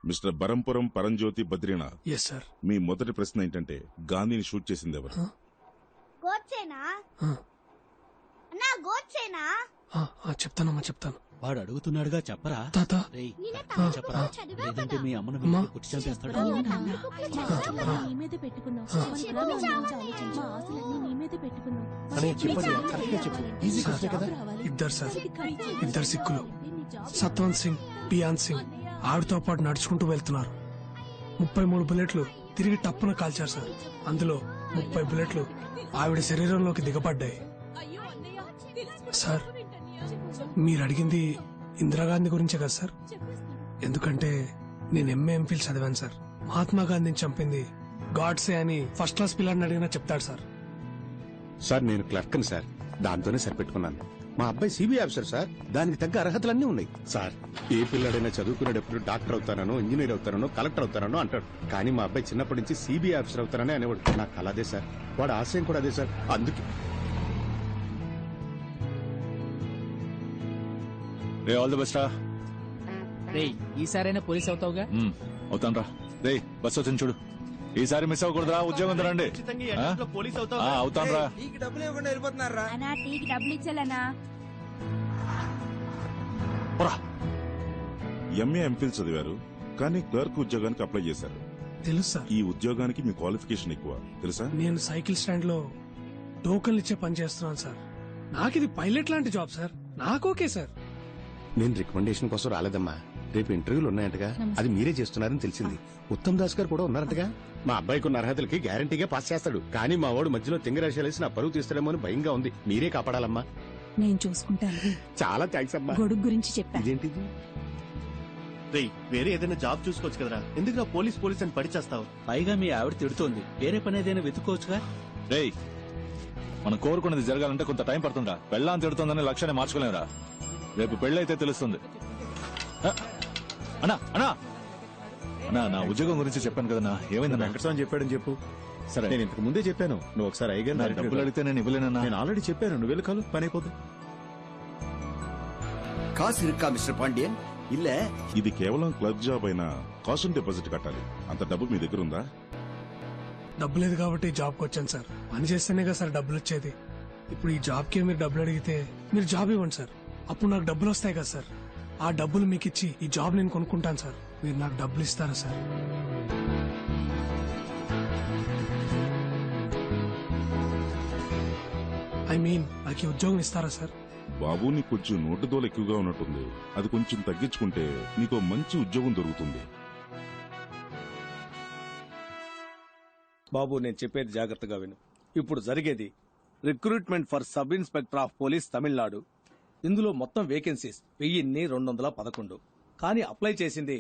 Mister Barampuram Paramjyothi Badrinath. Yes sir. మీ మొదటి ప్రశ్న ఏంటంటే గాంధీని షూట్ చేసింది ఎవరు? గోడ్సేనా? అన్నా గోడ్సేనా? చెప్తానమ్మా చెప్తాను. వాడు అడుగుతున్నాడుగా చెప్పరా తాత నిన్న తమిళ చెప్పరా బుక్లో చదివా లేదంటే కదా? మీ అమ్మను అమ్మా. కొట్టి చంపేస్తాడు నిన్న తమిళ బుక్లో చదివా కదా? నీ మీదే పెట్టుకున్నాం. చెప్పు మన చావని. ఆలోచించి మా ఆశలన్నీ నీ మీదే పెట్టుకున్నాం. అనే చెప్పండి, నీకు కరెక్ట్ గా చెప్పు. రావాలి. ఈజీ నీకు క్వశ్చన్ కదా. జాబ్ రావాలి. ఇద్దరు సార్, నీకు ఇద్దరు సిక్కులు. నీ జాబ్ సత్వంత్ సింగ్, బియాన్ సింగ్ ఆవిడతో పాటు నడుచుకుంటూ వెళ్తున్నారు. 33 బుల్లెట్లు తిరిగి టప్పున కాల్చారు సార్. అందులో 30 బుల్లెట్లు ఆవిడ శరీరంలోకి దిగబడ్డాయి. సార్ మీరు అడిగింది ఇందిరాగాంధీ గురించే కదా సార్? ఎందుకంటే నేను ఎంఫిల్ చదివాను సార్. మహాత్మా గాంధీని చంపింది గాడ్సే అని ఫస్ట్ క్లాస్ పిల్లాడిని అడిగినా చెప్తాడు సార్. సార్ నేను క్లర్క్ని సార్, దాంతోనే సరిపెట్టుకున్నాను. మా అబ్బాయి సిబిఐ ఆఫీసర్ సార్, దానికి తగ్గ అర్హతలన్నీ ఉన్నాయి సార్. ఏ పిల్లాడైనా చదువుకునేటప్పుడు డాక్టర్ అవుతానో, ఇంజనీర్ అవుతానో, కలెక్టర్ అవుతానో అంటాడు. కానీ మా అబ్బాయి చిన్నప్పటి నుంచి సిబిఐ ఆఫీసర్ అవుతానని అనేవాడు. నాకు కల అదే సార్, వాడు ఆశయం కూడా అదే సార్. అందుకే ఆల్ ది బెస్ట్ రా. రేయ్ ఈసారైనా పోలీస్ అవుతావుగా? అవుతాను రా. రే బస్ వచ్చింది చూడు, ఈసారి మిస్ అవ్వకూడదురా. ఉద్యోగం రండి. అవుతాను రా. అన్నా టీకి డబ్బులు ఇచ్చాలన్నా. ఎంఏ ఎంఫిల్ చదివారు కానీ క్లర్క్ ఉద్యోగానికి అప్లై చేశారు. తెలుసు సార్. ఈ ఉద్యోగానికి మీ క్వాలిఫికేషన్ ఎక్కువ తెలుసా? నేను సైకిల్ స్టాండ్ లో టోకన్లు ఇచ్చే పని చేస్తున్నాను సార్. నాకు ఇది పైలట్ లాంటి జాబ్ సార్. నాకు ఓకే సార్. నేను రికమెండేషన్ కోసం రాలేదమ్మా. రేపు ఇంటర్వ్యూలు ఉన్నాయంటగా, అది మీరే చేస్తున్నారని తెలిసింది. ఉత్తమ్ దాస్ గారు కూడా ఉన్నారంటగా. మా అబ్బాయికి ఉన్న అర్హతలకి గ్యారంటీగా పాస్ చేస్తాడు. కానీ మా వాడు మధ్యలో తింగరాశలేసి నా పరువు తీస్తాడేమో అని భయంగా ఉంది. మీరే కాపాడాలమ్మా. నేను చూసుకుంటాను. చాలా థ్యాంక్స్ అమ్మా. గొడుగు గురించి చెప్పా. ఇదేంటిది? వేరే ఏదైనా జాబ్ చూసుకోవచ్చు కదరా, ఎందుకు నా పోలీస్ అని పడిచేస్తావు? పైగా మీ ఆవిడ తిడుతోంది, వేరే పని ఏదైనా వెతుక్కోవచ్చుగా. రేయ్ మనం కోరుకున్నది జరగాలంటే కొంత టైం పడుతుందా? పెళ్ళాం తిడుతుందని లక్ష్యాన్ని మార్చుకోలేమురా. రేపు పెళ్ళైతే తెలుస్తుంది. అన్నా అన్నా అన్నా నా ఉద్యోగం గురించి చెప్పాను కదన్నా, ఏమైందన్నా? వెంకటస్వామి చెప్పాడని చెప్పు. సరే నేను ఇంతకు ముందే చెప్పాను, నువ్వు ఒకసారి నా అయ్యగారు డబ్బులు అడిగితే నేను ఇవ్వలేనన్నా. నేను ఆల్రెడీ చెప్పాను, నువ్వు వెళ్ళి కాలు పని అయిపోతుంది. காசு இருக்கா மிஸ்டர் பாண்டியன்? இல்ல ఇది కేవలం క్లర్క్ జాబ్ అయినా కాస్ట్ డిపాజిట్ కట్టాలి. అంత డబ్బు మీ దగ్గర ఉందా? డబ్బు లేదు కాబట్టి జాబ్కి వచ్చాను సార్. పని చేస్తేనే కదా సార్ డబ్బులు వచ్చేది. ఇప్పుడు ఈ జాబ్కి మీరు డబ్బులు అడిగితే మీరు జాబ్ ఇవ్వండి సార్. అప్పుడు నాకు డబ్బులు వస్తాయి కదా సార్. ఆ డబ్బులు మీకు ఇచ్చి ఈ జాబ్ నేను కొనుక్కుంటాను సార్. మీరు నాకు డబ్బులు ఇస్తారా సార్? నాకు ఈ ఉద్యోగం ఇస్తారా సార్? బాబు నీకు కొంచెం నోటు దోల ఎక్కువగా ఉన్నట్టుంది. అది కొంచెం తగ్గించుకుంటే నీకు మంచి ఉద్యోగం దొరుకుతుంది. బాబు నేను చెప్పేది జాగ్రత్తగా విను. ఇప్పుడు జరిగేది recruitment for sub inspector of police Tamil Nadu. ఇందులో మొత్తం వేకెన్సీస్ 1211. కానీ అప్లై చేసింది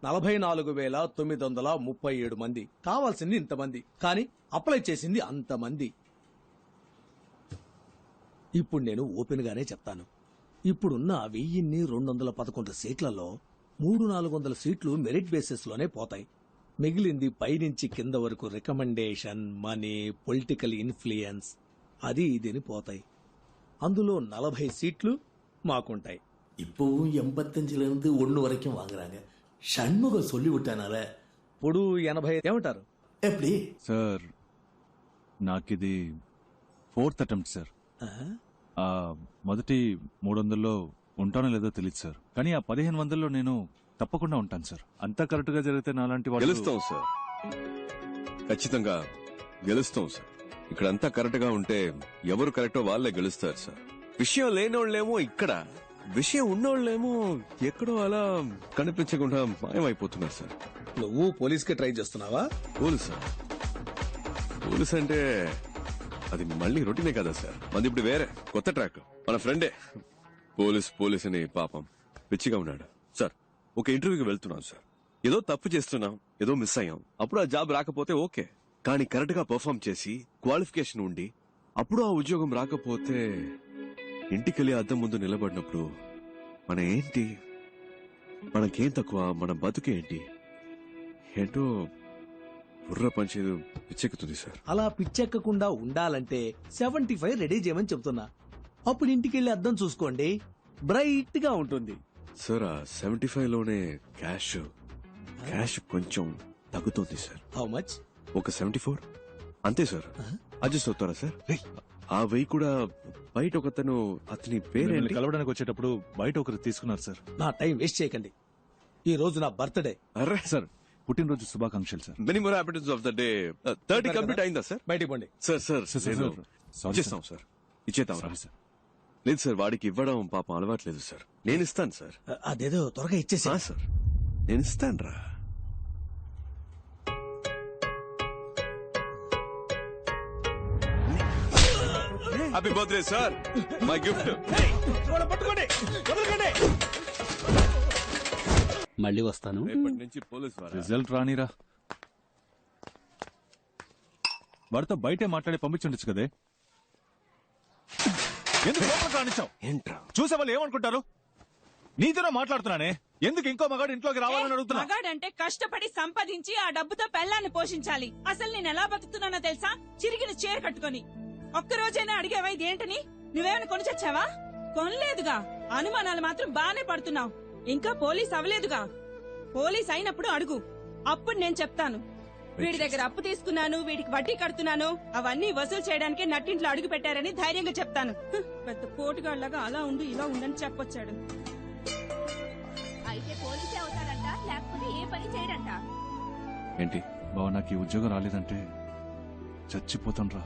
44,937 మంది. కావాల్సింది ఇంతమంది, కానీ అప్లై చేసింది అంతమంది. ఇప్పుడు నేను ఓపెన్ గానే చెప్తాను. ఇప్పుడున్న 1211 సీట్లలో 300-400 సీట్లు మెరిట్ బేసిస్ లోనే పోతాయి. మిగిలింది పైనుంచి కింద వరకు రికమెండేషన్, మనీ, పొలిటికల్ ఇన్ఫ్లుయెన్స్ అది ఇదిని పోతాయి. అందులో 40 సీట్లు మాకుంటాయి. இப்பவும் 85ல இருந்து 1 வரைக்கும் வாங்குறாங்க. சண்முகம் சொல்லி விட்டானால ఇప్పుడు 80 ఏమంటారు? எப்படி సార్ నాకిది 4th అటెంప్ట్ సార్. మొదటి 300లో ఉంటానో లేదో తెలియదు సార్. కానీ ఆ 1500లో నేను తప్పకుండా ఉంటాను సార్. అంతా కరెక్ట్ గా జరిగితే నాలాంటి వాళ్ళు గెలుస్తాం సార్, ఖచ్చితంగా గెలుస్తాం సార్. ఇక్కడ అంతా కరెక్ట్ గా ఉంటే ఎవరు కరెక్టో వాళ్ళే గెలుస్తారు సార్. విషయం లేనోళ్ళేమో ఇక్కడ, విషయం ఉన్నోళ్ళేమో ఎక్కడో అలా కనిపించకుండా మాయమైపోతున్నారు సార్. నువ్వు పోలీస్ కి ట్రై చేస్తున్నావా? పోలీస్ సార్, పోలీస్ అంటే అది మళ్ళీ రొటీనే కదా సార్. మంది ఇప్పుడు వేరే కొత్త ట్రాక్. మన ఫ్రెండే పోలీస్ అని పాపం పిచ్చిగా ఉన్నాడు సార్. ఒక ఇంటర్వ్యూకి వెళ్తున్నాం సార్, ఏదో తప్పు చేస్తున్నాం, ఏదో మిస్ అయ్యాం. అప్పుడు ఆ జాబ్ రాకపోతే ఓకే, కానీ కరెక్ట్ గా పర్ఫార్మ్ చేసి క్వాలిఫికేషన్ ఉండి అప్పుడు ఆ ఉద్యోగం రాకపోతే ఇంటికెళ్ళి అద్దం ముందు నిలబడినప్పుడు మన ఏంటి, మనకేం తక్కువ, మన బతుకేంటి ఏంటో బుర్ర పంచేది పిచ్చెక్కుతుంది సార్. అలా పిచ్చెక్కకుండా ఉండాలంటే 75 రెడీ చేయమని చెప్తున్నా. అప్పుడు ఇంటికెళ్ళి అద్దం చూసుకోండి, బ్రైట్ గా ఉంటుంది సార్. ఆ 75లోనే క్యాష్, క్యాష్ కొంచెం తగ్గుతుంది సార్. How much? ఒక 74 అంతే సార్. అడ్జస్ట్ అవుతారా సార్? ఆ వెయ్యి కూడా బయట ఒకతను, అతని పేరేంటి? కలవడానికి వచ్చేటప్పుడు బయట ఒకరు తీసుకున్నారు సార్. నా టైం వేస్ట్ చేయకండి. ఈ రోజు నా బర్త్డే. అరే సార్ పుట్టినరోజు శుభాకాంక్షలు sir. Many more happiness of the day. 30 complete అయిందా సార్? బయటికి పోండి. సార్ సార్ సార్, ఇచ్చేస్తాం సార్. ఇచ్చేద్దాం సార్. లేదు సార్, వాడికి ఇవ్వడం పాపం అలవాట్లేదు సార్. నేను ఇస్తాను సార్. అదేదో త్వరగా ఇచ్చేసి. సార్ నేను ఇస్తాను రా. Happy birthday sir, my gift. మళ్ళీ వస్తాను. రేపటి నుంచి పోలీస్ రిజల్ట్ రానిరా. వాడితో బయటే మాట్లాడి పంపించుండొచ్చు కదే. ఎందుకు లోపలికి రానిచ్చావు? ఏంట్రా చూసే వాళ్ళు ఏమనుకుంటారు? నీతోనే మాట్లాడుతున్నానే, ఎందుకు ఇంకో మగాడు ఇంట్లోకి రావాలని అడుగుతున్నా? మగాడంటే కష్టపడి సంపాదించి ఆ డబ్బుతో పెళ్ళాన్ని పోషించాలి. అసలు నేను ఎలా బతుకుతున్నానో తెలుసా? చిరిగిన చీర కట్టుకొని. ఒక్కరోజైనా అడిగావా ఇదేంటని? నువ్వేమైనా కొని చచ్చావా? కొనలేదుగా. అనుమానాలు మాత్రం బానే పడుతున్నావు. ఇంకా పోలీస్ అవ్వలేదుగా. పోలీస్ అయినప్పుడు అడుగు, అప్పుడు నేను చెప్తాను. వీడి దగ్గర అప్పు తీసుకున్నాను, వీడికి వడ్డీ కడుతున్నాను, అవన్నీ వసూలు చేయడానికే నట్టింట్లో అడుగు పెట్టారని ధైర్యంగా చెప్తాను. పెద్ద పోటుగాళ్లాగా అలా ఉండు ఇలా ఉండని చెప్పొచ్చాడు. అయితే పోలీసే అవుతాడంట, లేకపోతే ఏ పని చేయడంట. ఏంటి? బావ నాకు ఈ ఉద్యోగం రాలేదంటే చచ్చిపోతాను రా.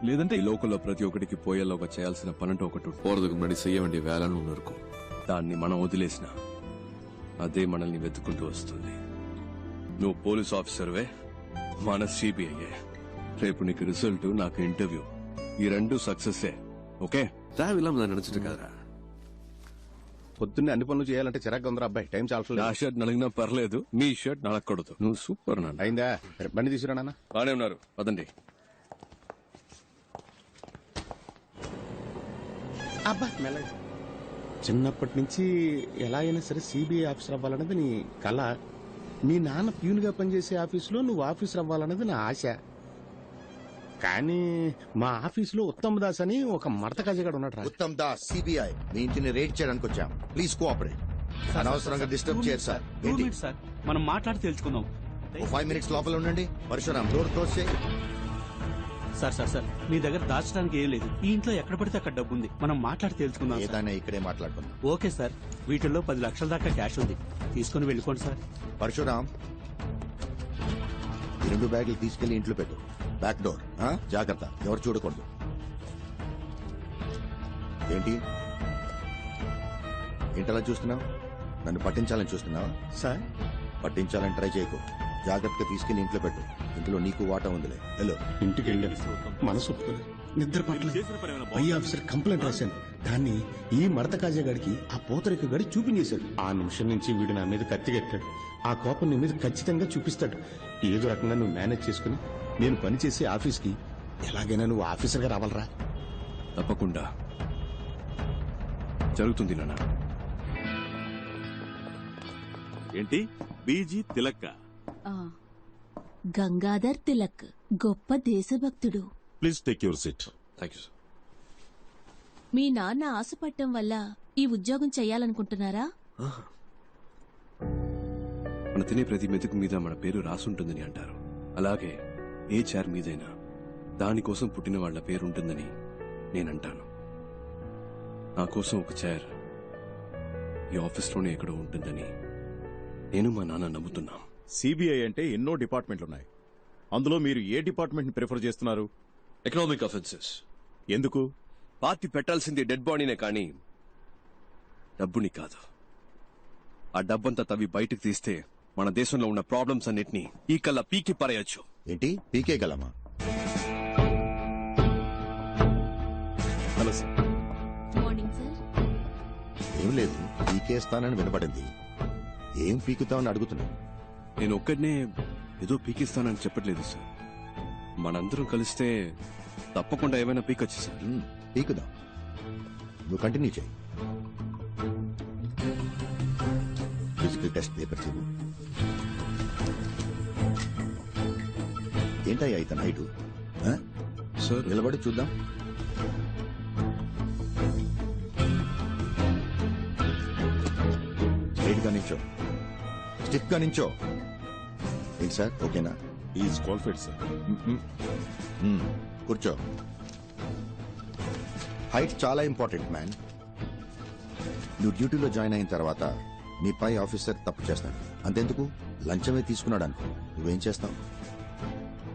లేదంటే ఈ లోకల్లో ప్రతి ఒక్కటికి పోయేలోగా చేయాల్సిన పనంటూ ఒకటి పోరదుకు ముడి చెయ్యవండి వేలను నరుకు. దాన్ని మనం వదిలేసిన అదే మనల్ని వెతుక్కుంటూ వస్తుంది. నువ్వు పోలీస్ ఆఫీసర్వే, మన సిబిఐ. రేపు నీకు రిజల్ట్, నాకు ఇంటర్వ్యూ, ఈ రెండు సక్సెస్. ఓకే ఇలా నడుచుట కదరా. పొద్దున్నే అన్ని పనులు చేయాలంటే చిరాకు ఉందిరా అబ్బాయి. టైం చాలా. నా షర్ట్ నలిగినా పర్లేదు, మీ షర్ట్ నలగకూడదు. నువ్వు సూపర్ నాన్న. అయిందా? బండి తీసుకురా నాన్న. బానే ఉన్నారు, పదండి. అబ్బా మెల్లగా. చిన్నప్పటి నుంచి ఎలా అయినా సరే సిబిఐ ఆఫీసర్ అవ్వాలన్నది నీ కళ. మీ నాన్న ప్యూన్ గా పనిచేసే ఆఫీసులో నువ్వు ఆఫీసర్ అవ్వాలన్నది నా ఆశ. కానీ మా ఆఫీసులో ఉత్తమ్ దాస్ అని ఒక మడత కజగాడు ఉన్నాడు. ఉత్తమ్ దాస్ సిబిఐ మీ ఇంటిని రేడ్ చేయడానికి వచ్చాం. Please cooperate. అనవసరంగా డిస్టర్బ్ చేయరు సార్. ఏంటి సార్, మనం మాట్లాడి తెలుసుకుందాం. 5 minutes లోపల ఉండండి. పరశురామ్ డోర్ క్లోజ్ చేయి. సార్ సార్ సార్, మీ దగ్గర దాచడానికి ఏం లేదు. ఈ ఇంట్లో ఎక్కడ పడితే అక్కడ డబ్బు ఉంది. మనం మాట్లాడి తెలుసుకుందాం. ఏదైనా ఇక్కడే మాట్లాడుకుందాం. ఓకే సార్, వీటిల్లో 10 లక్షల దాకా క్యాష్ ఉంది. తీసుకుని వెళ్ళిపోండి సార్. పరశురామ్, ఈ 2 బ్యాగులు తీసుకెళ్లి ఇంట్లో పెట్టు. బ్యాక్ డోర్ జాగ్రత్త, ఎవరు చూడకూడదు. ఏంటి ఏంటలా చూస్తున్నావు? నన్ను పట్టించాలని చూస్తున్నావా? సార్ పట్టించాలని ట్రై చేయకు. జాగ్రత్తగా తీసుకెళ్లి ఇంట్లో పెట్టు. ఇంట్లో నీకు వాటా ఉందిలే. హలో. ఇంటికి వెళ్ళి మనసు ఒప్పుకోలేదు, నిద్ర పట్టలేదు. పై ఆఫీసర్ కంప్లైంట్ రాశాను. దాన్ని ఈ మడత కాజాగాడికి ఆ పోతరిక గడి చూపించేశాడు. ఆ నిమిషం నుంచి వీడు నా మీద కత్తిగట్టాడు. ఆ కోపం నీ మీద ఖచ్చితంగా చూపిస్తాడు. ఏదో రకంగా నువ్వు మేనేజ్ చేసుకుని నేను పనిచేసే ఆఫీస్కి ఎలాగైనా నువ్వు ఆఫీసర్గా రావాలరా. తప్పకుండా జరుగుతుంది నాన్న. ఏంటి బీజీ తిలక్క? గంగాధర్ తిలక్ గొప్ప దేశభక్తుడు. Please take your seat. Thank you. మీ నాన్న ఆశపట్టం వల్ల ఈ ఉద్యోగం చెయ్యాలనుకుంటున్నారా? మన తినే ప్రతి మెతుకు మీద మన పేరు రాసుంటుందని అంటారు. అలాగే ఏ చైర్ మీదైనా దానికోసం పుట్టిన వాళ్ల పేరు ఉంటుందని నేనంటాను. నా కోసం ఒక చైర్ ఈ ఆఫీస్లోనే ఎక్కడో ఉంటుందని నేను మా నాన్న నమ్ముతున్నా. సిబిఐ అంటే ఎన్నో డిపార్ట్మెంట్లు ఉన్నాయి. అందులో మీరు ఏ డిపార్ట్మెంట్ ని ప్రిఫర్ చేస్తున్నారు? Economic offences. ఎందుకు? పార్టీ పెట్టాల్సింది డెడ్ బాడీనే కానీ డబ్బుని కాదు. ఆ డబ్బంతా తవ్వి బయటకు తీస్తే మన దేశంలో ఉన్న ప్రాబ్లమ్స్ అన్నిటినీ ఈ కల్లా పీకి పారేయొచ్చు. ఏంటి పీకే గలమా? Hello sir. Morning sir. ఏం లేదు, పీకేస్తానని వినపడింది. ఏం పీకుతామని అడుగుతున్నా. నేను ఒక్కడనే ఏదో పీకిస్తానని చెప్పట్లేదు సార్. మనందరం కలిస్తే తప్పకుండా ఏమైనా పీకొచ్చు సార్. పీకుదాం, నువ్వు కంటిన్యూ చేయి. ఫిజికల్ టెస్ట్ పేపర్ చూడు. ఏంటయ్యా ఇతను హైటు? సార్ నిలబడి చూద్దాం. స్ట్రైట్ గా నిల్చో. స్టిఫ్ గా నించో. ఏంటి సార్, ఓకేనా? Is qualified sir. కూర్చో. హైట్ చాలా ఇంపార్టెంట్ మ్యాన్. నువ్వు డ్యూటీలో జాయిన్ అయిన తర్వాత నీ పై ఆఫీసర్ తప్పు చేస్తాడు, అంతెందుకు లంచమే తీసుకున్నాడు అనుకో, నువ్వేం చేస్తావు?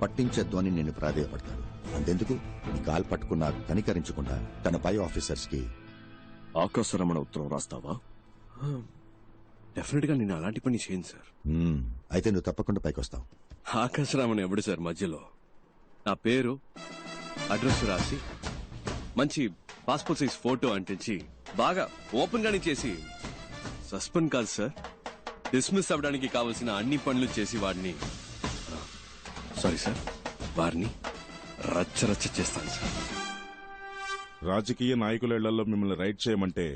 పట్టించొద్దు అని నేను ప్రాధేయపడతాడు, అంతెందుకు నీ కాలు పట్టుకున్నా కనికరించకుండా తన పై ఆఫీసర్స్ కి ఆకాశరమణ ఉత్తరం రాస్తావా? డెఫినెట్ గా నేను అలాంటి పని చేయను సార్. అయితే నువ్వు తప్పకుండా పైకి వస్తావు. ఆకాశరామన్ ఎవడు సార్ మధ్యలో? నా పేరు, అడ్రస్ రాసి మంచి పాస్పోర్ట్ సైజ్ ఫోటో అంటించి బాగా ఓపెన్ గానే చేసి, సస్పెండ్ కాదు సార్, డిస్మిస్ అవ్వడానికి కావలసిన అన్ని పనులు చేసి వాడిని, సారీ సార్, వారిని రచ్చరచ్చ చేస్తాను సార్. రాజకీయ నాయకుల ఇళ్లలో మిమ్మల్ని రైడ్ చేయమంటే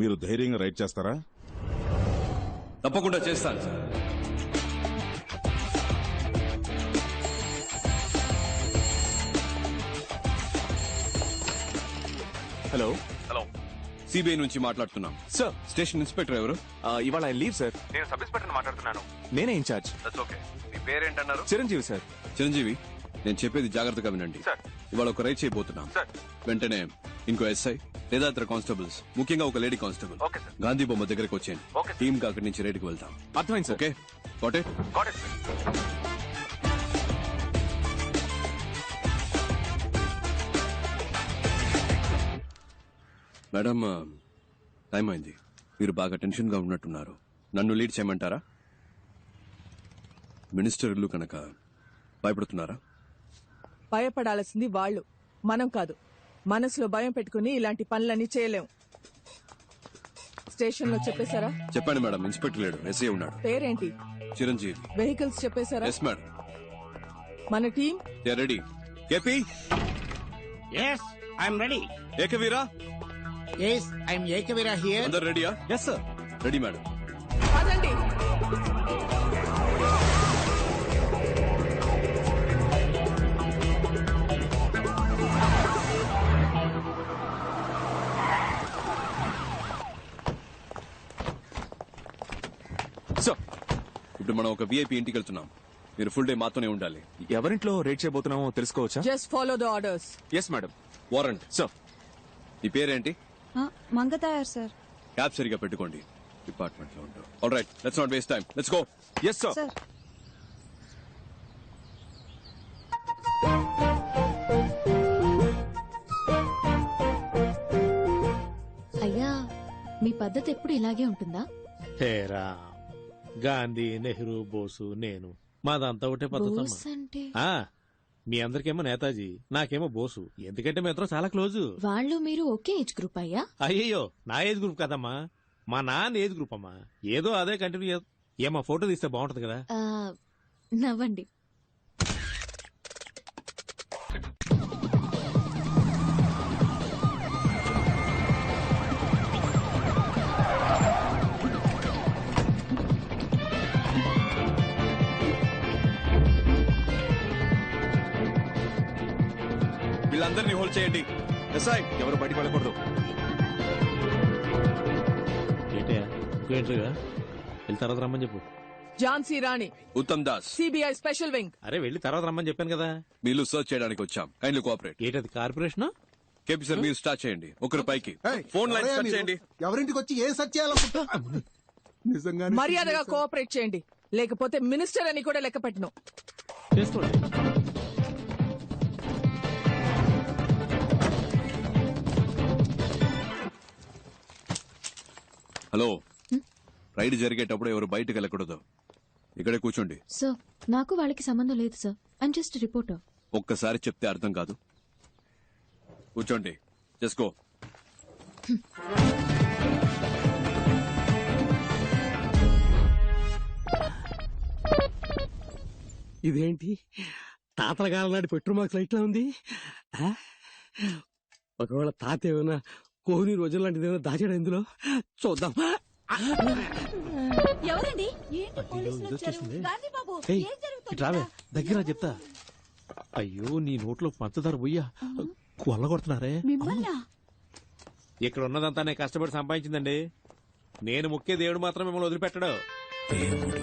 మీరు ధైర్యంగా రైడ్ చేస్తారా? తప్పకుండా చేస్తాను సార్. హలో హలో, సిబిఐ నుంచి మాట్లాడుతున్నాం సార్. స్టేషన్ ఇన్స్పెక్టర్ ఎవరు? ఇవాళ ఆయన లీవ్ సార్. నేను సబ్ ఇన్స్పెక్టర్ మాట్లాడుతున్నాను. నేనే ఇన్ఛార్జ్. ఓకే, మీ పేరేంటన్నారు? చిరంజీవి సార్. చిరంజీవి, నేను చెప్పేది జాగ్రత్తగా వినండి. ఇవాళ ఒక రైడ్ చేయబోతున్నాం. వెంటనే ఇంకో ఎస్ఐ లేదా ఇతర కానిస్టేబుల్స్, ముఖ్యంగా ఒక లేడీ కానిస్టేబుల్ గాంధీ బొమ్మ దగ్గరకు వచ్చేయండి. టీమ్ గా అక్కడి నుంచి రైడ్కి వెళ్తాం. అర్థమైంది sir. Okay, got it. Madam, time అయింది. మీరు బాగా టెన్షన్ గా ఉన్నట్టున్నారు. నన్ను లీడ్ చేయమంటారా? మినిస్టర్ ఇల్లు కనుక భయపడుతున్నారా? భయపడాల్సింది వాళ్ళు, మనం కాదు. మనసులో భయం పెట్టుకుని ఇలాంటి పనులన్నీ చేయలేం. స్టేషన్ లో చెప్పేశారా? చెప్పండి మేడం, ఇన్స్పెక్టర్ లేడు, ఎస్ఐ ఉన్నాడు. పేరేంటి? చిరంజీవి. వెహికల్స్ చెప్పేశారా? Yes madam. మన team ready. KP, yes I'm ready. Ekaveera, yes I'm Ekaveera here. అందరు రెడీయా? Yes sir. Ready madam. పదండి. ఇప్పుడు మనం ఒక విఐపి ఇంటికి వెళ్తున్నాం. మీరు ఫుల్ డే మాతోనే ఉండాలి. ఎవరింట్లో రేట్ చేయబోతున్నామో తెలుసుకోవచ్చా? Just follow the orders. Yes madam. Warrant. Sir. నీ పేరేంటి? మంగతాయారు సార్. క్యాబ్ సరిగా పెట్టుకోండి, డిపార్ట్మెంట్ లో ఉంటాం. All right, let's not waste time, let's go. Yes sir. అయ్యా, మీ పద్ధతి ఎప్పుడు ఇలాగే ఉంటుందా? హేరా, గాంధీ, నెహ్రూ, బోసు, నేను మాదంతా ఒకటే బోస్ పద్ధతి. అంటే మీ అందరికేమో నేతాజీ, నాకేమో బోసు. ఎందుకంటే మీ ఇద్దరం చాలా క్లోజు. వాళ్ళు మీరు ఒకే ఏజ్ గ్రూప్ అయ్యా? అయ్యయ్యో, నా ఏజ్ గ్రూప్ కదమ్మా, మా నాన్న ఏజ్ గ్రూప్ అమ్మా. ఏదో అదే కంటిన్యూ. ఏమో ఫోటో తీస్తే బాగుంటది కదా. నవ్వండి. వీళ్ళందరినీ హోల్డ్ చేయండి. ఎస్ఐ, ఎవరు బయటకు వెళ్ళకూడదు. ఏంటయ్యా ఇంకేంట్రీగా వెళ్ళి తర్వాత రమ్మని చెప్పు. Jhansi Rani, Uttam Das, CBI special wing. అరే వెళ్ళి తర్వాత రమ్మని చెప్పాను కదా. వీళ్ళు సర్చ్ చేయడానికి వచ్చాం. Kindly cooperate. ఏంటది కార్పొరేషన్? కేపీ సార్, మీరు స్టార్ట్ చేయండి. ఒకరు పైకి ఫోన్ లైన్ స్టార్ట్ చేయండి. ఎవరింటికి వచ్చి ఏం సెర్చ్ చేయాలనుకుంటా? నిజంగా మర్యాదగా కోఆపరేట్ చేయండి, లేకపోతే మినిస్టర్ అని కూడా లెక్క పెట్టను. చేసుకోండి. హలో, రైడ్ జరిగేటప్పుడు ఎవరు బయటకు వెళ్ళకూడదు. ఇక్కడే కూర్చోండి. సార్, నాకు వాళ్ళకి సంబంధం లేదు సార్. I'm just reporter. ఒక్కసారి చెప్తే అర్థం కాదు. కూర్చోండి, చేసుకో. ఇదేంటి తాతల కాలం నాటి పెట్రోల్ మార్క్స్ లైట్ లా ఉంది? ఒకవేళ తాత ఏమైనా కోహ్లీ రోజుల లాంటిది ఏమైనా దాచాడు ఇందులో? చూద్దాం. ఎవరండి? ఏంటి పోలీసులు వచ్చారు? గాంధీ బాబు, ఏయ్, ఏం జరుగుతోంది? ఇటు రావే, దగ్గర చెప్తా. అయ్యో, నీ నోట్లో పంచదార పోయ్యా కొల్లగొడుతున్నారే. మిమ్మల్నా? ఇక్కడ ఉన్నదంతా నేను కష్టపడి సంపాదించిందండి. నేను ముఖ్య దేవుడు మాత్రం మిమ్మల్ని వదిలిపెట్టడు. దేవుడు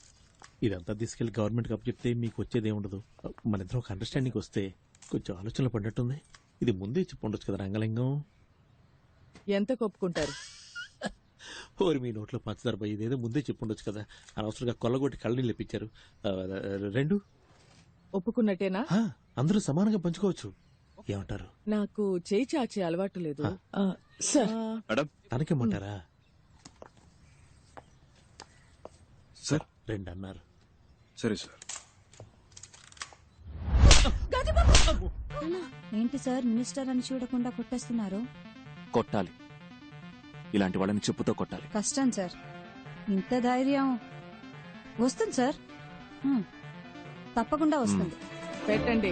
ఇదంతా తీసుకెళ్లి గవర్నమెంట్ కప్పు చెప్తే మీకు వచ్చేది ఏముండదు. మన ఇద్దరం ఒక అండర్స్టాండింగ్ వస్తే కొంచెం ఆలోచనలు పడినట్టుంది. ఇది ముందే చెప్పి ఉండొచ్చు కదా రంగలింగం. ఎంత కొప్పుకుంటారు? ఓరి మీ నోట్లో పంచదార పోయి ఇదేదో ముందే చెప్పి ఉండొచ్చు కదా. అనవసరంగా కొల్లగొట్టి కళ్ళని ఇప్పించారు. 2 ఒప్పుకున్నట్టేనా? అందరూ సమానంగా పంచుకోవచ్చు. ఏమంటారు? నాకు చేయి చాచే అలవాటు లేదు. సార్ తనకేమంటారా? సార్ 2 అన్నారు. సరే సార్. ఏంటి సార్ మినిస్టర్ అని చూడకుండా కొట్టేస్తున్నారు? కొట్టాలి, ఇలాంటి వాళ్ళని చెప్పుతో కొట్టాలి. కష్టం సార్. ఇంత ధైర్యం వస్తుంది సార్. తప్పకుండా వస్తుంది. పెట్టండి.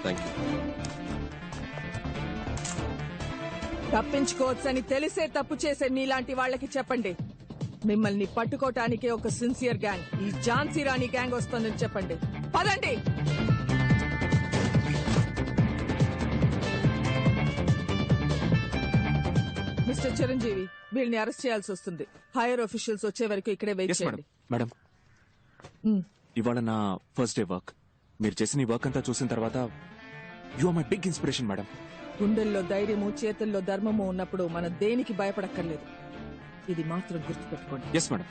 Thank you. తప్పించుకోవచ్చని తెలిసే తప్పు చేసే మీలాంటి వాళ్ళకి చెప్పండి. మిమ్మల్ని పట్టుకోటానికే ఒక సిన్సియర్ గ్యాంగ్, ఈ ఝాన్సీ రాణి గ్యాంగ్ వస్తుందని చెప్పండి. పదండి. మిస్టర్ చిరంజీవి, వీళ్ళని అరెస్ట్ చేయాల్సి వస్తుంది. హైయర్ ఆఫీషియల్స్ వచ్చే వరకు ఇక్కడే వెయిట్ చేయండి. మేడం, ఇవాళ నా ఫస్ట్ డే వర్క్. మీరు చేసిన ఈ వర్క్ అంతా చూసిన తర్వాత you are my big inspiration madam. గుండెల్లో ధైర్యము, చేతుల్లో ధర్మము ఉన్నప్పుడు మనం దేనికి భయపడక్కర్లేదు. ఇది మాత్రం గుర్తుపెట్టుకోండి. Yes madam.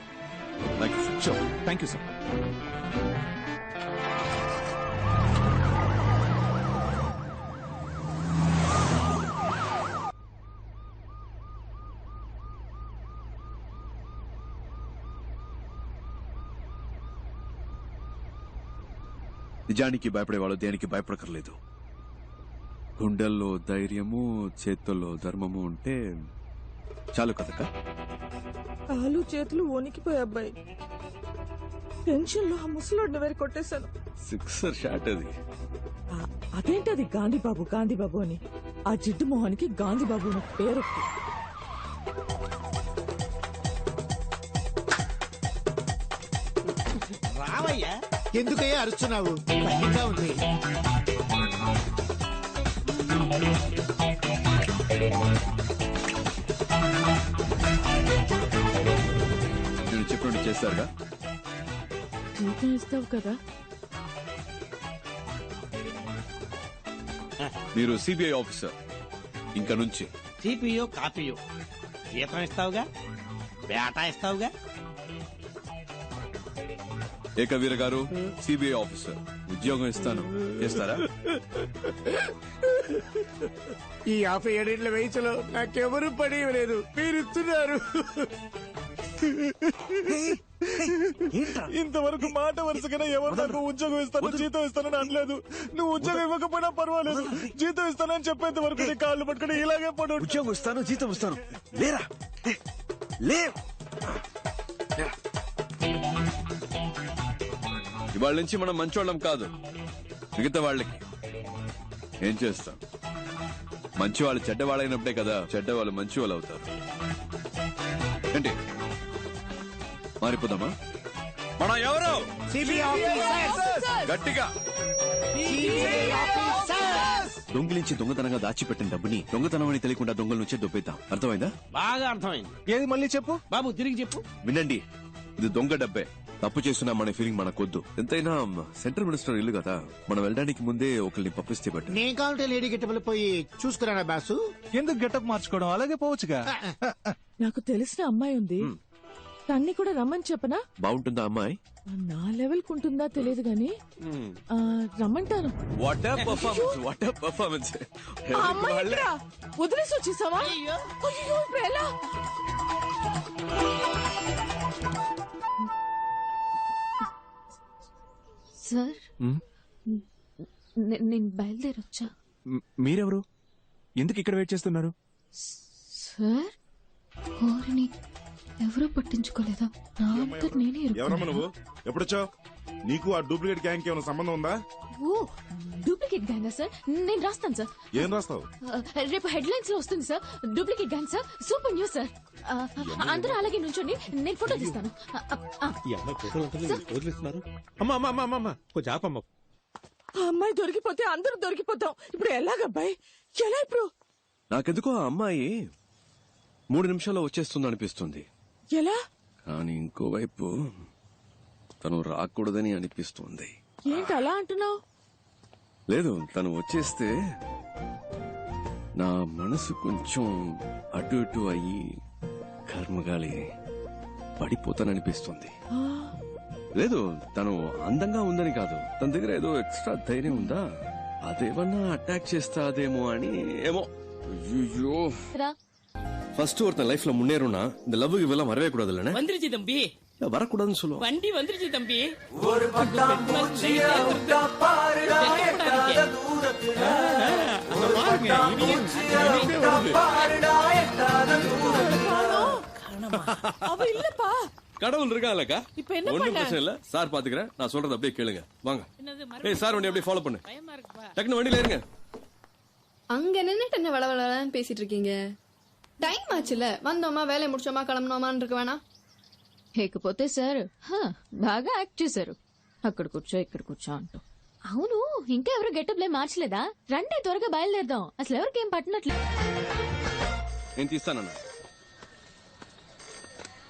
Sure. Thank you sir. నిజానికి భయపడేవాళ్ళు దేనికి భయపడకర్లేదు. గుండెల్లో ధైర్యము, చేతుల్లో ధర్మము ఉంటే చాలు కదక. కాలు చేతులు వణికిపోయి అబ్బాయి. టెన్షన్ లో ఆ ముసలోడిని వేరే కొట్టేశాను. 6 షాట్ అది. అదేంటది గాంధీబాబు గాంధీబాబు అని. ఆ జిడ్డు మొహానికి గాంధీబాబు అని పేరు. రావయ్యా, ఎందుకయ్యా అరుస్తున్నావు? భయంగా ఉంది. నేను చెప్పినట్టు చేస్తారుగా. జీతం ఇస్తావు కదా? మీరు సిబిఐ ఆఫీసర్. ఇంకా నుంచి సిపియో కాపీయో జీతం ఇస్తావుగా, బేటా ఇస్తావుగా. ఏకవీర గారు, సిబిఐ ఆఫీసర్, ఉద్యోగం ఇస్తాను, చేస్తారా? ఈ 57 వయసులో నాకెవరు పని లేదు, మీరు ఇస్తున్నారు. ఇంతవరకు మాట వరుసగా ఎవరు నాకు ఉద్యోగం ఇస్తాను, జీతం ఇస్తానని అనలేదు. నువ్వు ఉద్యోగం ఇవ్వకపోయినా పర్వాలేదు, జీతం ఇస్తానని చెప్పేంత వరకు నీ కాళ్ళు పట్టుకుని ఇలాగే పడు. ఉద్యోగం ఇస్తాను, జీతం ఇస్తాను. లేరా లే. ఇవాళ నుంచి మనం మంచోళ్ళం కాదు. మిగతా వాళ్ళకి ఏం చేస్తాం? మంచి వాళ్ళు చెడ్డవాళ్ళైనప్పుడే కదా చెడ్డవాళ్ళు మంచి వాళ్ళు అవుతారు. ఏంటి మారిపోదామా? మనం ఎవరు? గట్టిగా దొంగిలించి దొంగతనంగా దాచిపెట్టిన డబ్బుని దొంగతనం అని తెలియకుండా దొంగల నుంచే దొబ్బేద్దాం. అర్థమైందా? బాగా అర్థమైంది. ఏది మళ్ళీ చెప్పు బాబు, తిరిగి చెప్పు. వినండి, ఇది దొంగ డబ్బే. తప్పు చేస్తున్నా మన ఫీలింగ్ మనకొద్దు. ఎంతైనా సెంట్రల్ మినిస్టర్ ఇల్లు కదా, మనం వెళ్ళడానికి ముందే ఒకరిని పంపిస్తే బట్టి. నేను కావాలంటే లేడీ గెటబుల్ పోయి చూసుకురానా బాసు? ఎందుకు గెటప్ మార్చుకోవడం? అలాగే పోవచ్చుగా. నాకు తెలిసిన అమ్మాయి ఉంది, తన్ని కూడా రమ్మని చెప్పనా? బాగుంటుందా అమ్మాయి? నా లెవెల్ కుంటుందా తెలియదు గాని రమ్మంటాను. What a performance, what a performance. వదిలేసి వచ్చేసావా? అయ్యో, ఇప్పుడు ఎలా? సార్, నేను బయలుదేరొచ్చా? మీరెవరు? ఎందుకు ఇక్కడ వెయిట్ చేస్తున్నారు? సార్, కోరిని ఎవరూ పట్టించుకోలేదా? నా అంతటి నేనే ఎవరమ్మా నువ్వు? ఎప్పుడొచ్చావు? నీకు ఆ డూప్లికేట్ గ్యాంగ్ ఏమైనా సంబంధం ఉందా? ఓ, డూప్లికేట్ గ్యాంగ్ సార్? నేను రాస్తాను సార్. ఏం రాస్తావు? రేపు హెడ్లైన్స్ లో వస్తుంది sir. Duplicate gang sir, super news sir. అందరూ అలాగే నుంచోండి, నేను ఫోటో తీస్తాను. వదిలేస్తున్నారు. అమ్మా అమ్మా అమ్మా అమ్మా, కొంచెం ఆపమ్మ. ఆ అమ్మాయి దొరికిపోతే అందరూ దొరికిపోతాం. ఇప్పుడు ఎలాగబ్బాయి? ఎలా ఇప్పుడు? నాకెందుకో ఆ అమ్మాయి 3 నిమిషాల్లో వచ్చేస్తుంది అనిపిస్తుంది. ఎలా? కానీ ఇంకోవైపు తను రాకూడదని అనిపిస్తుంది. ఏంటి అలా అంటున్నావు? లేదు, తను వచ్చేస్తే నా మనసు కొంచెం అటు ఇటు అయ్యి కర్మగాలి పడిపోతాననిపిస్తుంది. లేదు, తను అందంగా ఉందని కాదు, తన దగ్గర ఏదో ఎక్స్ట్రా ధైర్యం ఉందా, అదేమన్నా అటాక్ చేస్తాదేమో అని. ఏమో. ஐயோ, ஃபர்ஸ்ட் ஒருத்தன் லைஃப்ல முன்னேறும்னா இந்த லவ்வுக்கு இதெல்லாம் வரவே கூடாதுல்ல. வந்துருச்சு தம்பி, வரக்கூடாதுன்னு சொல்லுவோம். வண்டி வந்துருச்சு தம்பி. ஒரு பட்டாம் பூச்சியா விட்டா பாருடா எட்டாத தூரத்துல. ஒரு பட்டாம் பூச்சியா விட்டா பாருடா எட்டாத தூரத்துல. அவ இல்லப்பா. கடவுள் இருக்காங்கல்லக்கா, இப்ப என்ன ஒண்ணும் பண்ண? பிரச்சனை இல்ல. சார் பாத்துக்கிறேன், நான் சொல்றது அப்படியே கேளுங்க. வாங்க. ஏய் சார், வண்டி அப்படியே ஃபாலோ பண்ணு. டக்குனு வண்டியில இருங்க. அங்க நின்னுட்டு என்ன வளவளன்னு பேசிட்டு இருக்கீங்க? டைம் ஆச்சுல, வந்தோமா வேலையை முடிச்சோமா கிளம்புனோமான்னு இருக்க வேணாம். లేకపోతే సార్ బాగా యాక్ట్ చేశారు. అక్కడ కూర్చో ఇక్కడ కూర్చో అంటూ. అవును, ఇంకా ఎవరు గెటప్లే మార్చలేదా? రండి త్వరగా బయలుదేరదాం. అసలు ఎవరికేం పట్టినట్లే. నేను తీస్తానన్నా.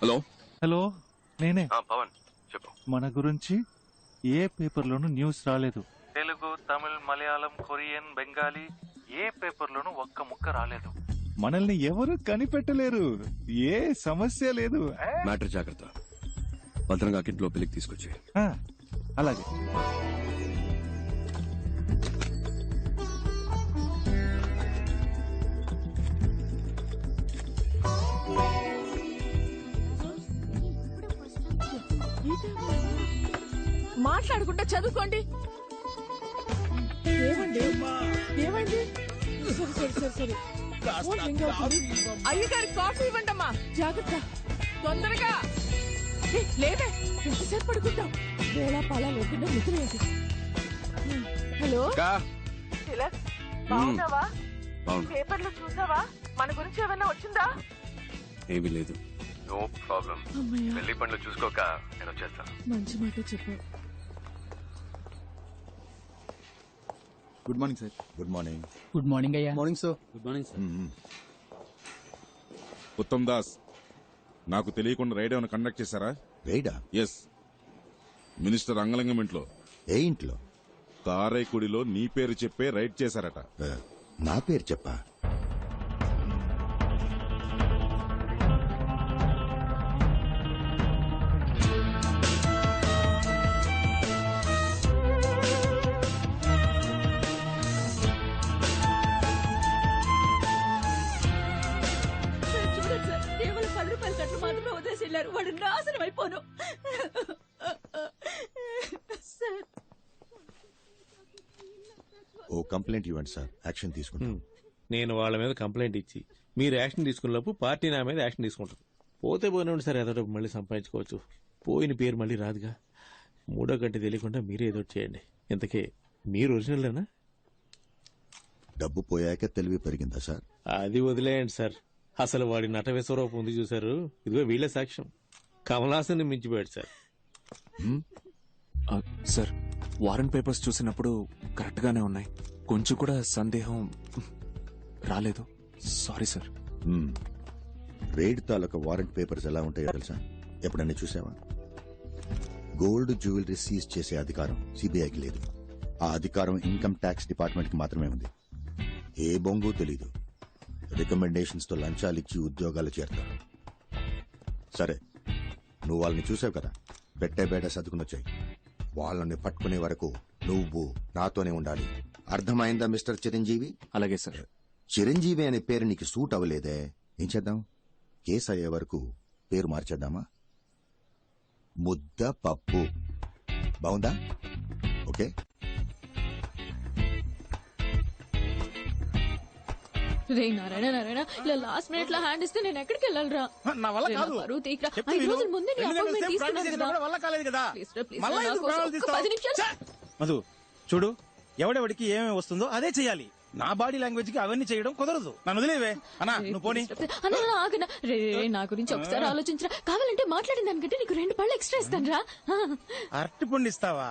హలో హలో, నేనే. పవన్ చెప్పు. మన గురించి ఏ పేపర్లోనూ న్యూస్ రాలేదు. తెలుగు, తమిళ్, మలయాళం, కొరియన్, బెంగాలీ ఏ పేపర్లోనూ ఒక్క ముక్క రాలేదు. మనల్ని ఎవరు కనిపెట్టలేరు. ఏ సమస్య లేదు. మ్యాటర్ జాగ్రత్త. భద్రంగా ఇంట్లో పెళ్లికి తీసుకొచ్చి. అలాగే. మాట్లాడుకుంటే చదువుకోండి. ఏమండి? ఏమైంది? సరే. అయ్యగారి కాఫీ ఇవ్వండమ్మా. జాగ్రత్త, తొందరగా. లేదే, ఎంతసేపు పడుకుంటాం? వేళ పాలా లేకుండా నిద్రలేదు. హలో తిలక్, బాగున్నావా? పేపర్లో చూసావా? మన గురించి ఏమైనా వచ్చిందా? ఏమీ లేదు. No problem. అమ్మయ్య. పెళ్లి పనులు చూసుకోక నేను వచ్చేస్తాను. మంచి మాట చెప్పావు. Good morning sir. Good morning. Good morning అయ్యా. Morning sir. Good morning sir. Uttam Das, నాకు తెలియకుండా రైడ్ ఏమైనా కండక్ట్ చేశారా? రైడా? ఎస్. మినిస్టర్ అంగలింగం ఇంట్లో. ఏ ఇంట్లో? కారైకుడిలో నీ పేరు చెప్పే రైడ్ చేశారట. నా పేరు చెప్పా? చూడండి సార్, కేవలం 10 రూపాయల కట్లు మాత్రమే వదిలేసి వెళ్ళారు. వాడు నాశనం అయిపోను. ఓ కంప్లైంట్ ఇవ్వండి సార్, యాక్షన్ తీసుకుంటాం. నేను వాళ్ళ మీద కంప్లైంట్ ఇచ్చి మీరు యాక్షన్ తీసుకున్నప్పుడు పార్టీ నా మీద యాక్షన్ తీసుకుంటారు. పోతే పోయినండి సార్, ఏదో మళ్ళీ సంపాదించుకోవచ్చు. పోయిన పేరు మళ్ళీ రాదుగా. మూడో గంట తెలియకుండా మీరే ఏదో చేయండి. ఇంతకే మీరు ఒరిజినల్లేనా? డబ్బు పోయాక తెలివి పెరిగిందా సార్? అది వదిలేయండి సార్. అసలు వాడి నట విశ్వరూపం ఉంది చూసారు, ఇదిగో వీళ్ళ సాక్ష్యం. కమలాసన్ని మించిపోయాడు సార్. సార్, వారెంట్ పేపర్స్ చూసినప్పుడు కరెక్ట్ గానే ఉన్నాయి. కొంచెం కూడా సందేహం రాలేదు. Sorry sir. రేడ్ తాలూకా వారెంట్ పేపర్స్ ఎలా ఉంటాయో తెలుసా? ఎప్పుడన్నా చూసావా? గోల్డ్ జ్యువెలరీ సీజ్ చేసే అధికారం సిబిఐకి లేదు. ఆ అధికారం ఇన్కమ్ ట్యాక్స్ డిపార్ట్మెంట్ కి మాత్రమే ఉంది. ఏ బొంగు తెలీదు. రికమెండేషన్స్ తో లంచాలిచ్చి ఉద్యోగాలు చేరతారు. సరే, నువ్వు వాళ్ళని చూసావు కదా, పెట్టే బేట సర్దుకునొచ్చాయి. వాళ్ళని పట్టుకునే వరకు నువ్వు నాతోనే ఉండాలి. అర్థమైందా మిస్టర్ చిరంజీవి? అలాగే సార్. చిరంజీవి అనే పేరు నీకు సూట్ అవ్వలేదే, ఏం చేద్దాం? కేసు అయ్యే వరకు పేరు మార్చేద్దామా? ముద్ద పప్పు. బాగుందా? ఓకే. రే నారాయణ నారాయణ, ఇలా లాస్ట్ మినిట్ లో హ్యాండ్ ఇస్తే నేను ఎక్కడికి వెళ్ళాలరా? నా వల్ల కాదు. 5 రోజుల ముందే నీ అపాయింట్మెంట్ తీసుకున్నాను కదా. వల్ల కాలేదు కదా. ప్లీజ్ రా, ప్లీజ్ మళ్ళా రా, ఎందుకు నా కోసం ప్రాణాలు ఒక్క 10 నిమిషాలు. మధు చూడు, ఎవడెవడికి ఏమేమి వస్తుందో అదే చెయ్యాలి. నా బాడీ లాంగ్వేజ్ కి అవన్నీ చేయడం కుదరదు. నన్ను వదిలేవే అన్నా, నువ్వు పోనీ. అన్న ఆగనా. రే నా గురించి ఒకసారి ఆలోచించరా. కావాలంటే మాట్లాడిన దానికంటే నీకు 2 పళ్ళు ఎక్స్ట్రా ఇస్తాను రా. అరటి పండు ఇస్తావా?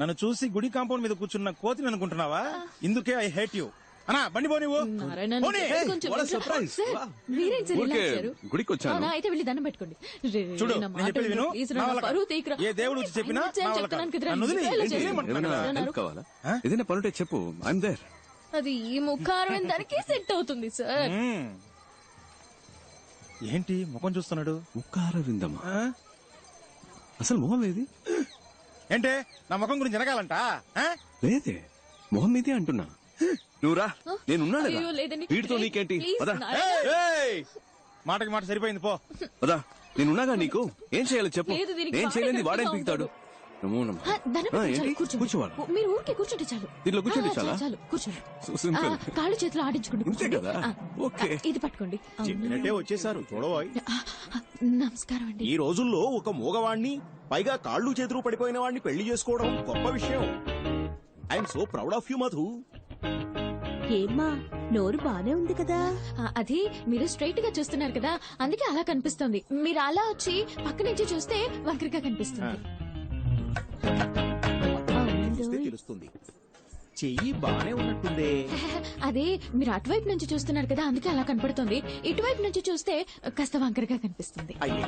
నన్ను చూసి గుడి కాంపౌండ్ మీద కూర్చున్న కోతిని అనుకుంటున్నావా? ఇందుకే ఐ హేట్ యూ. అన్నా బండి పో నువ్వు నారాయణ, పోనీ. కొంచెం what a వింటరా? surprise. సార్, మీరేం సార్ ఇలా ఊరికే వచ్చారు? గుడికి వచ్చాను. అవునా, అయితే వెళ్ళి దండం పెట్టుకోండి. చూడు నా నేను మాట చెప్పేది విను ప్లీజ్ నా నా వల్ల పరువు కాదు. తీయకురా. ఏ దేవుడు వచ్చి చెప్పినా ఆయన నా వల్ల చెప్తున్నాను కాదు. కదరా, నన్ను వదిలి ఇలా ఏంటి? చేయి. ఏమంటున్నాడు? ఏమైనా హెల్ప్ కావాలా? ఏదైనా పనుంటే చెప్పు, ఐఎమ్ దేర్. అది ఈ ముఖారం దానికి సెట్ అవుతుంది సార్. ఏంటి ముఖం చూస్తున్నాడు? ముఖార విందమ్మా. అసలు మొహం ఏది? ఏంటే నా ముఖం గురించి జరగాలంట లేదే, మొహం మీదే అంటున్నా. నువ్వు రా, నేనున్నాను కదా. అయ్యో, లేదండి. వీటితో నీకేంటి? ప్లీజ్, పదా మాటకి మాట సరిపోయింది పో. పదా, నేనున్నాగా నీకు. ఏం చేయాలో చెప్పు. లేదు, దీనికి నేను చేయలేని వాడే వాడేం కనిపిస్తా పీకుతాడు. నమో నమః. దండం ఆ, పెట్టుకోండి, ఏంటి? కూర్చోండి. కూర్చోవాలి. మీరు ఊరికే కూర్చుంటే చాలు. దీనిలో కూర్చుంటే ఆ, చాలా? చాలు కూర్చోండి. So simple. కాళ్ళు చేతులు ఆడించుకోండి, ఇంతే కూర్చోండి. కదా? ఆ, ఓకే. ఇది పట్టుకోండి. చెప్పినట్టే వచ్చేసారు చూడబోయ్. నమస్కారం అండి. ఈ రోజుల్లో ఒక మూగవాణ్ణి, పైగా కాళ్ళు చేతులు పడిపోయిన వాడిని పెళ్లి చేసుకోవడం గొప్ప విషయం. I'm so proud of you Madhu. ఏమ్మా, నోరు బానే ఉంది కదా? అది మీరు స్ట్రైట్ గా చూస్తున్నారు కదా, అందుకే అలా కనిపిస్తుంది. మీరు అలా వచ్చి పక్క నుంచి చూస్తే వంకరగా కనిపిస్తుంది. చూస్తే తెలుస్తుంది. చెయ్యి బానే ఉన్నట్టుందే. అదే మీరు అటువైపు నుంచి చూస్తున్నారు కదా, అందుకే అలా కనపడుతుంది. ఇటువైపు నుంచి చూస్తే కాస్త వంకరగా కనిపిస్తుంది. అయ్యో,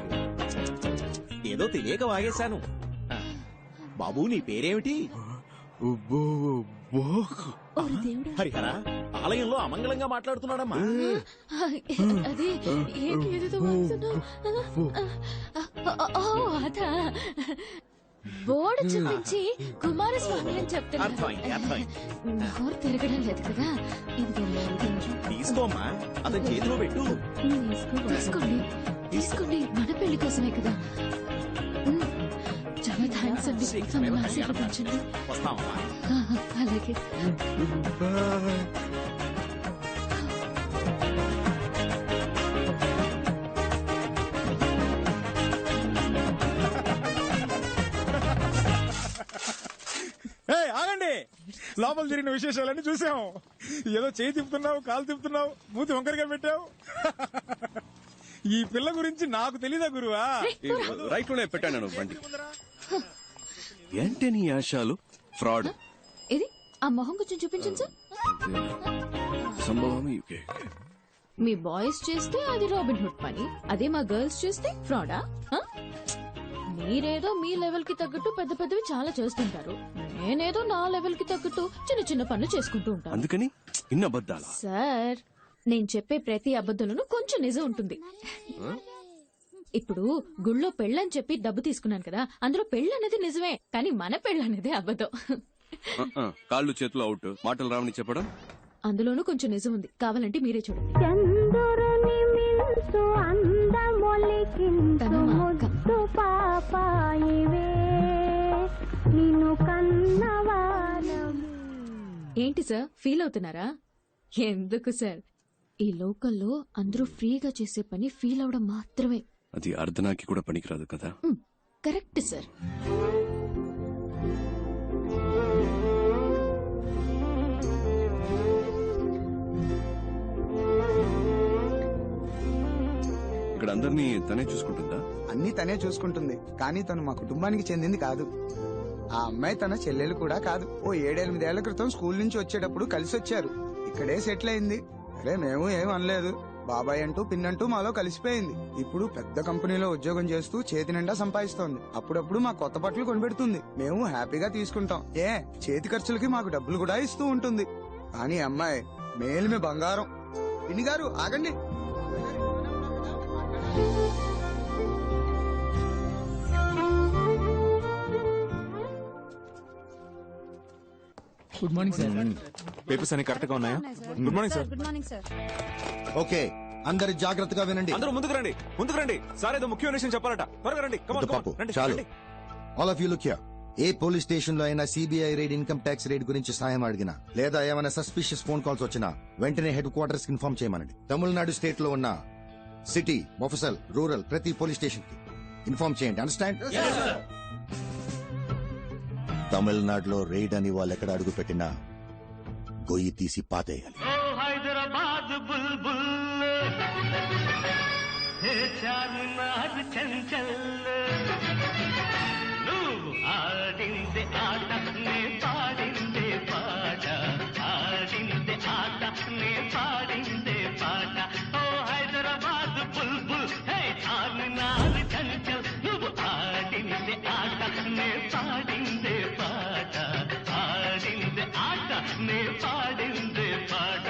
ఏదో తెలియక వాగేశాను. బాబు నీ పేరేమిటి? హరిహర, ఆలయంలో అమంగళంగా మాట్లాడుతున్నాడమ్మా. అదే ఏంటి ఏదేదో వాగుతున్నావ్? ఓ, అదా బోర్డు చూపించి కుమారస్వామి అని చెప్తున్నారు. అర్థమైంది, అర్థమైంది. నోరు తిరగడం లేదు కదా. తీసుకోమ్మా, అతని చేతిలో పెట్టు. తీసుకోండి, తీసుకోండి, మన పెళ్లి కోసమే కదా. చాలా థ్యాంక్స్ అండి, నన్ను ఆశీర్వదించండి. వస్తామమ్మా. అలాగే. ఆగండి, లోపల జరిగిన విశేషాలన్నీ చూసాం. ఏదో చేయి తిప్పుతున్నావు, కాలు తిప్పుతున్నావు, మూతి వంకరగా పెట్టావు. ఈ పిల్ల గురించి నాకు తెలీదా గురువా? రైట్ లోనే పెట్టాను బండి. ఏంటి నీ ఆశాలు? ఫ్రాడ్. ఇది ఆ మొహం కొంచెం చూపించండి సార్. సంభవం. మీ బాయ్స్ చేస్తే అది రాబిన్ హుడ్ పని, అదే మా గర్ల్స్ చేస్తే ఫ్రాడా? మీరేదో మీ లెవెల్ కి తగ్గట్టు పెద్ద పెద్దవి చాలా చేస్తుంటారు, నేనేదో నా లెవెల్ కి తగ్గట్టు చిన్న చిన్న పనులు చేసుకుంటూ ఉంటాను. అందుకని ఇన్న అబద్ధాలా? సార్, నేను చెప్పే ప్రతి అబద్ధంలోనూ కొంచెం నిజం ఉంటుంది. ఇప్పుడు గుళ్ళో పెళ్ళని చెప్పి డబ్బు తీసుకున్నాను కదా, అందులో పెళ్ళి అనేది నిజమే, కానీ మన పెళ్ళి అనేది అబద్ధం. కాళ్ళు చేతులు అవుట్, మాటలు రావని చెప్పడం అందులోనూ కొంచెం నిజం ఉంది, కావాలంటే మీరే చూడండి. తను మా అక్క. ఏంటి సార్, ఫీల్ అవుతున్నారా? ఎందుకు సార్, ఈ లోకల్లో అందరూ ఫ్రీగా చేసే పని ఫీల్ అవడం మాత్రమే. అది అర్ధనాకి కూడా పనికిరాదు కదా. Correct sir. ఇక్కడ అందరినీ తనే చూసుకుంటుందా? అన్ని తనే చూసుకుంటుంది, కానీ తను మా కుటుంబానికి చెందింది కాదు. ఆ అమ్మాయి తన చెల్లెలు కూడా కాదు. ఓ 7-8 ఏళ్ల క్రితం స్కూల్ నుంచి వచ్చేటప్పుడు కలిసి వచ్చారు. ఇక్కడే సెటిల్ అయింది. అరే మేము ఏం అనలేదు. బాబాయ్ అంటూ పిన్నంటూ మాలో కలిసిపోయింది. ఇప్పుడు పెద్ద కంపెనీలో ఉద్యోగం చేస్తూ చేతి నిండా సంపాదిస్తోంది. అప్పుడప్పుడు మా కొత్త బట్టలు కొనిపెడుతుంది, మేము హ్యాపీగా తీసుకుంటాం. చేతి ఖర్చులకి మాకు డబ్బులు కూడా ఇస్తూ ఉంటుంది. కానీ అమ్మాయి మేలిమి బంగారం. పిన్ని గారు ఆగండి. Good morning sir. పేపర్స్ అన్ని కరెక్ట్ గా ఉన్నాయా? Good morning sir. Good morning sir. Okay, అందరు జాగ్రత్తగా వినండి. అందరూ ముందుకు రండి, ముందుకు రండి. సార్ ఏదో ముఖ్యమైన విషయం చెప్పాలట, త్వరగా రండి. పాపు చాలు. All of you look here. A police station లో అయినా CBI raid, income tax raid గురించి సాయం అడిగినా, లేదా ఏమైనా సస్పిషియస్ ఫోన్ కాల్స్ వచ్చినా వెంటనే హెడ్ క్వార్టర్స్ కి ఇన్ఫార్మ్ చేయమనండి. తమిళనాడు స్టేట్ లో ఉన్న సిటీ, మొఫసల్, రూరల్ ప్రతి పోలీస్ స్టేషన్ కి ఇన్ఫార్మ్ చేయండి. అండర్స్టాండ్? తమిళనాడులో రైడ్ అని వాళ్ళు ఎక్కడ అడుగు పెట్టినా గొయ్యి తీసి పాతేయాలి. హైదరాబాద్ బుల్బుల్ చార్మినార్ చంచల్, నువ్వు ఆడిందే ఆట, నే పాడిందే పాట, ఆడిందే ఆట నే పాడిందే పాట ఓ హైదరాబాద్ బుల్బుల్ హే చార్మినార్ చంచల్ నువ్వు ఆడిందే ఆట నే పాడిందే పాట ఆడిందే ఆట నే పాడిందే పాట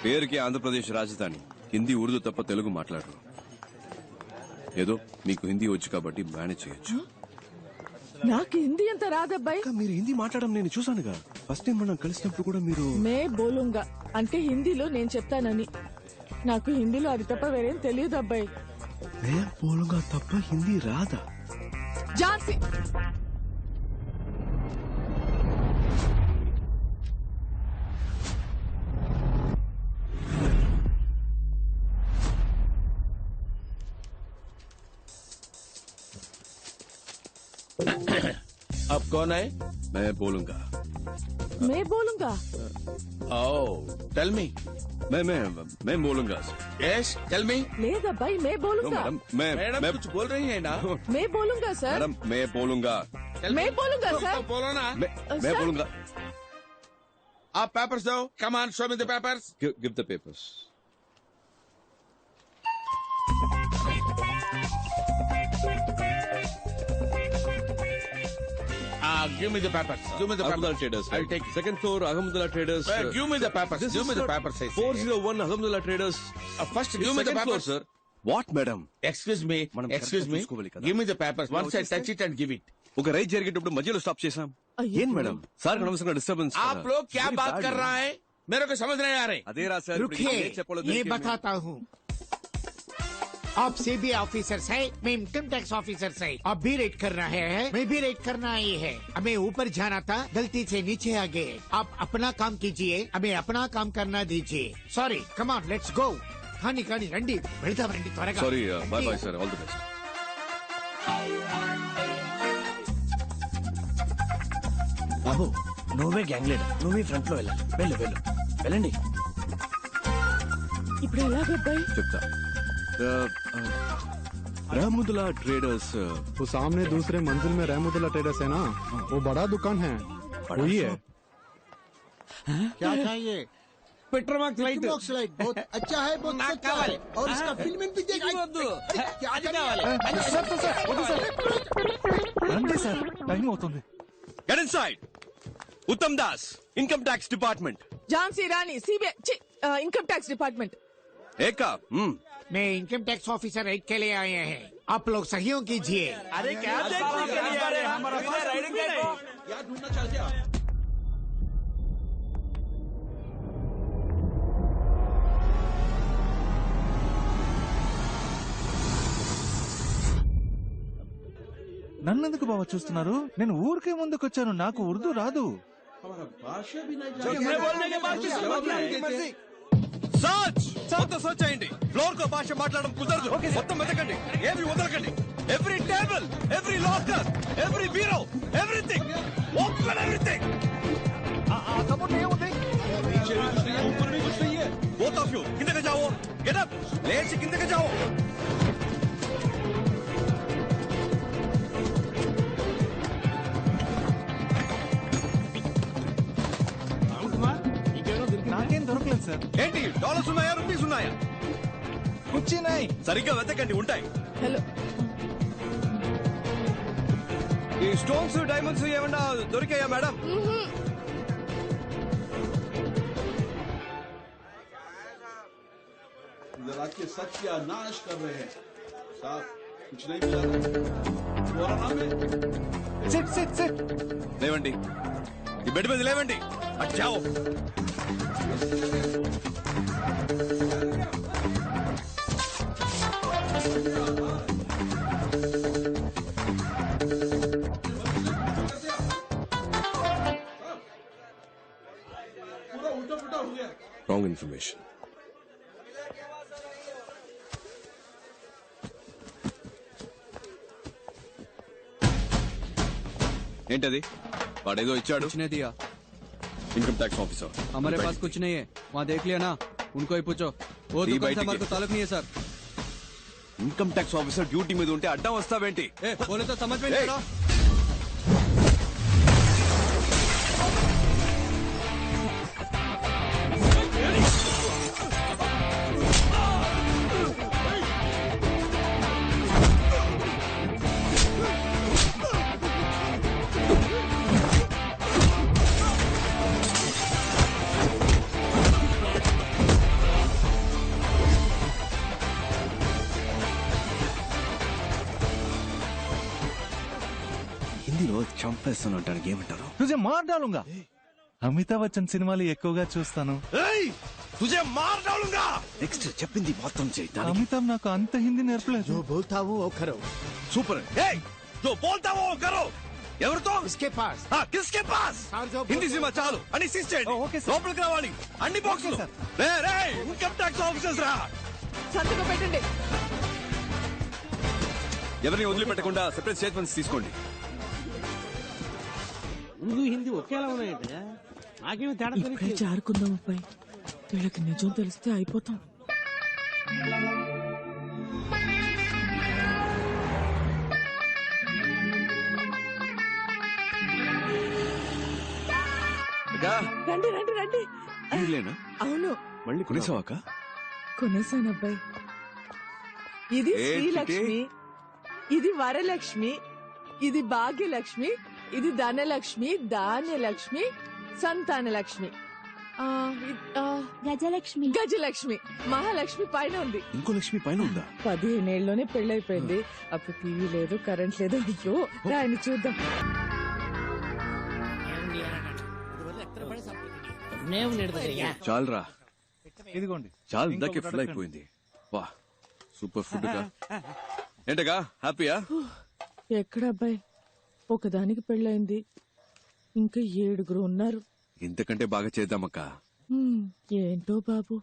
పేరుకి ఆంధ్రప్రదేశ్ రాజధాని హిందీ ఉర్దూ తప్ప తెలుగు మాట్లాడరు ఏదో మీకు హిందీ వచ్చు కాబట్టి మేనేజ్ చేయొచ్చు నాకు హిందీ అంత రాదబ్బాయి. మీరు హిందీ మాట్లాడడం నేను చూసానుగా ఫస్ట్ టైం మనం కలిసినప్పుడు కూడా మీరు మే బోలుంగా అంటే హిందీలో నేను చెప్తానని. నాకు హిందీలో అది తప్ప వేరేం తెలియదు అబ్బాయి. మే బోలుగా తప్ప హిందీ రాదా? ఝాన్సీ अब कौन है? मैं बोलूंगा మే బోలుంగా. Oh, tell me. मैं बोलूंगा Yes, tell me. లేదబ్బాయి మే బోలుంగా. मैडम कुछ बोल रही है ना? మే బోలుంగా సార్. मैडम मैं बोलूंगा మే బోలుంగా సార్. बोलो ना. मैं बोलूंगा आप पेपर्स दो. Come on, show me the papers. Give the papers Give me the papers. Give me the Ahmedullah papers. Traders. I'll take it. Second floor, Ahmedullah Traders. Give me the papers. This Give is me the for papers. I say. 401 Ahmedullah Traders. First, give me the Second floor, papers. sir. What, madam? Excuse me. మనం Excuse correct గా me. చూసుకోవాలి కదా. Give me the papers. Once I touch it and give it. ఒక ride జరిగేటప్పుడు మధ్యలో stop చేశాం. ఏం madam sir అనవసరంగా డిస్టర్బెన్స్. आप लोग क्या बात कर रहा है? मेरे को समझ नहीं आ रहे. అదే రా సార్. रुकिए, ये बताता हूँ. आप सीबीआई ऑफिसर्स है, मैं इनकम टैक्स ऑफिसर्स है. आप भी रेड कर रहे हैं, मैं भी रेड करना ही है. हमें ऊपर जाना था, गलती से नीचे आ गए. आप अपना काम कीजिए, हमें अपना काम करना दीजिए. Sorry, come on, let's go. खानी खानी रंडी, వెళ్దాం రండి త్వరగా. Sorry bye bye sir, all the best. బాబు నువ్వే గ్యాంగ్ లీడర్, నువ్వే ఫ్రంట్ లో వెళ్ళాలి. వెళ్ళు వెళ్ళు వెళ్ళండి. ఇప్పుడు ఎలాగబ్బాయి? చెప్తా. रहमुदुल्ला ट्रेडर्स वो सामने दूसरे मंजिल में रहमुदुल्ला ट्रेडर्स है ना, वो बड़ा दुकान है, वही है. क्या चाहिए? Petromax light. लाइट बहुत अच्छा है, बहुत अच्छा है. और इसका फिल्म भी देखा. क्या రండి సార్, టైం అవుతుంది. Get inside. उत्तम दास, इनकम टैक्स डिपार्टमेंट. ఝాన్సీ రాణి सीबीआई इनकम टैक्स डिपार्टमेंट. एका मैं इनकम टैक्स ऑफिसर रेड के लिए आए हैं. आप लोग सहयोग कीजिए. अरे क्या देखने के लिए आ रहे हैं? हमारा पास राइडिंग भी नहीं. क्या ढूंढना चाहते हो? నన్నెందుకు బావ చూస్తున్నారు? నేను ఊరికే ముందుకొచ్చాను, నాకు ఉర్దూ రాదు. మొత్తం సర్చ్ చేయండి. ఫ్లోర్ కో భాష మాట్లాడడం కుదరదు. మొత్తం వెతకండి, ఏమి వదలకండి. Every table, every locker, every bureau, everything, open everything. ऊपर भी कुछ नहीं है. बोथ ऑफ यू किंदे जाओ. गेट अप, लेट से किंदे जाओ. నాకేం దొరకలేదు సార్. ఏంటి డాలర్స్ ఉన్నాయా, రూపీస్ ఉన్నాయా? కూర్చున్నాయి. సరిగ్గా వెతకండి, ఉంటాయి. హలో, ఈ స్టోన్స్ డైమండ్స్ ఏమన్నా దొరికాయా మేడం? जरा के सच का नाश कर रहे हैं साहब, कुछ नहीं मिला. SIT SIT SIT. లేవండి, ఈ బెడ్ మీద లేవండి. అచ్చావు. पूरा उल्टा पुल्टा हो गया. Wrong information. ఏంటది వాడేదో ఇచ్చాడు दिया ఇన్కమ్ ట్యాక్స్ ఆఫీసర్ हमारे पास कुछ नहीं है वहाँ देख लिया ना उनको ही पूछो वो दी दुकान बैठी से हमारे के। को ताल्लुक नहीं है sir income tax officer duty మీద ఉంటే అడ్డం వస్తావేంటి ए, बोले तो समझ में नहीं आ रहा హిందీలో చంపేస్తాను అంటానికి ఏమంటారు తుజే మార్ డాలుంగా అమితాబ్ బచ్చన్ సినిమాలు ఎక్కువగా చూస్తాను తుజే మార్ డాలుంగా నెక్స్ట్ చెప్పింది మొత్తం చేయి అమితాబ్ నాకు అంత హిందీ నేర్పలేదు बोलता हूँ वो करो సూపర్ जो बोलता वो करो ఎవరితో इसके पास కిస్కే పాస్ హిందీ సినిమా చాలు అని సీజ్ చేయండి లోపలికి రావాలి అన్ని బాక్సులు రే రే ఇన్కమ్ ట్యాక్స్ ఆఫీసర్స్ రా సంతకం పెట్టండి. ఎవరిని వదిలిపెట్టకుండా సెపరేట్ స్టేట్మెంట్స్ తీసుకోండి ఉర్దూ హిందీ ఒకేలా ఉన్నాయంటే నాకేమో తేడా ఇప్పుడే జారుకుందాం అబ్బాయి, వీళ్ళకి నిజం తెలిస్తే అయిపోతాం. రండి రండి రండి. వీళ్ళేనా అవును మళ్ళీ కొనేసావాక కొనేసాను అబ్బాయి. ఇది ఏ శ్రీలక్ష్మి, ఇది వరలక్ష్మి, ఇది భాగ్యలక్ష్మి, ఇది ధనలక్ష్మి, ధాన్యలక్ష్మి, సంతానలక్ష్మి, గజలక్ష్మి, గజలక్ష్మి, మహాలక్ష్మి పైన ఉంది. ఇంకో లక్ష్మి పైన ఉందా? 15 ఏళ్ళలోనే పెళ్ళైపోయింది. అప్పుడు టీవీ లేదు, కరెంట్ లేదు. అయ్యో రాయని చూద్దాం. చాలరా ఇదిగోండి చాలు ఇందాకే ఫుల్ అయిపోయింది. వా సూపర్ ఫుడ్ గా ఏంటగా హ్యాపీయా? ఎక్కడ అబ్బాయి, ఒకదానికి పెళ్ళైంది, ఇంకా 7 ఉన్నారు. ఇంతకంటే బాగా చేద్దామక్క. ఏంటో బాబు,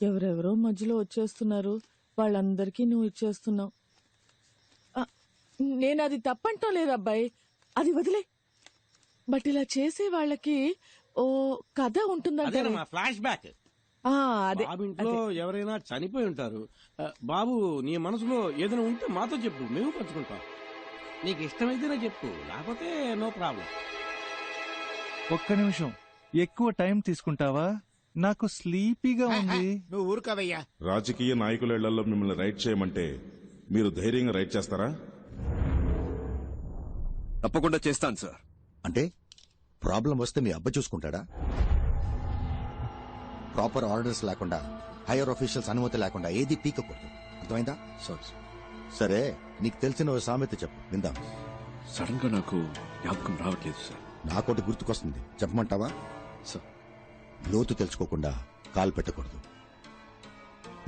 ఎవరెవరో మధ్యలో వచ్చేస్తున్నారు, వాళ్ళందరికీ నువ్వు ఇచ్చేస్తున్నావు. నేను అది తప్పంటం లేదు అబ్బాయి, అది వదిలే. బట్ ఇలా చేసే వాళ్ళకి ఓ కథ ఉంటుందంటే ఫ్లాష్ బ్యాక్. అదే బాబు ఇంట్లో ఎవరైనా చనిపోయి ఉంటారు. బాబు నీ మనసులో ఏదైనా ఉంటే మాతో చెప్పు, మేము పంచుకుంటాం. నీకు ఇష్టమైతేనే చెప్పు, లేకపోతే నో ప్రాబ్లం. ఒక్క నిమిషం, ఎక్కువ టైం తీసుకుంటావా? నాకు స్లీపీగా ఉంది. నువ్వు ఊరుకోవయ్యా. రాజకీయ నాయకుల ఇళ్లలో మిమ్మల్ని రైడ్ చేయమంటే మీరు ధైర్యంగా రైడ్ చేస్తారా? తప్పకుండా చేస్తాను సార్. అంటే ప్రాబ్లం వస్తే మీ అబ్బ చూసుకుంటాడా? ప్రాపర్ ఆర్డర్స్ లేకుండా, హైయర్ ఆఫీషియల్స్ అనుమతి లేకుండా ఏది పీకకూడదు, అర్థమైందా? సరే, నీకు తెలిసిన ఓ సామెత చెప్పు, విందాం. సడన్ గా నాకు జ్ఞాపకం రావట్లేదు సార్. నాకోటి గుర్తుకొస్తుంది, చెప్పమంటావా? లోతు తెలుసుకోకుండా కాలు పెట్టకూడదు.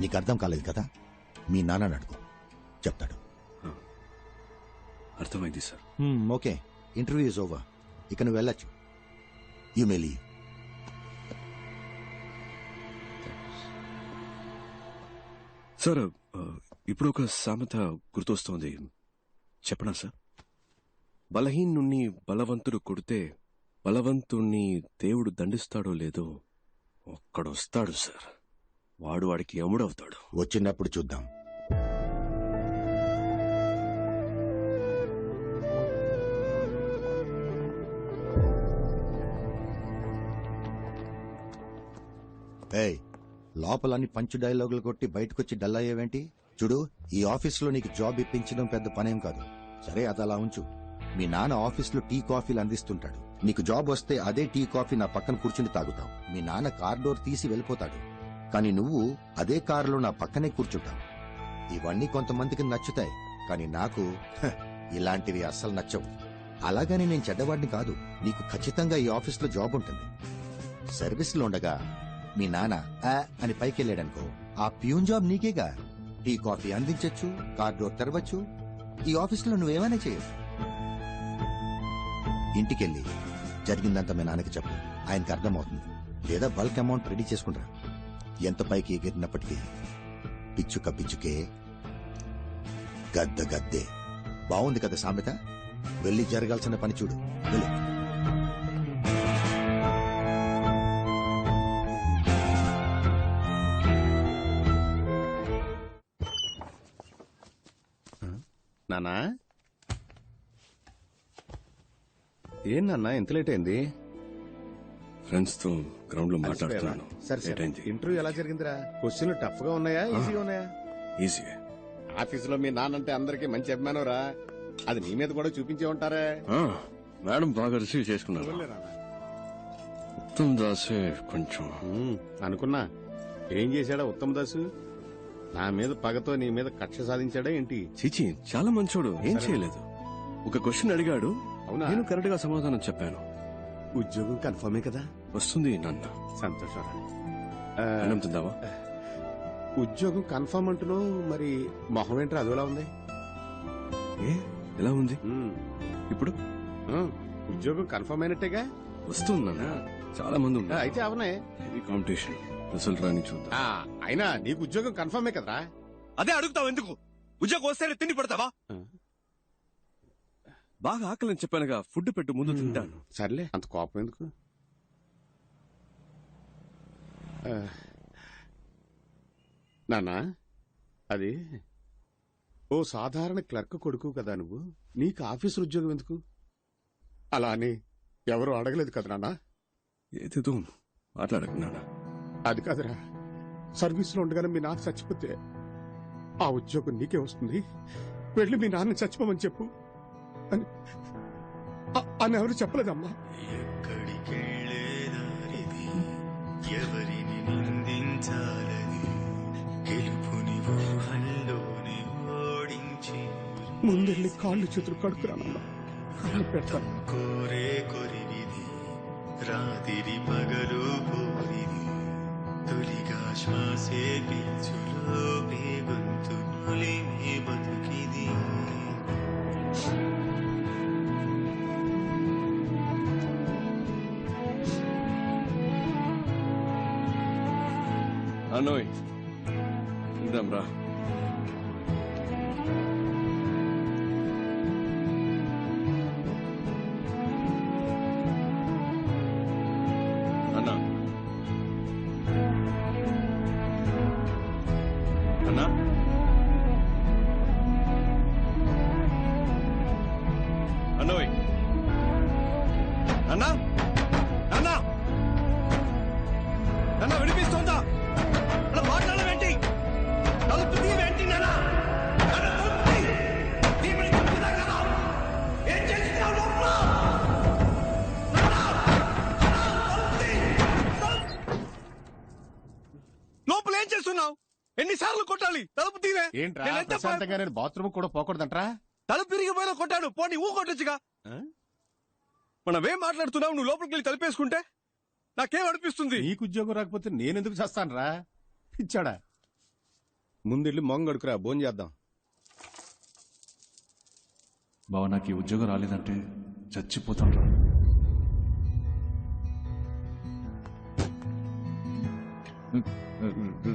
నీకు అర్థం కాలేదు కదా, మీ నాన్నని అడుగు, చెప్తాడు. అర్థమైంది sir. Okay, interview is over, ఇక నువ్వు వెళ్ళొచ్చు. You may leave. సార్ ఇప్పుడు ఒక సామెత గుర్తొస్తోంది, చెప్పనా సార్? బలహీనుణ్ణి బలవంతుడు కొడితే బలవంతుణ్ణి దేవుడు దండిస్తాడో లేదో ఒక్కడొస్తాడు సార్, వాడు వాడికి యముడవుతాడు. వచ్చినప్పుడు చూద్దాం. ఏయ్, లోపలని పంచు డైలాగులు కొట్టి బయటకొచ్చి డల్ అయ్యేవేంటి? చూడు, ఈ ఆఫీసులో నీకు జాబ్ ఇప్పించడం పెద్ద పనేం కాదు. సరే, అది అలా ఉంచు. మీ నాన్న ఆఫీసులో టీ కాఫీలు అందిస్తుంటాడు. నీకు జాబ్ వస్తే అదే టీ కాఫీ నా పక్కన కూర్చుని తాగుతావు. మీ నాన్న కార్ డోర్ తీసి వెళ్ళిపోతాడు, కానీ నువ్వు అదే కారులో నా పక్కనే కూర్చుంటావు. ఇవన్నీ కొంతమందికి నచ్చుతాయి, కానీ నాకు ఇలాంటివి అస్సలు నచ్చవు. అలాగని నేను చెడ్డవాడిని కాదు. నీకు ఖచ్చితంగా ఈ ఆఫీసులో జాబ్ ఉంటుంది. సర్వీస్లో ఉండగా మీ నాన్న అని పైకి వెళ్ళాడనుకో, ఆ ప్యూన్ జాబ్ నీకేగా. టీ కాఫీ అందించచ్చు, కార్ డోర్ తెరవచ్చు, ఈ ఆఫీసులో నువ్వేమైనా చేయొచ్చు. ఇంటికెళ్ళి జరిగిందంతా మీ నాన్నకి చెప్పు, ఆయనకి అర్థమవుతుంది. లేదా బల్క్ అమౌంట్ రెడీ చేసుకుంటా. ఎంత పైకి ఎగిరినప్పటికీ పిచ్చుక పిచ్చుకే, గద్ద గద్దే. బాగుంది కదా సామెత? వెళ్ళి జరగాల్సిన పని చూడు. వెళ్ళు. నానా ఏం నాన్న ఎంత లేట్ అయింది? ఫ్రెండ్స్ తో గ్రౌండ్ లో మాట్లాడుతున్నాను. సరే సరే ఇంటర్వ్యూ ఎలా జరిగిందిరా? క్వశ్చన్లు టఫ్ గా ఉన్నాయా ఈజీగా ఉన్నాయా? ఈజీ. ఆఫీసులో మీ నాన్నంటే అందరికి మంచి అభిమానం రా. అది నీ మీద కూడా చూపించే ఉంటారే. మేడం బాగా రిసీవ్ చేసుకున్నారు. ఉత్తమ్ దాసే కొంచెం అనుకున్నా. ఏం చేశాడా ఉత్తమ్ దాసు? నా మీద పగతో నీ మీద కక్ష సాధించాడా ఏంటి? చీచి, చాలా మంచోడు. ఏం చేయలేదు. ఒక క్వశ్చన్ అడిగాడు, అవునా? నేను కరెక్ట్ గా సమాధానం చెప్పాను. ఉద్యోగం కన్ఫర్మే కదా? వస్తుంది నాన్న. సంతోషం. అన్నం తిందావా? ఉద్యోగం కన్ఫర్మ్ అంటున్నావు, మరి మొహం ఏంట్రా అదోలా ఉంది? ఏ ఎలా ఉంది ఇప్పుడు? ఉద్యోగం కన్ఫర్మ్ అయినట్టేగా? వస్తుంది నాన్న. చాలా మంది ఉన్నారు. అయితే అవునే. Heavy competition. రిజల్ట్ రాని చూద్దాం. అయినా నీకు ఉద్యోగం కన్ఫర్మే కదరా? అదే అడుగుతావు ఎందుకు? ఉద్యోగం వస్తేనే తిండి పడతావా? బాగా ఆకలిని చెప్పానుగా, ఫుడ్ పెట్టు, ముందు తింటాను. సర్లే, అంత కోపం ఎందుకు? నానా, అది ఓ సాధారణ క్లర్క్ కొడుకు కదా నువ్వు. నీకు ఆఫీసు ఉద్యోగం ఎందుకు? అలా అని ఎవరు అడగలేదు కదా నాన్న. ఏదేదో మాట్లాడకు నాన్న. అది కాదురా, సర్వీసులో ఉండగానే మీ నాన్న చచ్చిపోతే ఆ ఉద్యోగం నీకే వస్తుంది. వెళ్ళి మీ నాన్న చచ్చిపోమని చెప్పు అని ఎవరు చెప్పలేదమ్మా. ఎవరిని నిందించాలని గెలుపుని ఊహల్లోనే ఓడించి ముందెళ్ళి కాళ్ళు చేతులు కడుక్కురానమ్మా. పెడతాను. కోరే కొరివిది రాతిరి పగలు పోరిది తొలిగా శ్వాసే పీల్చులో గొంతు నులిమే బతుకిది. అనోయ్ ఇందాం రా. అన్నా అన్నా అనోయ్ అన్నా అన్నా అన్నా వినిపిస్తోందా? అలా మాట్లాడవేంటి? తలుపు తీవేంటి నానా? ఏం చేస్తున్నావు లోపల? లోపల ఏం చేస్తున్నావు? ఎన్నిసార్లు కొట్టాలి? తలుపు తీవే. ఏంట్రా ప్రశాంతంగా నేను బాత్రూమ్ కూడా పోకూడదంట్రా? తలుపు తిరిగిపోయినా కొట్టాడు. పోనీ ఊ కొట్టొచ్చుగా. మనమేం మాట్లాడుతున్నావు? నువ్వు లోపలికి వెళ్ళి తలుపేసుకుంటే నాకేం అనిపిస్తుంది? నీకు ఉద్యోగం రాకపోతే నేనెందుకు చేస్తానురా? ఇచ్చాడా? ముందెళ్ళి మొంగడుకురా, భోజనం చేద్దాం. బావ, నాకు ఈ ఉద్యోగం రాలేదంటే చచ్చిపోతాను.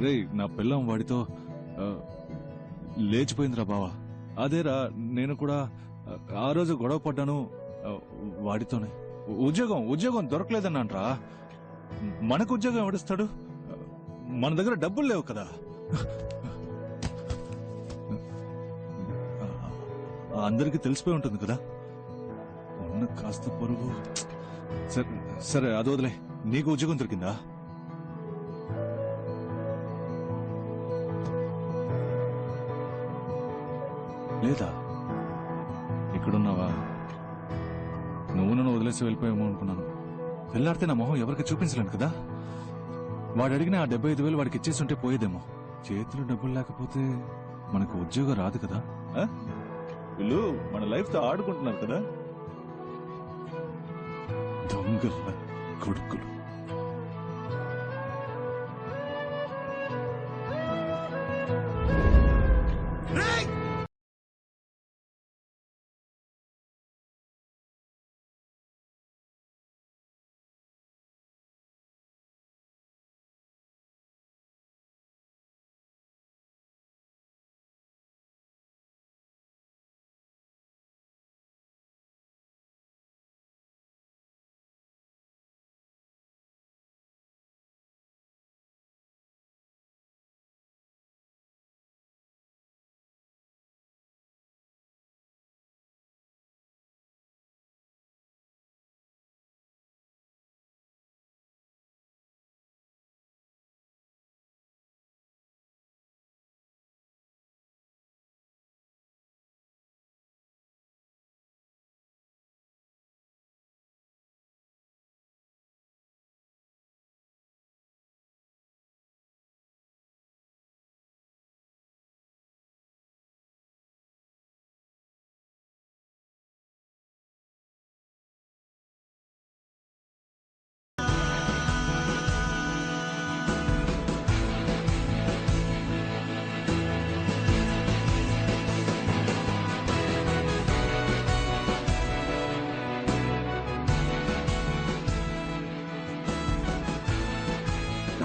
రే, నా పిల్లం వాడితో లేచిపోయిందిరా బావా. అదేరా, నేను కూడా ఆ రోజు గొడవ పడ్డాను వాడితోనే. ఉద్యోగం దొరకలేదన్నాన్రా. మనకు ఉద్యోగం ఎవడిస్తాడు? మన దగ్గర డబ్బులు లేవు కదా. అందరికీ తెలిసిపోయి ఉంటుంది కదా. ఉన్న కాస్త పొరుగు. సరే అది వదిలే. నీకు ఉద్యోగం దొరికిందా? లేదా? ఇక్కడున్నావా? నువ్వు నన్ను వదిలేసి వెళ్ళిపోయామో అనుకున్నాను. వెళ్ళాడితే నా మొహం ఎవరికి చూపించలేను కదా. వాడు అడిగిన ఆ 75,000 వాడికి ఇచ్చేస్తుంటే పోయేదేమో. చేతులు డబ్బులు లేకపోతే మనకు ఉద్యోగం రాదు కదా. వీళ్ళు మన లైఫ్ తో ఆడుకుంటున్నారు కదా. దొంగల కొడుకులు.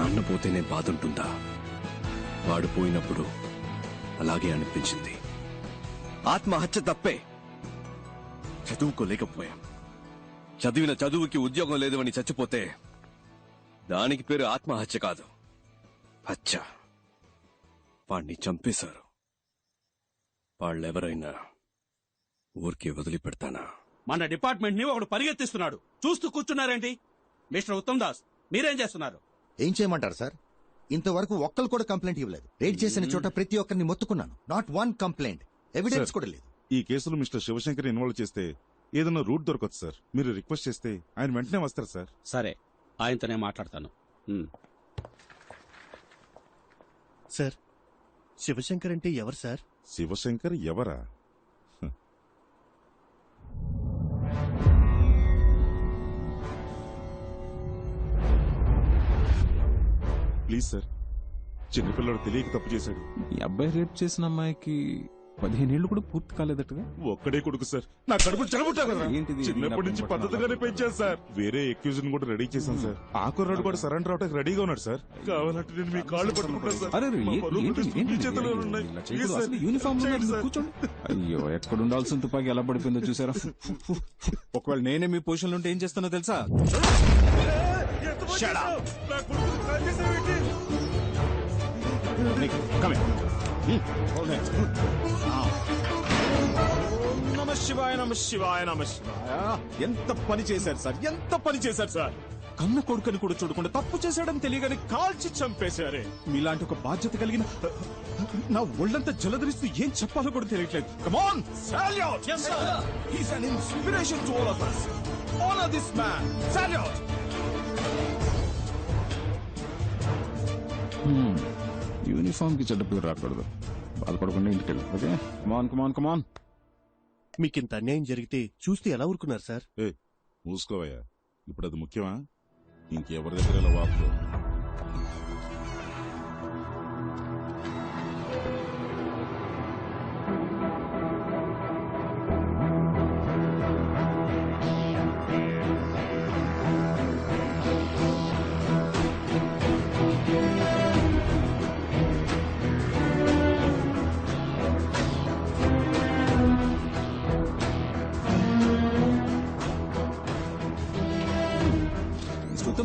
నాన్న పోతేనే బాధ ఉంటుందా? వాడు పోయినప్పుడు అలాగే అనిపించింది. ఆత్మహత్య తప్పే, చదువుకోలేకపోయాం. చదివిన చదువుకి ఉద్యోగం లేదు అని చచ్చిపోతే దానికి పేరు ఆత్మహత్య కాదు, హత్య. వాణ్ణి చంపేశారు. వాళ్ళెవరైనా ఊరికి వదిలిపెడతానా? మన డిపార్ట్మెంట్ ని ఒకడు పరిగెత్తిస్తున్నాడు, చూస్తూ కూర్చున్నారేంటి? మిస్టర్ ఉత్తమ్ దాస్, మీరేం చేస్తున్నారు? ఏం చేయమంటారు సార్? ఇంతవరకు ఒక్కరు కూడా కంప్లైంట్ ఇవ్వలేదు. రేడ్ చేసిన చోట ప్రతి ఒక్కరిని మొత్తుకున్నాను. నాట్ వన్ కంప్లైంట్, ఎవిడెన్స్ కూడా లేదు. ఈ కేసులో మిస్టర్ శివశంకర్ ఇన్వాల్వ్ చేస్తే ఏదైనా రూట్ దొరకదు సార్. మీరు రిక్వెస్ట్ చేస్తే ఆయన వెంటనే వస్తారు సార్. సరే, ఆయనతోనే మాట్లాడతాను. సార్, శివశంకర్ అంటే ఎవరు సార్? శివశంకర్ ఎవరా? ప్లీజ్ సార్, చిన్నపిల్లడు తెలియక తప్పు చేశాడు. ఈ అబ్బాయి రేప్ చేసిన అమ్మాయికి 15 ఏళ్లు కూడా పూర్తి కాలేదట్టుగా. ఒక్కడే కొడుకు సార్. నా కడుపు చెడగొట్టా కదా. ఏంటిది? చిన్నప్పటి నుంచి పద్ధతిగానే పెంచాను సార్. వేరే ఎక్యూజన్ కూడా రెడీ చేశాను సార్. ఆ కుర్రాడు కూడా సరెండర్ అవడానికి రెడీగా ఉన్నాడు సార్. కావాలంటే నేను మీ కాళ్ళు పట్టుకుంటాను సార్. అరే, మా పరువు ప్రతిష్టలు మీ చేతిలో ఉన్నాయి. ప్లీజ్ సార్, యూనిఫామ్ చేయండి సార్. కూర్చోండి. అయ్యో, ఎక్కడ ఉండాల్సిన తుపాకి ఎలా పడిపోయిందో చూసారా? ఒకవేళ నేనే మీ పొజిషన్ ఉంటే ఏం చేస్తానో తెలుసా? నా కొడుకును కాల్ చేసావేంటి? నమ శివాయ, నమ శివాయ, నమ శివాయ. ఎంత పని చేశారు సార్, ఎంత పని చేశారు సార్. కన్న కొడుకుని కూడా చూడకుండా తప్పు చేశాడని తెలియగానే కాల్చి చంపేశారే. మీలాంటి ఒక బాధ్యత కలిగిన నా ఒళ్ళంతా జలధరిస్తూ ఏం చెప్పాలో కూడా తెలియట్లేదు. Come on, salute! Yes, sir. He's an inspiration to all of us. Honor this man. Salute! Uniform కి చెడ్డ పేరు రాకూడదు. బాధపడకుండా ఇంటికి వెళ్ళి. ఓకే, కమాన్ కమాన్ కమాన్. మీకింత అన్యాయం జరిగితే చూస్తే ఎలా ఊరుకున్నారు సార్? మూసుకోవయ్యా. ఇప్పుడు అది ముఖ్యమా? ఇంకెవరి దగ్గర ఇలా వాపు.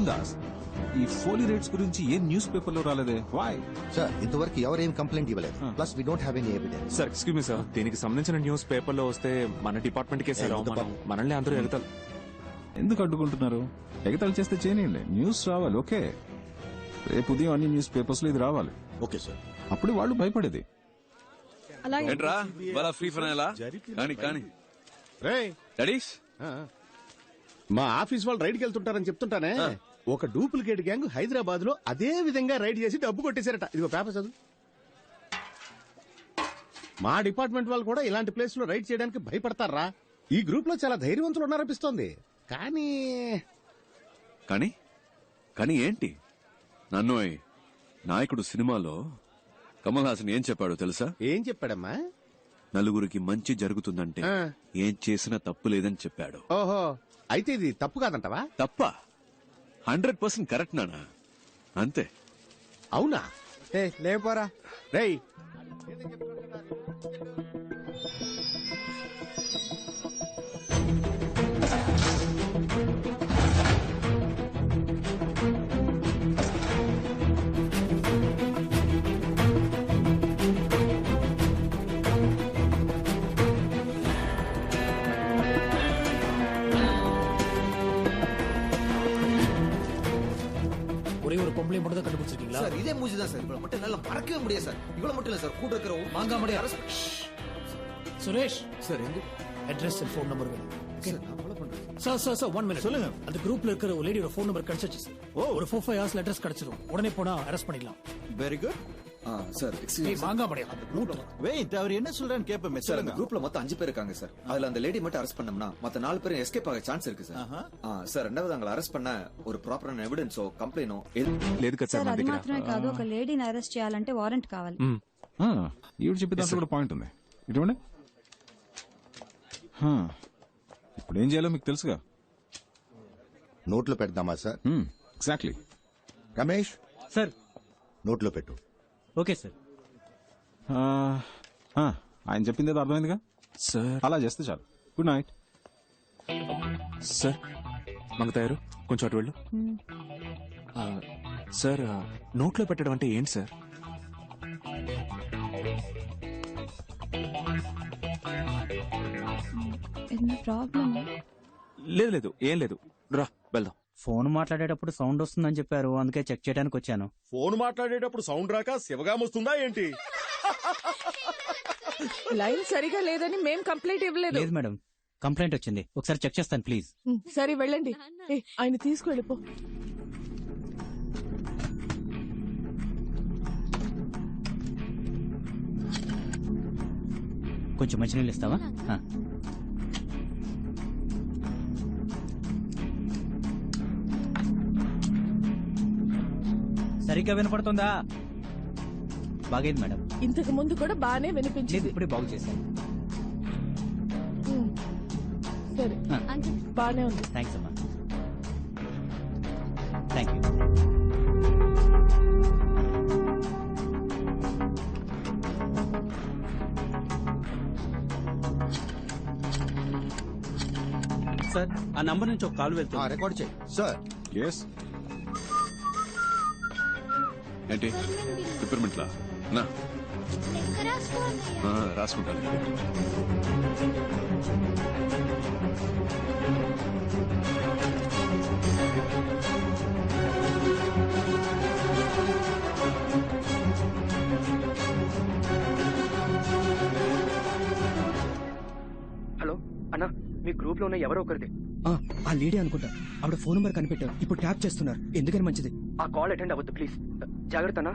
దాస్, ఈ ఫోలీ రేట్స్ గురించి ఏ న్యూస్ పేపర్ లో రాలేదే? వై సార్, ఇంతవరకు ఎవరేం కంప్లైంట్ ఇవ్వలేదు. Plus we don't have any evidence. Sir, excuse me sir, దీనికి సంబంధించిన న్యూస్ పేపర్ లో వస్తే మన డిపార్ట్మెంట్ కే సార్ అవమానం. మనల్ని అందరూ ఎగతాలు ఎందుకు అడ్డుకుంటున్నారు? ఎగతాళి చేస్తే చేయనియండి, న్యూస్ రావాలి. ఓకే, రేపు ఉదయం అన్ని న్యూస్ పేపర్స్ లో ఇది రావాలి. Okay sir. అప్పుడు వాళ్ళు భయపడేది. ఏంట్రా వాళ్ళ ఫ్రీ ఫైనలా? కానీ డాడీస్, మా ఆఫీస్ వాళ్ళు రైడ్కి వెళ్తుంటారని చెప్తుంటానే. ఒక డూప్లికేట్ గ్యాంగ్ హైదరాబాద్ లో అదే విధంగా రైడ్ చేసి డబ్బు కొట్టేశారట. ఇదిగో పేపర్ చదువు. మా డిపార్ట్మెంట్ వాళ్ళు కూడా ఇలాంటి ప్లేస్ లో రైడ్ చేయడానికి భయపడతారా? ఈ గ్రూప్ లో చాలా ధైర్యవంతులు ఉన్నారనిపిస్తోంది. కానీ కానీ ఏంటి? నన్ను నాయకుడు సినిమాలో కమల్ హాసన్ ఏం చెప్పాడో తెలుసా? ఏం చెప్పాడమ్మా? నలుగురికి మంచి జరుగుతుందంటే ఏం చేసినా తప్పు లేదని చెప్పాడు. ఓహో, అయితే ఇది తప్పు కాదంటవా? తప్ప 100% కరెక్ట్ నానా. అంతే. అవునా? లేపోరా రేయ్, ஒரே ஒரு பொம்பளை மட்டும் தான் கண்டுபிடிச்சிருக்கீங்களா? சார், இதே மூஞ்சி தான் சார். இவ்வளவு மட்டும் என்னால மறக்கவே முடியாது சார். இவ்வளவு மட்டும் இல்ல சார், கூட இருக்கிற மாங்கா மடைய அரசு. சுரேஷ் சார், எங்க அட்ரஸ் அண்ட் ஃபோன் நம்பர் வேணும். சார், நான் ஃபாலோ பண்றேன். சார் 1 மினிட் சொல்லுங்க. அந்த குரூப்ல இருக்கிற ஒரு லேடியோட ஃபோன் நம்பர் கிடைச்சிச்சு சார். ஒரு 4-5 ஹவர்ஸ்ல அட்ரஸ் கிடைச்சிரும். உடனே போனா அரெஸ்ட் பண்ணிடலாம். Very good. சார், ஏய் மாங்கா மடையா வெயிட், அவர் என்ன சொல்றான்னு கேப்பமே. சார், அந்த குரூப்ல மொத்தம் 5 பேர் இருக்காங்க சார். அதுல அந்த லேடி மட்டும் அரெஸ்ட் பண்ணோம்னா மத்த 4 பேரும் எஸ்கேப் ஆக சான்ஸ் இருக்கு சார். சார், ரெண்டாவது அவங்களை அரெஸ்ட் பண்ண ஒரு ப்ராப்பரான ఎవిడెన్సో కంప్లైనో లేదు కదా సార్. అది మాత్రమే కాదు, ఒక లేడీని అరెస్ట్ చేయాలంటే వారెంట్ కావాలి. ఈవిడ చెప్పే దాంట్లో కూడా పాయింట్ ఉంది. ఇటువంటి ఇప్పుడు ఏం చేయాలో మీకు తెలుసుగా. నోట్లో పెడదామా సార్? ఎగ్జాక్ట్లీ. రమేష్, సార్ నోట్లో పెట్టు. Okay sir. ఆయన చెప్పింది ఏదో అర్థమైందిగా సార్. అలా చేస్తే చాలు. Good night sir. మంగతాయారు కొంచెం అటు వెళ్ళు. సార్ నోట్లో పెట్టడం అంటే ఏంటి సార్? లేదు లేదు ఏం లేదు, రా వెళ్దాం. ఫోన్ మాట్లాడేటప్పుడు సౌండ్ వస్తుందని చెప్పారు, అందుకే చెక్ చేయడానికి వచ్చాను. ఫోన్ మాట్లాడేటప్పుడు సౌండ్ రాక శివగాం వస్తుందా ఏంటి? లైన్ సరిగా లేదని మేం కంప్లైంట్ ఇవ్వలేదు. లేదు మేడం, కంప్లైంట్ వచ్చింది, ఒకసారి చెక్ చేస్తాను ప్లీజ్. సరే వెళ్ళండి. ఆయన తీసుకువెళ్ళిపో. కొంచెం మంచినీళ్ళు ఇస్తావా? సరిగ్గా వినపడుతుందా? బాగైంది మేడం. ఇంతకు ముందు కూడా బానే వినిపించింది. ఇప్పుడే బాగు చేశాను. సరే బానే ఉంది. థ్యాంక్స్ అమ్మా. Thank you. సార్ ఆ నంబర్ నుంచి ఒక కాల్ వెళ్తుంది. రికార్డ్ చేయి సార్. ఎస్. ఏంటి పిప్పర్మెంట్లా నా రాసుకుంటాను. హలో అన్నా, మీ గ్రూప్ లో ఉన్న ఎవరో ఒకరిది. ఆ లేడీ అనుకుంటా. ఆవిడ ఫోన్ నెంబర్ కనిపెట్టారు, ఇప్పుడు ట్యాప్ చేస్తున్నారు. ఎందుకని మంచిది. ఆ కాల్ అటెండ్ అవ్వద్దు ప్లీజ్. జాగ్రత్త అన్నా.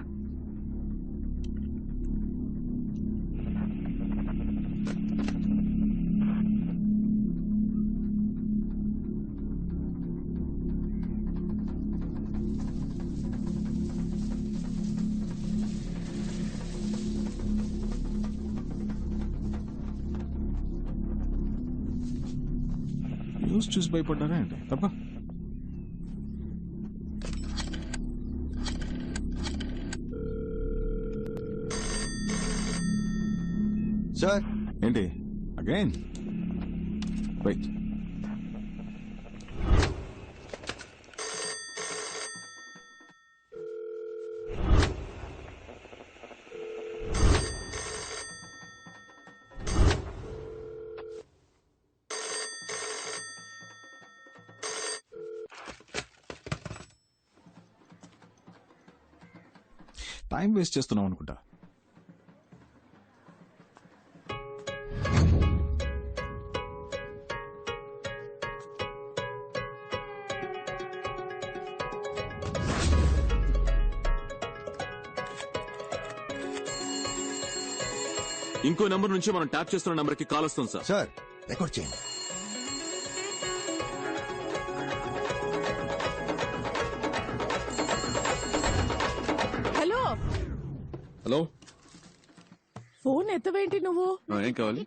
న్యూస్ చూసి భయపడ్డారా ఏంటి? తప్ప సార్. ఏంటి అగైన్? వెయిట్. టైం వేస్ట్ చేస్తున్నాం అనుకుంటా. ఇంకో నెంబర్ నుంచి మనం ట్యాప్ చేస్తున్న నెంబర్ కి కాల్ వస్తుంది సార్. సార్ రికార్డ్ చేయండి. హలో హలో, ఫోన్ ఎత్తవేంటి నువ్వు? ఏం కావాలి?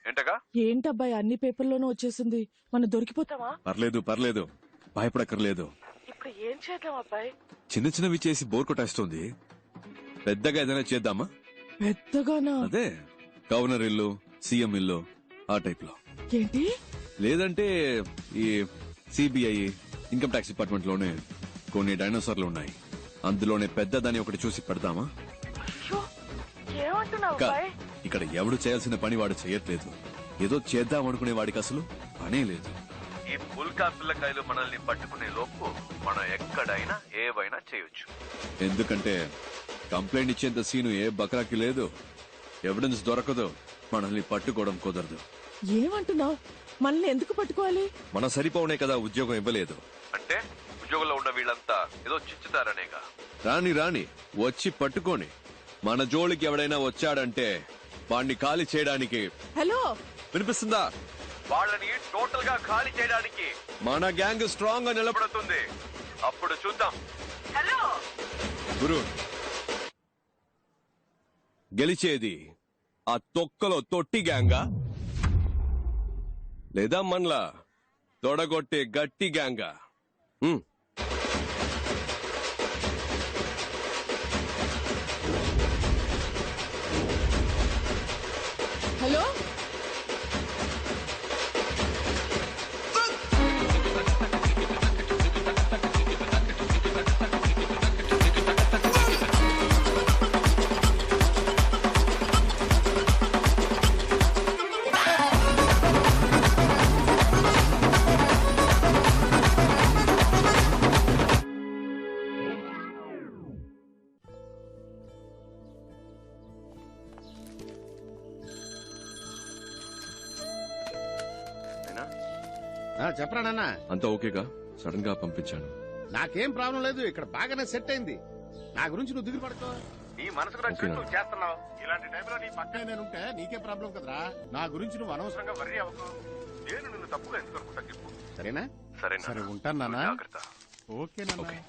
ఏంటగా? ఏంటబ్బాయి అన్ని పేపర్లోనూ వచ్చేసింది, మనం దొరికిపోతావా? పర్లేదు పర్లేదు, భయపడక్కర్లేదు. ఇప్పుడు ఏం చేద్దాం అబ్బాయి? చిన్న చిన్నవి చేసి బోర్ కొట్టేస్తుంది. పెద్దగా ఏదైనా చేద్దామా? పెద్దగానా? అదే గవర్నర్ ఇల్లు, సీఎం ఇల్లు, ఆ టైప్ లో. ఏంటి? లేదంటే ఈ సిబిఐ, ఇన్కమ్ ట్యాక్స్ డిపార్ట్మెంట్ లోనే కొన్ని డైనోసార్లు ఉన్నాయి, అందులోనే పెద్దదాన్ని ఒకటి చూసి పెడదామా? ఇక్కడ ఎవడు చేయాల్సిన పని వాడు చేయట్లేదు. ఏదో చేద్దాం అనుకునే వాడికి అసలు పనే లేదు. ఈ పుల్కా పిల్లకాయలు మనల్ని పట్టుకునే లోపు మనం ఎక్కడైనా ఏవైనా చేయొచ్చు. ఎందుకంటే కంప్లైంట్ ఇచ్చేంత సీను ఏ బక్రాకి లేదు. ఎవిడెన్స్ దొరకదు, మనల్ని పట్టుకోవడం కుదరదు. ఏమంటున్నావు? మనల్ని ఎందుకు పట్టుకోవాలి? మన సరిపోనే కదా ఉద్యోగం ఇవ్వలేదు అంటే ఉద్యోగంలో ఉన్న వీళ్ళంతా ఏదో చిచ్చుతారనేగా. రాని రాని వచ్చి పట్టుకోని. మన జోలికి ఎవడైనా వచ్చాడంటే వాడిని ఖాళీ చేయడానికి. హలో, వినిపిస్తుందా? వాళ్ళని టోటల్ గా ఖాళీ చేయడానికి మన గ్యాంగ్ స్ట్రాంగ్ గా నిలబడుతుంది. అప్పుడు చూద్దాం. హలో గురు, గెలిచేది ఆ తొక్కలో తొట్టి గ్యాంగా లేదా మనలా తొడగొట్టే గట్టి గ్యాంగా? చెప్పరా నాన్న. అంతా ఓకేగా? సడన్ గా పంపించాను. నాకేం ప్రాబ్లం లేదు, ఇక్కడ బాగానే సెట్ అయింది. నా గురించి నువ్వు దిగులు పడుకో. నీ మనసుకు నచ్చినట్టు నువ్వు చేస్తున్నావు. ఇలాంటి టైంలో నీ పక్కనే నేనుంటే నీకే ప్రాబ్లం కదరా. నా గురించి నువ్వు అనవసరంగా వర్రీ అవ్వకు. నేను నిన్ను తప్పుగా ఎందుకు అనుకుంటా చెప్పు. సరేనా? సరే ఉంటాను నాన్న. ఓకే నాన్న.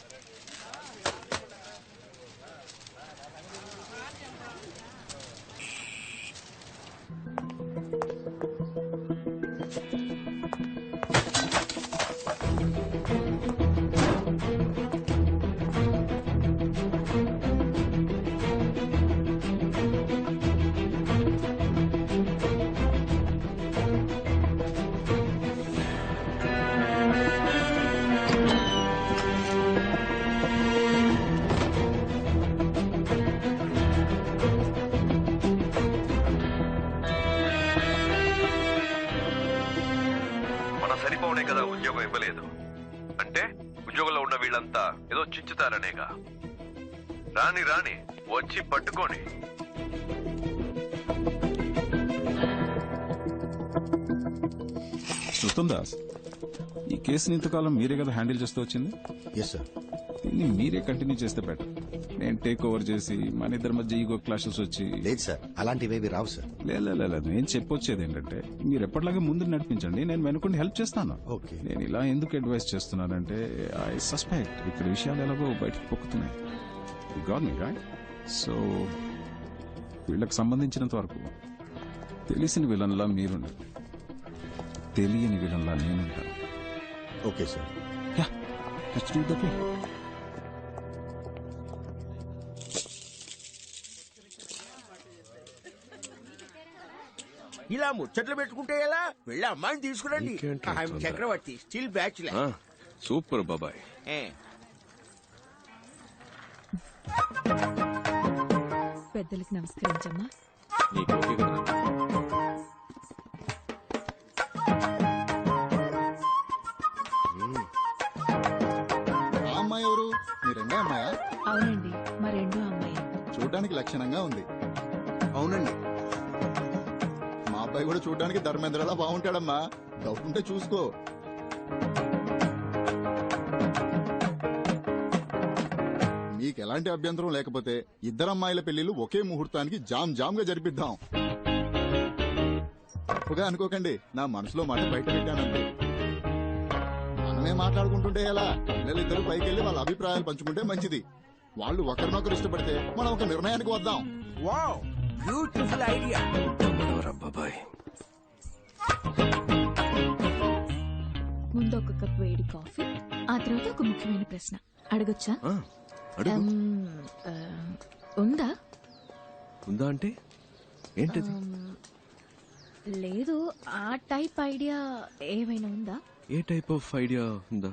సరిపోనే కదా ఉద్యోగం ఇవ్వలేదు అంటే ఉద్యోగంలో ఉన్న వీళ్ళంతా ఏదో చించుతారనేగా. రాని రాని వచ్చి పట్టుకొని. ఉత్తమ్ దాస్, ఈ కేసుని ఇంతకాలం మీరే కదా హ్యాండిల్ చేస్తూ వచ్చింది? Yes sir. దీన్ని మీరే కంటిన్యూ చేస్తే బెటర్. నేను టేక్ ఓవర్ చేసి మన ఇద్దరి మధ్య ఈగో క్లాషెస్ వచ్చి. లేదు సార్, అలాంటివేవి రావు సార్. లేదు నేను చెప్పొచ్చేది ఏంటంటే మీరు ఎప్పటిలాగే ముందు నడిపించండి, నేను వెనుకుండి హెల్ప్ చేస్తాను. ఓకే. నేను ఇలా ఎందుకు అడ్వైస్ చేస్తున్నానంటే ఐ సస్పెక్ట్ ఇక్కడ విషయాలు ఎలాగో బయటకు పొక్కుతున్నాయి. You got me right? So వీళ్ళకి సంబంధించినంత వరకు తెలిసిన విలన్లా మీరుండరు, తెలియని విలన్లా నేనుంటాను. Okay sir. Yeah, let's do that way. ఇలా ముచ్చట్లు పెట్టుకుంటే ఎలా? వెళ్ళి అమ్మాయిని తీసుకురండి. చక్రవర్తి స్టిల్ బ్యాచులర్. సూపర్ బాబాయ్. పెద్దలకు నమస్కరించమ్మా. అమ్మాయి ఎవరు? మీ రెండో అమ్మాయా? అవునండి, మా రెండో అమ్మాయి. చూడడానికి లక్షణంగా ఉంది. అవునండి, మా అబ్బాయి కూడా చూడడానికి ధర్మేంద్రలా బాగుంటాడమ్మా. డౌట్ ఉంటే చూసుకో. మీకు ఎలాంటి అభ్యంతరం లేకపోతే ఇద్దరు అమ్మాయిల పెళ్లిళ్ళు ఒకే ముహూర్తానికి జామ్ గా జరిపిద్దాం. తప్పుగా అనుకోకండి, నా మనసులో మాట బయట పెట్టానండి. మనమే మాట్లాడుకుంటుంటే ఎలా? పిల్లలిద్దరూ పైకి వెళ్లి వాళ్ళ అభిప్రాయాలు పంచుకుంటే మంచిది. వాళ్ళు ఒకరినొకరు ఇష్టపడితే మనం ఒక నిర్ణయానికి వద్దాం. Wow, beautiful idea. బాబాయ్, ముందు ఒక కప్ వేడి కాఫీ, ఆ తర్వాత ఒక ముఖ్యమైన ప్రశ్న అడగొచ్చా? ఉందా? ఉందా అంటే ఏంటిది? లేదు, ఆ టైప్ ఐడియా ఏమైనా ఉందా? ఏ టైప్ ఆఫ్ ఐడియా ఉందా?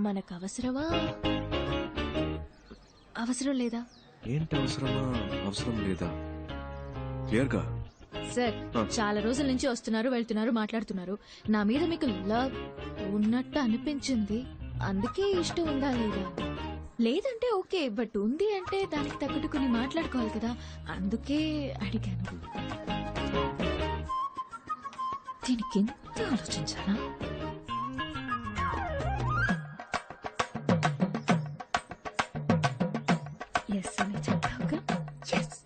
మనకు అవసరమా, అవసరం లేదా? ఏంటి అవసరమా, అవసరం లేదా? క్లియర్ గా సార్, చాలా రోజుల నుంచి వస్తున్నారు, వెళ్తున్నారు, మాట్లాడుతున్నారు. నా మీద మీకు లవ్ ఉన్నట్టు అనిపించింది, అందుకే ఇష్టం ఉందా లేదా? లేదంటే ఓకే, బట్ ఉంది అంటే దానికి తగ్గట్టు కొన్ని మాట్లాడుకోవాలి కదా, అందుకే అడిగాను. దీనికి ఎంత ఆలోచించానా? ఎస్ అని చెప్పావుగా? ఎస్.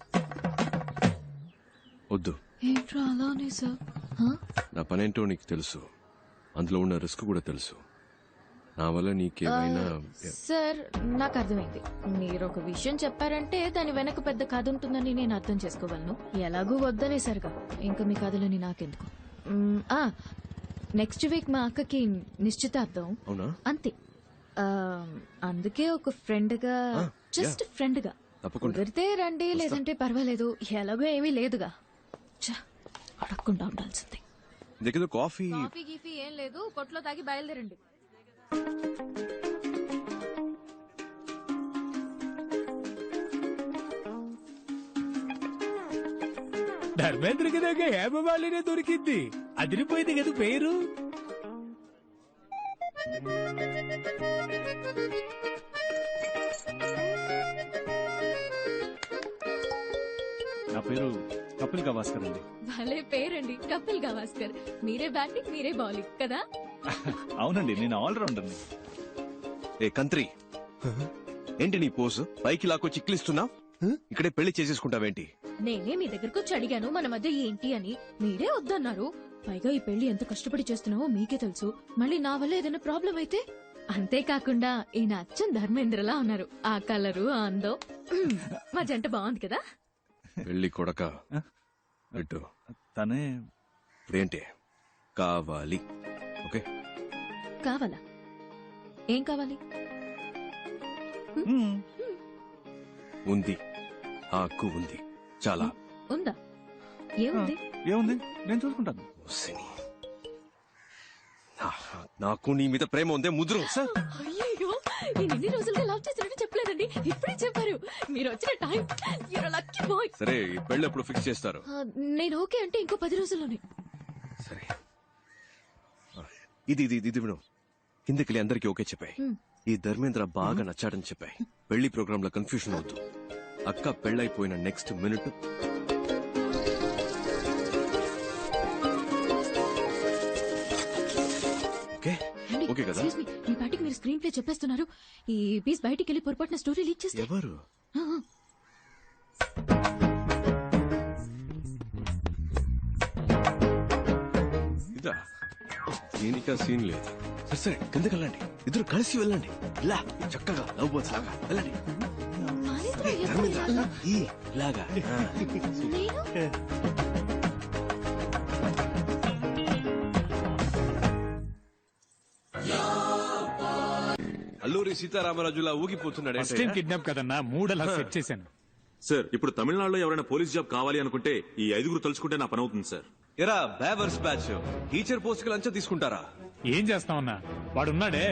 వద్దు. ఏంట్రా అలానే సార్? నా పనేంటో నీకు తెలుసు, అందులో ఉన్న రిస్క్ కూడా తెలుసు. నా వల్ల నీకేమైనా. సార్, నాకు అర్థమైంది. మీరు ఒక విషయం చెప్పారంటే దాని వెనక పెద్ద కథ ఉంటుందని నేను అర్థం చేసుకోగలను. ఎలాగూ వద్దనేసరిగా ఇంకా మీ కథలని నాకెందుకు. నెక్స్ట్ వీక్ మా అక్కకి నిశ్చితార్థం. అవునా? అంతే. అందుకే ఒక ఫ్రెండ్ గా, జస్ట్ ఫ్రెండ్ గా కుదిరితే రండి, లేదంటే పర్వాలేదు, ఎలాగో ఏమీ లేదుగా. అడగకుండా ఉండాల్సిందే. దగ్గర కాఫీ గీఫీ ఏం లేదు, కొట్లో తాగి బయలుదేరండి. ధర్మేంద్రకి దగ్గర హేమమాలినే దొరికింది, అదిరిపోయింది కదా పేరు. నా పేరు కపిల్ గవాస్కర్ అండి. భలే పేరండి, కపిల్ గవాస్కర్. మీరే బ్యాటింగ్, మీరే బౌలింగ్ కదా? అవునండి, నేను ఆల్రౌండర్ని. ఏ కంత్రి, ఏంటి నీ పోసు? పైకి లాక్కొచ్చి చిక్లిస్తున్నా? ఇక్కడే పెళ్లి చేసేసుకుంటావేంటి? నేనే మీ దగ్గరకు వచ్చి అడిగాను మన మధ్య ఏంటి అని, మీరే వద్దన్నారు. పైగా ఈ పెళ్లి ఎంత కష్టపడి చేస్తున్నావో మీకే తెలుసు. మళ్ళీ నా వల్ల ఏదైనా ప్రాబ్లం అయితే? అంతేకాకుండా ఈయన అచ్చం ధర్మేంద్రలా ఉన్నారు. ఆ కలరు, ఆ అందం, మా జంట బాగుంది కదా. పెళ్లి కొడక పెట్టు. తనే ఇప్పుడేంటి కావాలి? ఓకే, కావాలా? ఏం కావాలి? ఉంది, హక్కు ఉంది. చాలా ఉందా? ఏముంది? ఏముంది, నేను చూసుకుంటాను. నాకు నీ మీద ప్రేమ ఉందే ముద్రు. అయ్యో, నేను ఎన్ని రోజులుగా లవ్ చేసినట్టు చెప్పలేదండి, ఇప్పుడే చెప్పారు. మీరు వచ్చిన time, you're a lucky boy. సరే, ఈ పెళ్లి ఎప్పుడు ఫిక్స్ చేస్తారు? నేను ఓకే అంటే ఇంకో 10 రోజుల్లోనే. సరే, ఇది ఇది ఇది విను. కిందకెళ్ళి అందరికి ఓకే చెప్పాయి. ఈ ధర్మేంద్ర బాగా నచ్చాడని చెప్పాయి. పెళ్లి ప్రోగ్రామ్ లో కన్ఫ్యూషన్ అవుతూ అక్క పెళ్ళైపోయిన నెక్స్ట్ మినిట్ ఓకే ఓకే కదా? Excuse me, మీ పార్టీకి మీరు స్క్రీన్ ప్లే చెప్పేస్తున్నారు. ఈ పీస్ బయటికి వెళ్ళి పొరపాటున స్టోరీ లీక్ చేస్తే ఎవరు? ఇదా, దీనికా సీన్ లేదు. సరే సరే, కిందకి వెళ్ళండి, ఇద్దరు కలిసి వెళ్ళండి. ఇలా చక్కగా లవ్ బర్డ్స్ లాగా వెళ్ళండి. ధర్మేంద్ర, ఈ లాగా. అల్లూరి సీతారామరాజులా ఊగిపోతున్నాడు. కిడ్నాప్ కదన్నా, మూడలా సెట్ చేశాను. సార్, ఇప్పుడు తమిళనాడులో ఎవరైనా పోలీస్ జాబ్ కావాలి అనుకుంటే ఈ 5 తలుచుకుంటే నా పని అవుతుంది సార్. ఎరా బేవర్స్ బ్యాచ్, టీచర్ పోస్ట్ కి లంచం తీసుకుంటారా? ఏం చేస్తామన్నా, వాడున్నాడే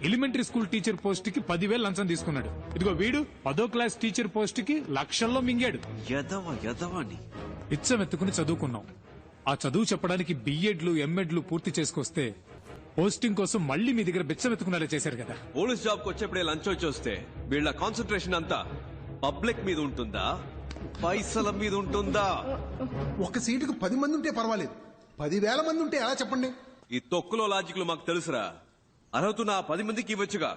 ఎలిమెంటరీ స్కూల్ టీచర్ పోస్ట్ కి 10,000 లంచం తీసుకున్నాడు. ఇదిగో వీడు 10వ క్లాస్ టీచర్ పోస్ట్ కి లక్షల్లో మింగాడు. యదవని ఇచ్చమెత్తుకుని చదువుకున్నాం. ఆ చదువు చెప్పడానికి బిఎడ్లు ఎంఎడ్లు పూర్తి చేసుకొస్తే పోస్టింగ్ కోసం మళ్ళీ మీ దగ్గర బిచ్చమెత్తుకునేలా చేశారు కదా. పోలీస్ జాబ్ కు వచ్చేప్పుడే లంచం వచ్చి వస్తే వీళ్ళ కాన్సన్ట్రేషన్ అంతా పబ్లిక్ మీద ఉంటుందా, పైసల మీద ఉంటుందా? ఒక సీటుకు 10 మంది ఉంటే పర్వాలేదు, 10,000 మంది ఉంటే ఎలా చెప్పండి? ఈ తొక్కులో లాజిక్లు మాకు తెలుసురా. అర్హత నా 10 మందికి ఇవ్వచ్చుగా.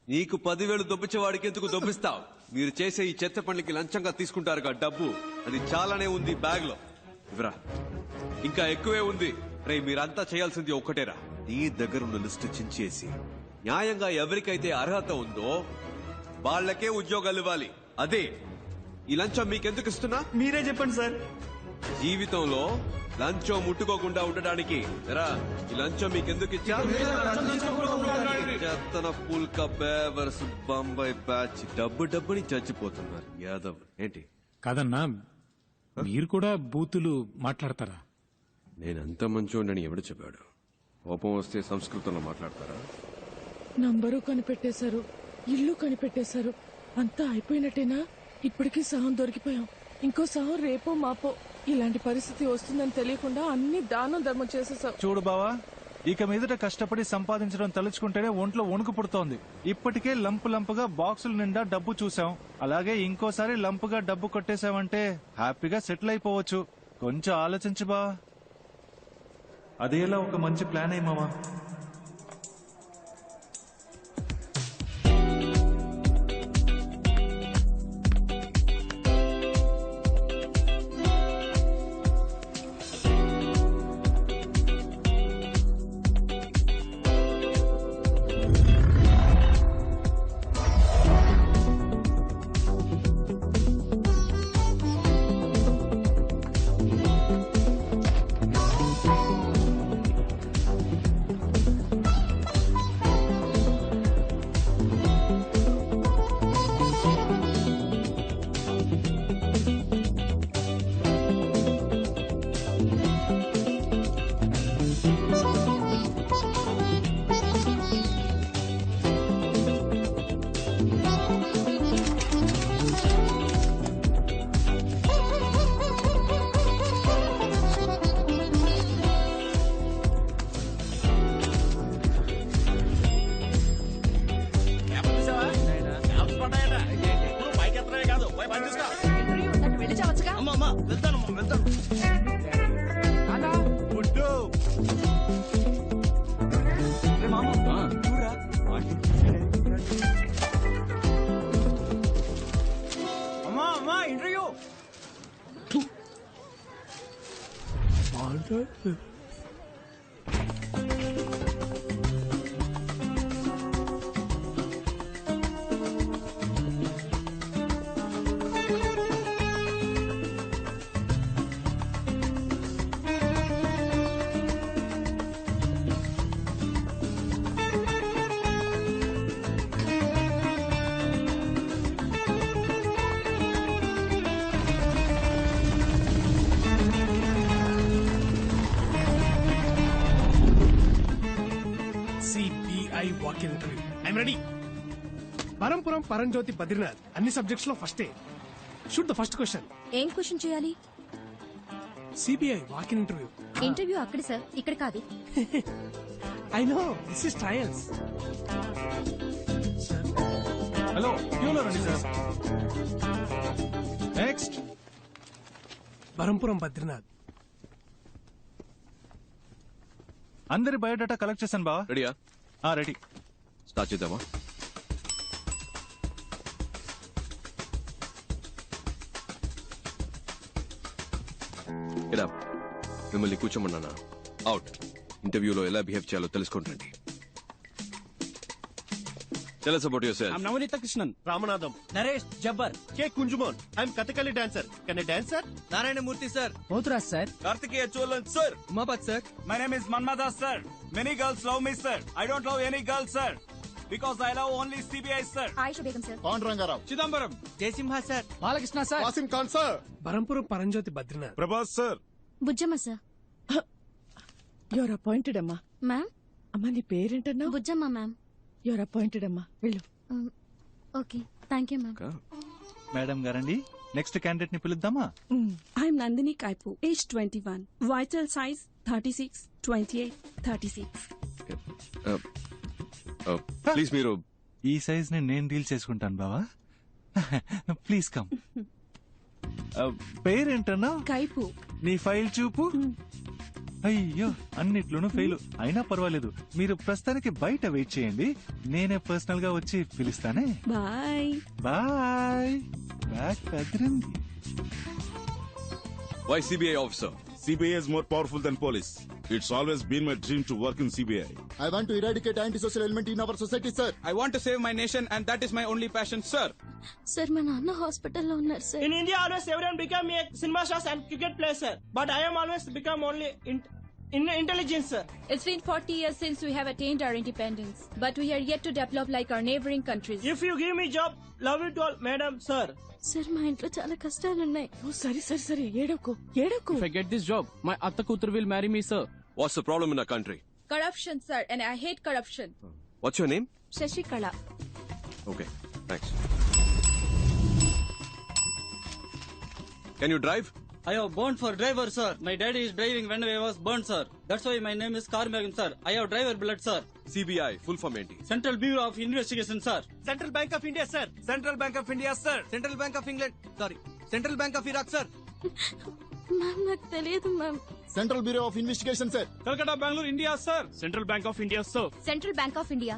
నీకు 10,000 దొబ్బించేవాడికి ఎందుకు దొబ్బిస్తావు? మీరు చేసే ఈ చెత్త పనులకి లంచంగా తీసుకుంటారుగా డబ్బు, అది చాలానే ఉంది బ్యాగ్ లో. ఇవరా, ఇంకా ఎక్కువే ఉంది. రే, మీరంతా చేయాల్సింది ఒక్కటేరా, నీ దగ్గరున్న లిస్టు చించేసి న్యాయంగా ఎవరికైతే అర్హత ఉందో వాళ్ళకే ఉద్యోగాలు ఇవ్వాలి. అదే ఈ లంచం మీకెందుకు ఇస్తున్నా? మీరే చెప్పండి సార్. జీవితంలో లంచం ముట్టుకోకుండా ఉండడానికి ఈ లంచం మీకెందుకు ఇచ్చా? పుల్క బేవర్స్ బొంబాయి బ్యాచ్ డబ్బుని చచ్చిపోతున్నారు యాదవ్. ఏంటి కాదన్నా, మీరు కూడా బూతులు మాట్లాడతారా? నేనంత మంచోడని ఎవడు చెప్పాడు? కోపం వస్తే సంస్కృతంలో మాట్లాడతారా? నంబరు కనిపెట్టేశారు, ఇల్లు కనిపెట్టేశారు, అంతా అయిపోయినట్టేనా? ఇప్పటికీ సహం దొరికిపోయాం. ఇంకో సహం రేపో మాపో. ఇలాంటి పరిస్థితి వస్తుందని తెలియకుండా అన్ని దానం ధర్మం చేసేసాం. చూడు బావా, ఇక మీదట కష్టపడి సంపాదించడం తలుచుకుంటేనే ఒంట్లో వణుకు పుడుతోంది. ఇప్పటికే లంపుగా బాక్సుల నిండా డబ్బు చూసాం. అలాగే ఇంకోసారి లంపుగా డబ్బు కొట్టేశామంటే హ్యాపీగా సెటిల్ అయిపోవచ్చు. కొంచెం ఆలోచించు బా. అదేలా ఒక మంచి ప్లాన్ అయ్యి మావా. CBI walk in interview I'm ready. Parampuram Paramjyothi Badrinath అన్ని సబ్జెక్ట్స్ లో ఫస్టే. Shoot the first question. ఏం క్వశ్చన్ చేయాలి? CBI walk in interview. Interview అక్కడ సార్, ఇక్కడ కాదు. I know this is trials. Hello క్యూలో రండి సార్. నెక్స్ట్ పరంపురం బద్రీనాథ్. అందరి బయోడేటా కలెక్ట్ చేశాను బావా. రెడీయా? రెడీ. స్టార్ట్ చేద్దామా? మిమ్మల్ని కూర్చోమన్నానా? అవుట్. ఇంటర్వ్యూలో ఎలా బిహేవ్ చేయాలో తెలుసుకుంటండి. Tell us about yourself. I'm Navanita Krishnan, Ramanadam. Naresh Jabbar. K. Kunjumon. I'm Kathakali dancer. Can I dance, sir? Narayana Murthy sir. Mothuraj sir. Kartikeya Cholan sir. Umapat sir. My name is Manmada sir. Many girls love me sir. I don't love any girl sir. Because I love only CBI sir. Aisha Begum sir. Pond Rangarao. Chidambaram. Jaisimha sir. Balakrishna sir. Wasim Khan sir. Parampuram Paramjyothi Badrinath. Prabhas sir. Bujjamma sir. Your appointed అమ్మా. Ma'am. అమ్మా నీ పేరేంటన్నా? Bujjamma ma'am. Your appointed అమ్మా, వెళ్ళు. Okay, thank you ma'am. Madam గారండి, next candidate ని పిలుద్దామా? I'm Nandini Kaipu, age 21, vital size 36, 28, 36. Please మీరు ఈ సైజ్ ని నేను డీల్ చేసుకుంటాను బావా. Please come. పేరేంటన్నా? కైపు. నీ ఫైల్ చూపు. అయ్యో, అన్నిట్లోనూ ఫెయిల్. అయినా పర్వాలేదు, మీరు ప్రస్తుతానికి బయట వెయిట్ చేయండి, నేనే పర్సనల్ గా వచ్చి పిలుస్తానే. Bye bye. బ్యాక్ కదిరింది. Why CBI officer? CBI is more powerful than police. It's always been my dream to work in CBI. I want to eradicate antisocial element in our society, sir. I want to save my nation and that is my only passion sir. Sir మా నాన్న హాస్పిటల్లో ఉన్నారు sir. In India always everyone become a cinema stars and cricket player sir. But I am always become only in intelligence sir. It's been 40 years since we have attained our independence, but we are yet to develop like our neighboring countries. If you give me job, love you to all, madam sir. Sir మా ఇంట్లో చాలా కష్టాలు ఉన్నాయి. సరే సరే సరే, ఏడవకు ఏడవకు. If I get this job, my atta kutur will marry me sir. What's the problem in our country? Corruption, sir, and I hate corruption. What's your name? Shashikala. Okay, thanks. Can you drive? I have burned for driver sir. My daddy is driving when I was burned sir. That's why my name is Karmegam sir. I have driver blood sir. CBI, full form ఏంటి? Central Bureau of Investigation sir. Central Bank of India sir. Central Bank of India sir. Central Bank of England. Sorry. Central Bank of Iraq sir. Ma'am నాకు తెలియదు ma'am. Central Bureau of Investigation, sir. Calcutta, Bangalore, India sir. Central Bank of India sir. Central Bank of India.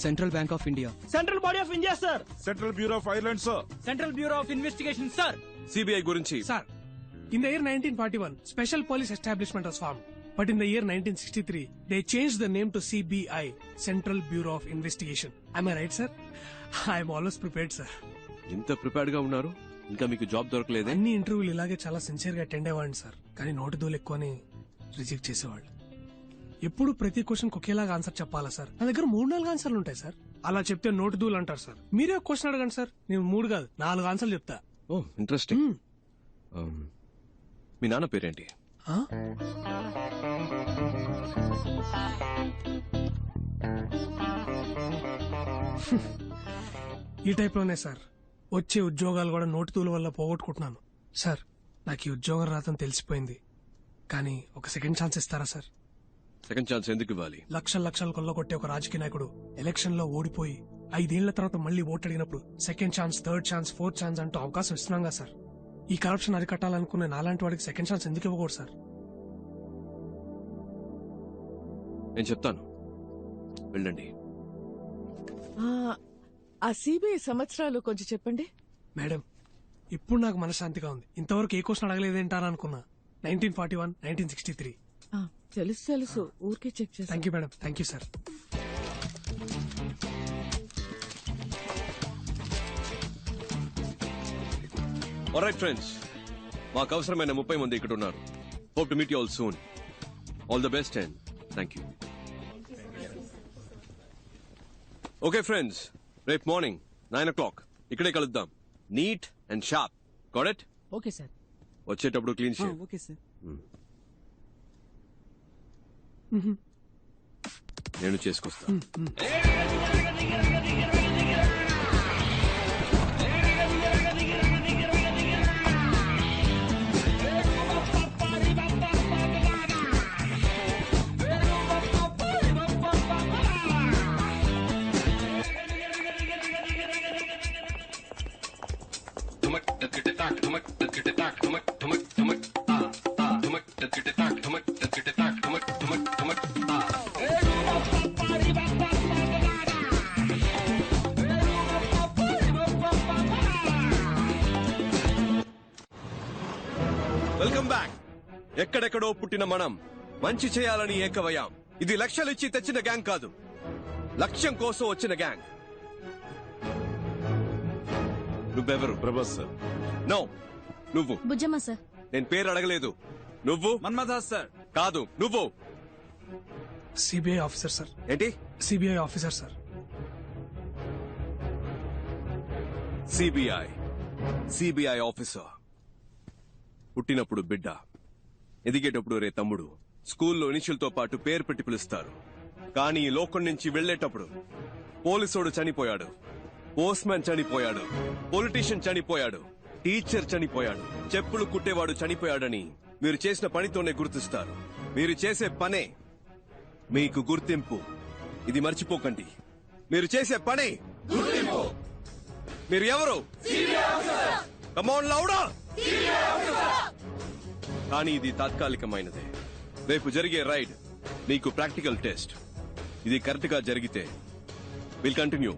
Central bank of India. Central Body of India sir. Central Bureau of Ireland, sir. Central Bureau of Investigation sir. CBI గురించి Sir, in the year 1941, Special Police Establishment was formed. But in the year 1963, they changed the name to CBI, Central Bureau of Investigation. Am I right, sir? I am always prepared, sir. ఇంత prepared గా ఉన్నారు, ఇంకా మీకు job దొరకలేదే? అన్ని ఇంటర్వ్యూలు ఇలాగే చాలా sincere గా అటెండ్ అయ్యేవాడిని సార్, కానీ నోటి దూలు ఎక్కువని రిజెక్ట్ చేసేవాళ్ళు. ఎప్పుడు ప్రతి క్వశ్చన్ ఒకేలాగా ఆన్సర్ చెప్పాలా సార్? నా దగ్గర 3-4 ఆన్సర్లు ఉంటాయి సార్. అలా చెప్తే నోటి దూలు అంటారు సార్. మీరే ఒక క్వశ్చన్ అడగండి సార్, నేను 3 కాదు 4 ఆన్సర్లు చెప్తా. ఓ ఇంట్రెస్టింగ్. మీ నాన్న పేరేంటి? ఈ టైప్ లోనే సార్ వచ్చే ఉద్యోగాలు కూడా నోటితూల వల్ల పోగొట్టుకుంటున్నాను సార్. నాకు ఈ ఉద్యోగం రాదని తెలిసిపోయింది, కానీ ఒక సెకండ్ ఛాన్స్ ఇస్తారా సార్? సెకండ్ ఛాన్స్ ఎందుకు ఇవ్వాలి? లక్షలు కొల్లగొట్టే ఒక రాజకీయ నాయకుడు ఎలక్షన్ లో ఓడిపోయి 5 ఏళ్ల తర్వాత మళ్ళీ ఓటు అడిగినప్పుడు second chance, third chance, fourth chance అంటూ అవకాశం ఇస్తున్నాం కదా సార్. ఈ కరప్షన్ అరికట్టాలనుకునే నాలాంటి వాడికి సెకండ్ ఛాన్స్ ఎందుకు ఇవ్వకూడదు సార్? నేను చెప్తాను, వెళ్ళండి. ఆ సిబిఐ సంవత్సరాలు కొంచెం చెప్పండి మేడం. ఇప్పుడు నాకు మనశ్శాంతిగా ఉంది. ఇంతవరకు ఏ క్వశ్చన్ అడగలేదేంటారా అనుకున్నా. 1941, 1963. తెలుసు తెలుసు, ఊరికే చెక్ చేసి. Thank you madam, thank you sir. Alright friends, మాకు అవసరమైన 30 మంది ఇక్కడ ఉన్నారు. Hope to meet you all soon. All the best and thank you. Okay friends, రేపు మార్నింగ్ 9 o'clock ఇక్కడే కలుద్దాం. Neat and sharp. Got it? Okay sir. వచ్చేటప్పుడు clean shave. Okay sir. నేను చేసుకొస్తా. Welcome back. ఎక్కడెక్కడో పుట్టిన మనం మంచి చేయాలని ఏకవయ్యాం. ఇది లక్షలిచ్చి తెచ్చిన గ్యాంగ్ కాదు, లక్ష్యం కోసం వచ్చిన గ్యాంగ్. నువ్వెవరు? ప్రభాస్ సార్. నో, నువ్వు. బుజ్జమ్మ సార్. నేను పేరు అడగలేదు. నువ్వు? మన్మథాస్ సార్. కాదు, నువ్వు. CBI officer sir. ఏంటి? CBI officer sir. CBI officer. పుట్టినప్పుడు బిడ్డ, ఎదిగేటప్పుడు రే తమ్ముడు, స్కూల్లో ఇనిషియల్తో పాటు పేరు పెట్టి పిలుస్తారు. కానీ ఈ లోకం నుంచి వెళ్లేటప్పుడు పోలీసోడు చనిపోయాడు, పోస్ట్ మ్యాన్ చనిపోయాడు, పొలిటీషియన్ చనిపోయాడు, టీచర్ చనిపోయాడు, చెప్పులు కుట్టేవాడు చనిపోయాడని మీరు చేసిన పనితోనే గుర్తిస్తారు. మీరు చేసే పనే మీకు గుర్తింపు. ఇది మర్చిపోకండి. మీరు చేసే పనే గుర్తింపు. మీరు ఎవరు? కమ్ ఆన్ లౌడా. కానీ ఇది తాత్కాలికమైనదే. రేపు జరిగే రైడ్ నీకు ప్రాక్టికల్ టెస్ట్. ఇది కరెక్ట్ గా జరిగితే విల్ కంటిన్యూ.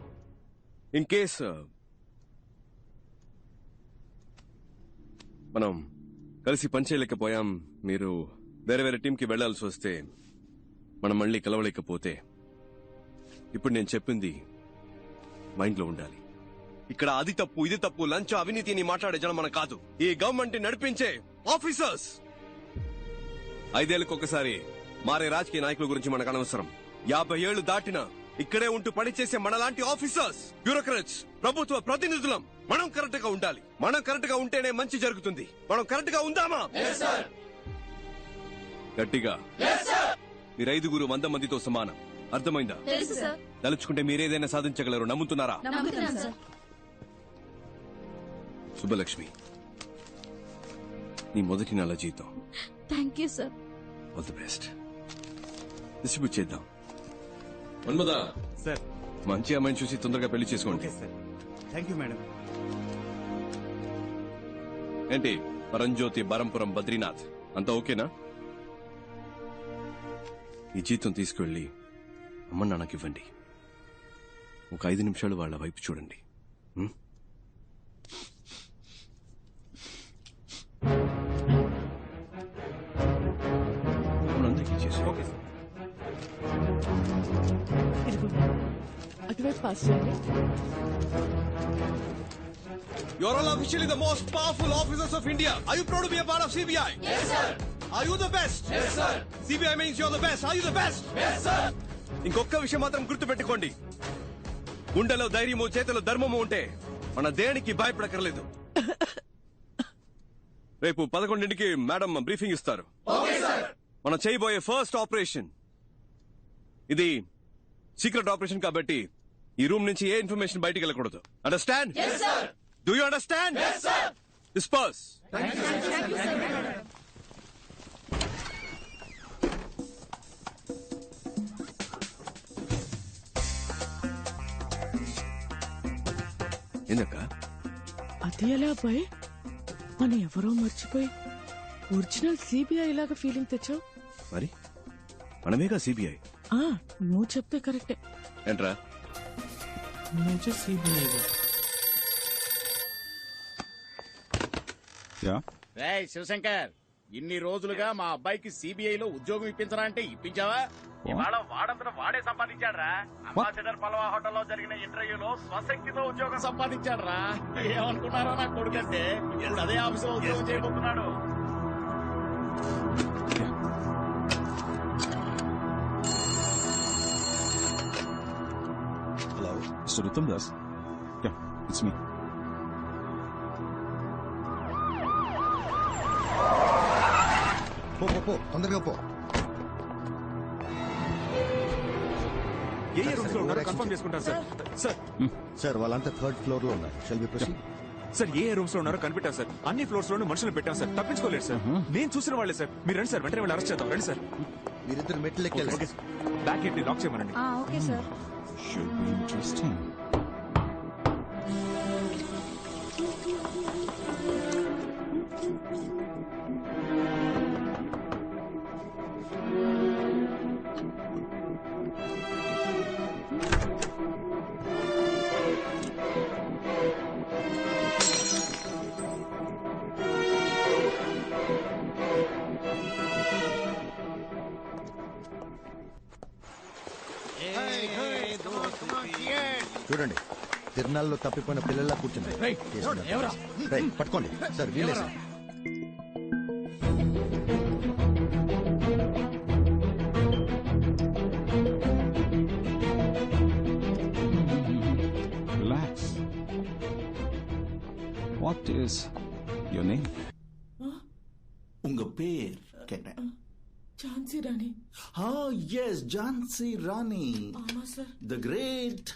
ఇన్ కేస్ మనం కలిసి పనిచేయలేకపోయాం, మీరు వేరే వేరే టీంకి వెళ్లాల్సి వస్తే, మనం మళ్ళీ కలవలేకపోతే, ఇప్పుడు నేను చెప్పింది మైండ్ లో ఉండాలి. ఇక్కడ అది తప్పు, ఇది తప్పు, లంచం, అవినీతిని మాట్లాడే జనం మనం కాదు. ఈ గవర్నమెంట్ నడిపించే ఆఫీసర్స్. 5 ఏళ్లకు ఒకసారి మారే రాజకీయ నాయకుల గురించి మనకు అనవసరం. 50 ఏళ్లు దాటినా ఇక్కడే ఉంటూ పనిచేసే మనలాంటి ఆఫీసర్స్, బ్యూరోక్రాట్స్, ప్రభుత్వ ప్రతినిధులం మనం కరెక్ట్ గా ఉండాలి. మనం కరెక్ట్ గా ఉంటేనే మంచి జరుగుతుంది. మనం కరెక్ట్ గా ఉందామా? గట్టిగా. మీరు 5 100 మందితో సమానం. అర్థమైందా? తలుచుకుంటే మీరేదైనా సాధించగలరు. నమ్ముతున్నారా? శుభలక్ష్మి, నీ మొదటి నెల జీతం. Thank you sir. All the best. Distribute చేద్దాం. మన్మదా సార్, మంచి అమ్మాయిని చూసి తొందరగా పెళ్లి చేసుకోండి. Thank you madam. ఏంటి పరంజ్యోతి, బరంపురం, బద్రీనాథ్ అంతా ఓకేనా? ఈ జీతం తీసుకువెళ్ళి అమ్మ నాన్నకి ఇవ్వండి. ఒక 5 నిమిషాలు వాళ్ళ వైపు చూడండి. అందరికీ చేసి. Okay sir. అటువైపు పాస్ చేయండి. You are all officially the most powerful officers of India. Are you proud to be a part of CBI? Yes, sir. Are you the best? Yes, sir. CBI means you're the best. Are you the best? Yes, sir. ఇంకొక విషయం మాత్రం గుర్తు పెట్టుకోండి. గుండెలో ధైర్యము, చేతిలో ధర్మము ఉంటే మన దేనికి భయపడకర్లేదు. రేపు 11ంటికి మేడం బ్రీఫింగ్ ఇస్తారు. మనం చేయబోయే ఫస్ట్ ఆపరేషన్ ఇది సీక్రెట్ ఆపరేషన్ కాబట్టి ఈ రూమ్ నుంచి ఏ ఇన్ఫర్మేషన్ బయటికి వెళ్ళకూడదు. Understand? Do you understand? Disperse. ఎందుక అది ఎలా అబ్బాయి? మనం ఎవరో మర్చిపోయి ఒరిజినల్ సిబిఐ లాగా ఫీలింగ్ తెచ్చావు. మరి మనమేగా సిబిఐ. నువ్వు చెప్తే కరెక్టే. ఏంట్రా? సిబిఐ శివశంకర్, ఇన్ని రోజులుగా మా అబ్బాయికి సిబిఐలో ఉద్యోగం ఇప్పించరా అంటే ఇప్పించావా? ఇవాళ వాడంతట వాడే సంపాదించాడ్రా. అంబాసిడర్ పలవా హోటల్లో జరిగిన ఇంటర్వ్యూలో స్వశక్తితో ఉద్యోగం సంపాదించాడ్రా. ఏమనుకున్నారా నా కొడుకంటే? ఇప్పుడు అదే ఆఫీసులో ఉద్యోగం చేయబోతున్నాడు. Hello mister Uttam Das. It's me. పో తొందరగా పో. ఏ రూమ్స్ లో ఉన్నారో కన్ఫర్మ్ చేసుకుంటారు సార్. సార్ సార్ వాళ్ళంతా థర్డ్ ఫ్లోర్ లో ఉన్నారు. Shall we proceed? సార్ ఏ రూమ్స్ లో ఉన్నారో కనిపెట్టారు సార్. అన్ని ఫ్లోర్స్ లోనూ మనుషులు పెట్టాం సార్. తప్పించుకోలేదు సార్. నేను చూసిన వాళ్ళే సార్. మీరు రండి సార్, వెంటనే వెళ్ళి అరెస్ట్ చేద్దాం. రండి సార్. మీరిద్దరు మెట్లు ఎక్కాలి. బ్యాక్ ఏంటి లాక్ చేయమనండి. Okay sir. Should be interesting. చూడండి, తిరునాళ్ళలో తప్పిపోయిన పిల్లల్లా కూర్చున్నారు. పట్టుకోండి సార్. వీలే sir. Relax. What is your name? உங்க பேர் கேட்டேன். ఝాన్సీ రాణి. எஸ் ஜான்சி ராணி. ஆமா sir. The great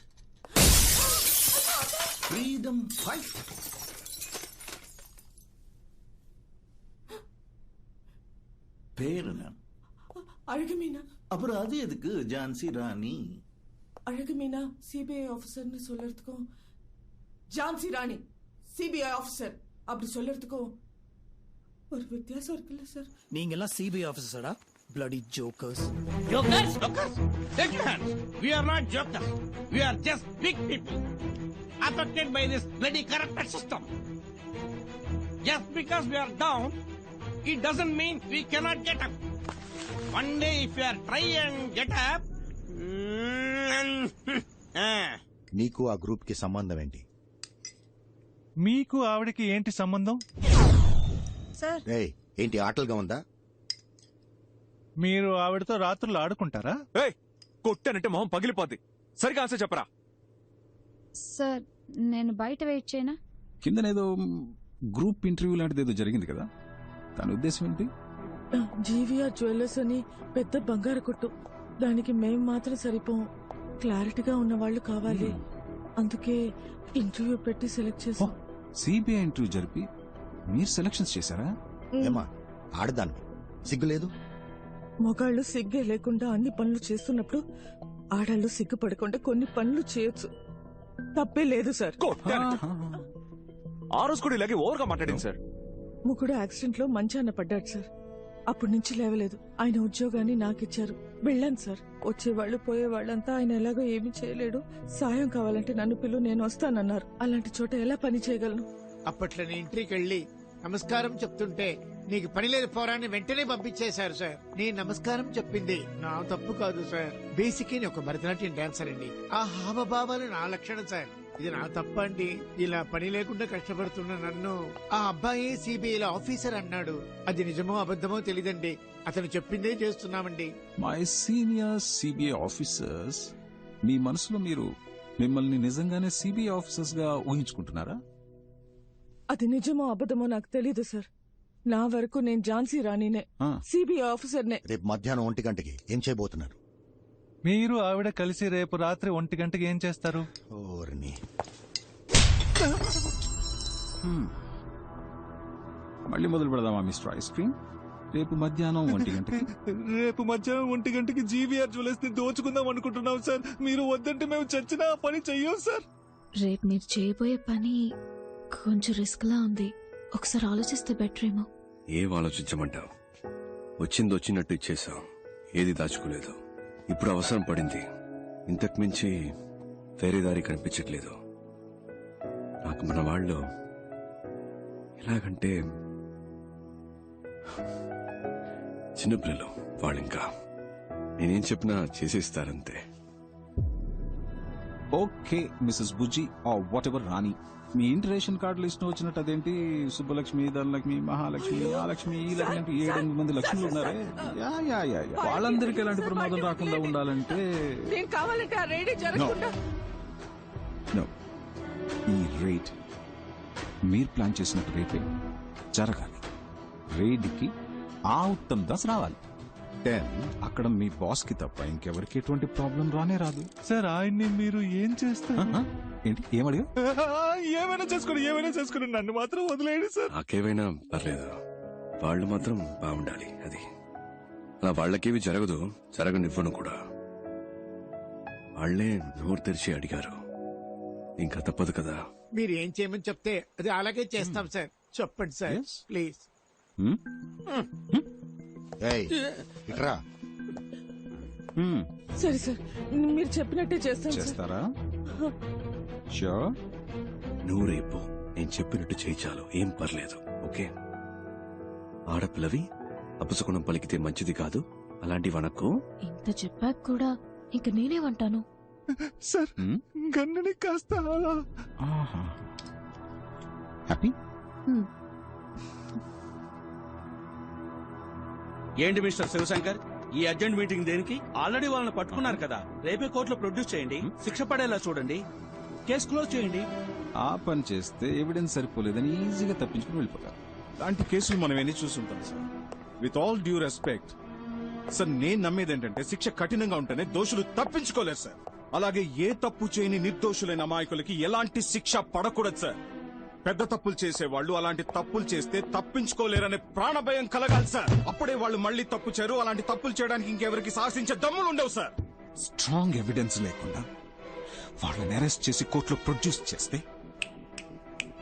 freedom fight. பேர் என்ன? అழகு మీనా. அப்புறம் அது எதுக்கு ஜான்சி ராணி? அழகு Meena CBI ஆபீசர்னு சொல்லறதுக்கும் Jhansi Rani CBI officer அப்படி சொல்லறதுக்கும் ஒரு வித்தியாசம் இருக்குல்ல சார்? நீங்க எல்லாம் CBI ஆபீசர்டா. bloody jokers. Jokers? Take your hands. We are not jokers. We are just big people affected by this bloody corrupted system. Just because we are down, it doesn't mean we cannot get up. One day if we are try and get up, నీకు ఆ group కి సంబంధం ఏంటి? మీకు ఆవిడకి ఏంటి సంబంధం? Sir ఏంటి ఆటలుగా ఉందా? మీరు ఆవిడతో రాత్రులు ఆడుకుంటారా? కొట్టానంటే మొహం పగిలిపోద్ది. సరిగా ఆన్సర్ చెప్పరా. సార్ నేను బయట వెయిట్ చేయనా? కిందనేదో గ్రూప్ ఇంటర్వ్యూ లాంటిది ఏదో జరిగింది కదా, దాని ఉద్దేశం ఏంటి? జీవీఆర్ జ్యువెలర్స్ అని పెద్ద బంగారు కొట్టు. దానికి మేం మాత్రం సరిపోం. క్లారిటీగా ఉన్న వాళ్ళు కావాలి. అందుకే ఇంటర్వ్యూ పెట్టి సెలెక్ట్ చేసాం. సిబిఐ ఇంటర్వ్యూ జరిపి మీరు సెలక్షన్స్ చేశారా? ఏమా ఆడదాన్ని సిగ్గులేదు? మగాళ్ళు సిగ్గే లేకుండా అన్ని పనులు చేస్తున్నప్పుడు ఆడాళ్ళు సిగ్గుపడకుండా కొన్ని పనులు చేయొచ్చు. తప్పే లేదు సార్. ఆ రోజు కూడా ఇలాగే ఓవర్గా మాట్లాడింది సార్. ముగ్గుడు యాక్సిడెంట్ లో మంచాన పడ్డాడు సార్. అప్పటి నుంచి లేవలేదు. ఆయన ఉద్యోగాన్ని నాకిచ్చారు. వెళ్ళాను సార్. వచ్చేవాళ్లు పోయేవాళ్ళంతా ఆయన ఎలాగో ఏమీ చేయలేడు, సాయం కావాలంటే నన్ను పిలు, నేను వస్తానన్నారు. అలాంటి చోట ఎలా పని చేయగలను? అప్పట్లో నీ ఇంటికి వెళ్ళి నమస్కారం చెప్తుంటే నీకు పని లేదు పోరాన్ని వెంటనే పంపించేశారు సార్. నీ నమస్కారం చెప్పింది నా తప్పు కాదు సార్. బేసిక్ ఒక భరతనాట్యం డాన్సర్ అండి. ఆ హావభావాలు నా లక్షణం సార్. ఇది నా తప్పండి. ఇలా పని లేకుండా కష్టపడుతున్న నన్ను ఆ అబ్బాయి సిబిఐలో ఆఫీసర్ అన్నాడు. అది నిజమో అబద్ధమో తెలీదండి. అతను చెప్పిందే చేస్తున్నామండి. మై సీనియర్ సిబిఐ ఆఫీసర్స్, మీ మనసులో మీరు మిమ్మల్ని నిజంగానే సిబిఐ ఆఫీసర్స్ గా ఊహించుకుంటున్నారా? అది నిజమో అబద్ధమో నాకు తెలీదు సార్. నా వరకు నేను ఝాన్సీ రాణినే, సిబిఐ ఆఫీసర్నే. రేపు మధ్యాహ్నం 1 గంటకి ఏం చేయబోతున్నారు? మీరు ఆవిడ కలిసి రేపు రాత్రి 1 గంటకి ఏం చేస్తారు? మళ్ళీ మొదలు పెడదామా మిస్టర్ ఐస్ క్రీమ్? రేపు మధ్యాహ్నం 1 గంటకి. రేపు మధ్యాహ్నం 1 గంటకి జీవీఆర్ జ్యువెలర్స్ ని దోచుకుందాం అనుకుంటున్నాం సార్. మీరు వద్దంటే మేము చచ్చినా ఆ పని చెయ్యం సార్. రేపు మీరు చేయబోయే పని కొంచెం రిస్క్ లా ఉంది. ఒకసారి ఆలోచిస్తే బెటర్ ఏమో. ఏం ఆలోచించమంటావు? వచ్చింది వచ్చినట్టు ఇచ్చేసాం, ఏది దాచుకోలేదు. ఇప్పుడు అవసరం పడింది. ఇంతకు మించి వేరే దారి కనిపించట్లేదు నాకు. మన వాళ్ళు ఎలాగంటే చిన్నపిల్లలు వాళ్ళు ఇంకా నేనేం చెప్పినా చేసేస్తారంతే. Okay Mrs Bujji or whatever Rani, మీ ఇంటి రేషన్ కార్డు లిస్ట్ వచ్చినట్టు అదేంటి సుబ్బలక్ష్మి, ధనలక్ష్మి, మహాలక్ష్మి, ఆ లక్ష్మి, ఈ లక్ష్మి అంటే 7-8 మంది లక్ష్ములు ఉన్నారే. Yeah yeah yeah yeah. వాళ్ళందరికీ ఎలాంటి ప్రమాదం రాకుండా ఉండాలంటే నేను కావాలంటే ఆ రేడే జరగకుండా No. ఈ రేట్ మీరు ప్లాన్ చేసినట్టు రేపే జరగాలి. రేడ్కి ఆ ఉత్తమ్ దాస్ రావాలి. దెన్ అక్కడ మీ బాస్ కి తప్ప ఇంకెవరికి ఎటువంటి ప్రాబ్లం రానే రాదు. సార్ ఆయన్ని మీరు ఏం చేస్తారు? ఏంటి ఏమడిగా? ఏమైనా చేసుకుని నన్ను మాత్రం వదిలేయండి సార్. నాకేమైనా పర్లేదు, వాళ్ళు మాత్రం బాగుండాలి. అది అలా వాళ్ళకేవి జరగదు, జరగనివ్వను కూడా. వాళ్లే నోరు తెరిచి అడిగారు, ఇంకా తప్పదు కదా. మీరు ఏం చేయమని చెప్తే అది అలాగే చేస్తాం సార్. చెప్పండి సార్ ప్లీజ్. ఇట్రా. సరే సార్, మీరు చెప్పినట్టే చేస్తాం సార్. చేస్తారా? షూర్. నువ్వు రేపు నేను చెప్పినట్టు చేయి చాలు, ఏం పర్లేదు. ఓకే? ఆడపిల్లవి అపశకునం పలికితే మంచిది కాదు, అలాంటి వనకు. ఇంత చెప్పాక కూడా ఇంక నేనేమంటాను సార్? గన్నుని కాస్త హ్యాపీ. ఏంటి మిస్టర్ శివశంకర్, ఈ అర్జెంట్ మీటింగ్ దేనికి? ఆల్రెడీ వాళ్ళని పట్టుకున్నారు కదా, రేపే కోర్టులో ప్రొడ్యూస్ చేయండి, శిక్ష పడేలా చూడండి, కేసు క్లోజ్ చేయండి. ఆ పని చేస్తే ఎవిడెన్స్ సరిపోలేదని ఈజీగా తప్పించుకుని వెళ్ళిపోతారు. అలాంటి కేసులు మనం ఎన్ని చూస్తుంటాం sir. With all due respect sir, నేను నమ్మేది ఏంటంటే శిక్ష కఠినంగా ఉంటేనే దోషులు తప్పించుకోలేరు సార్. అలాగే ఏ తప్పు చేయని నిర్దోషులైన అమాయకులకి ఎలాంటి శిక్ష పడకూడదు సార్. పెద్ద తప్పులు చేసేవాళ్ళు అలాంటి తప్పులు చేస్తే తప్పించుకోలేరనే ప్రాణభయం కలగాలి సార్. అప్పుడే వాళ్ళు మళ్ళీ తప్పు చేయరు. అలాంటి తప్పులు చేయడానికి ఇంకెవరికి సాహసించే దమ్ములు ఉండవు సార్. స్ట్రాంగ్ ఎవిడెన్స్ లేకుండా వాళ్ళని అరెస్ట్ చేసి కోర్టులో ప్రొడ్యూస్ చేస్తే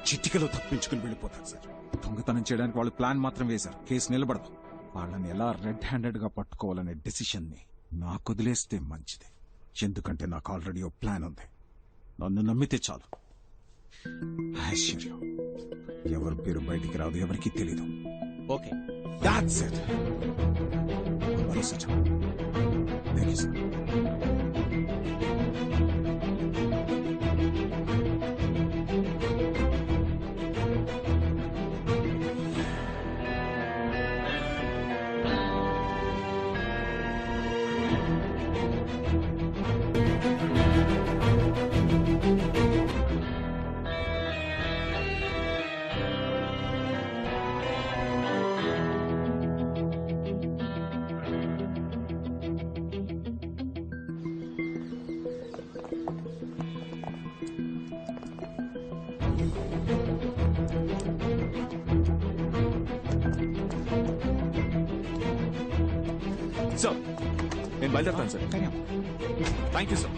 చిటికలో తప్పించుకుని వెళ్ళిపోతారు సార్. దొంగతనం చేయడానికి వాళ్ళు ప్లాన్ మాత్రం వేశారు, కేసు నిలబడదు. వాళ్ళని ఎలా రెడ్ హ్యాండెడ్ గా పట్టుకోవాలనే డెసిషన్ ని నాకు వదిలేస్తే మంచిది. ఎందుకంటే నాకు ఆల్రెడీ ఓ ప్లాన్ ఉంది. నన్ను నమ్మితే చాలు. ఐశ్వర్యం ఎవరి పేరు బయటికి రాదు, ఎవరికి తెలీదు. Okay, that's it. Thank you sir. Sir నేను బయలుదేరుతాను sir. Thank you sir.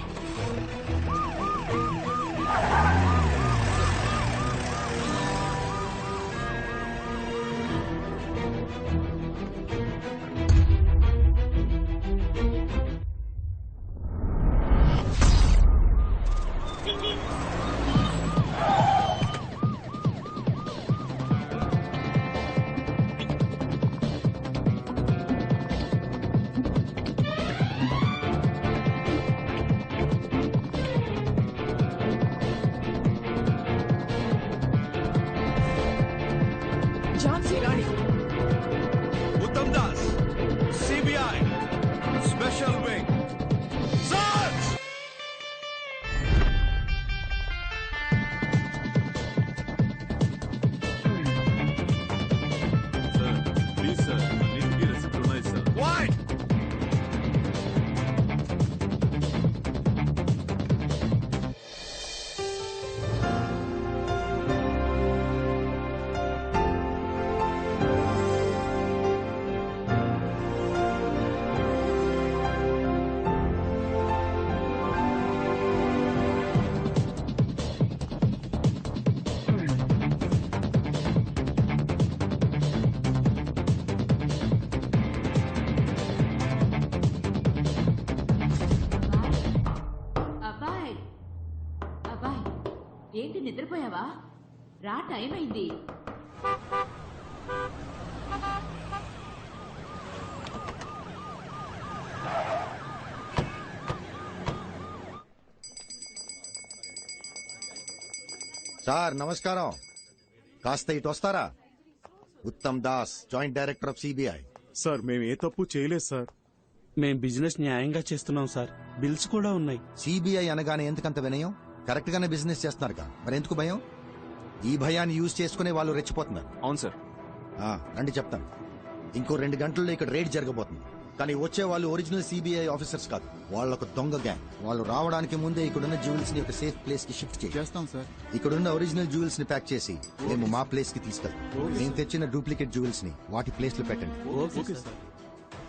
Jhansi Rani, Uttam Das, CBI special wing. Please sir, అన్నింటికీ రెసిప్ట్ ఉన్నాయి సార్. అబ్బాయ్ అబ్బాయ్, ఏంటి నిద్రపోయావా? రా, టైం అయింది. సార్ నమస్కారం. కాస్త ఇటు వస్తారా? Uttam Das, joint director of CBI. Sir మేము ఏ తప్పు చేయలేదు సార్. మేం బిజినెస్ న్యాయంగా చేస్తున్నాం సార్. బిల్స్ కూడా ఉన్నాయి. సిబిఐ అనగానే ఎందుకంత వినయం? కరెక్ట్ గానే బిజినెస్ చేస్తున్నారుగా, మరి ఎందుకు భయం? ఈ భయాన్ని యూజ్ చేసుకునే వాళ్ళు రెచ్చిపోతున్నారు. అవును సార్. రండి చెప్తాను. ఇంకో 2 గంటల్లో ఇక్కడ రేడ్ జరగబోతుంది. కానీ వచ్చే వాళ్ళు ఒరిజినల్ సిబిఐ ఆఫీసర్స్ కాదు, వాళ్ళొక దొంగ గ్యాంగ్. వాళ్ళు రావడానికి ముందే ఇక్కడున్న జ్యువెల్స్ ని ఒక సేఫ్ ప్లేస్ కి షిఫ్ట్ చేస్తాం సార్. ఇక్కడున్న ఒరిజినల్ జ్యువెల్స్ ని ప్యాక్ చేసి మేము మా ప్లేస్ కి తీసుకెళ్తాం. మేము తెచ్చిన డూప్లికేట్ జ్యువెల్స్ ని వాటి ప్లేస్ లో పెట్టండి.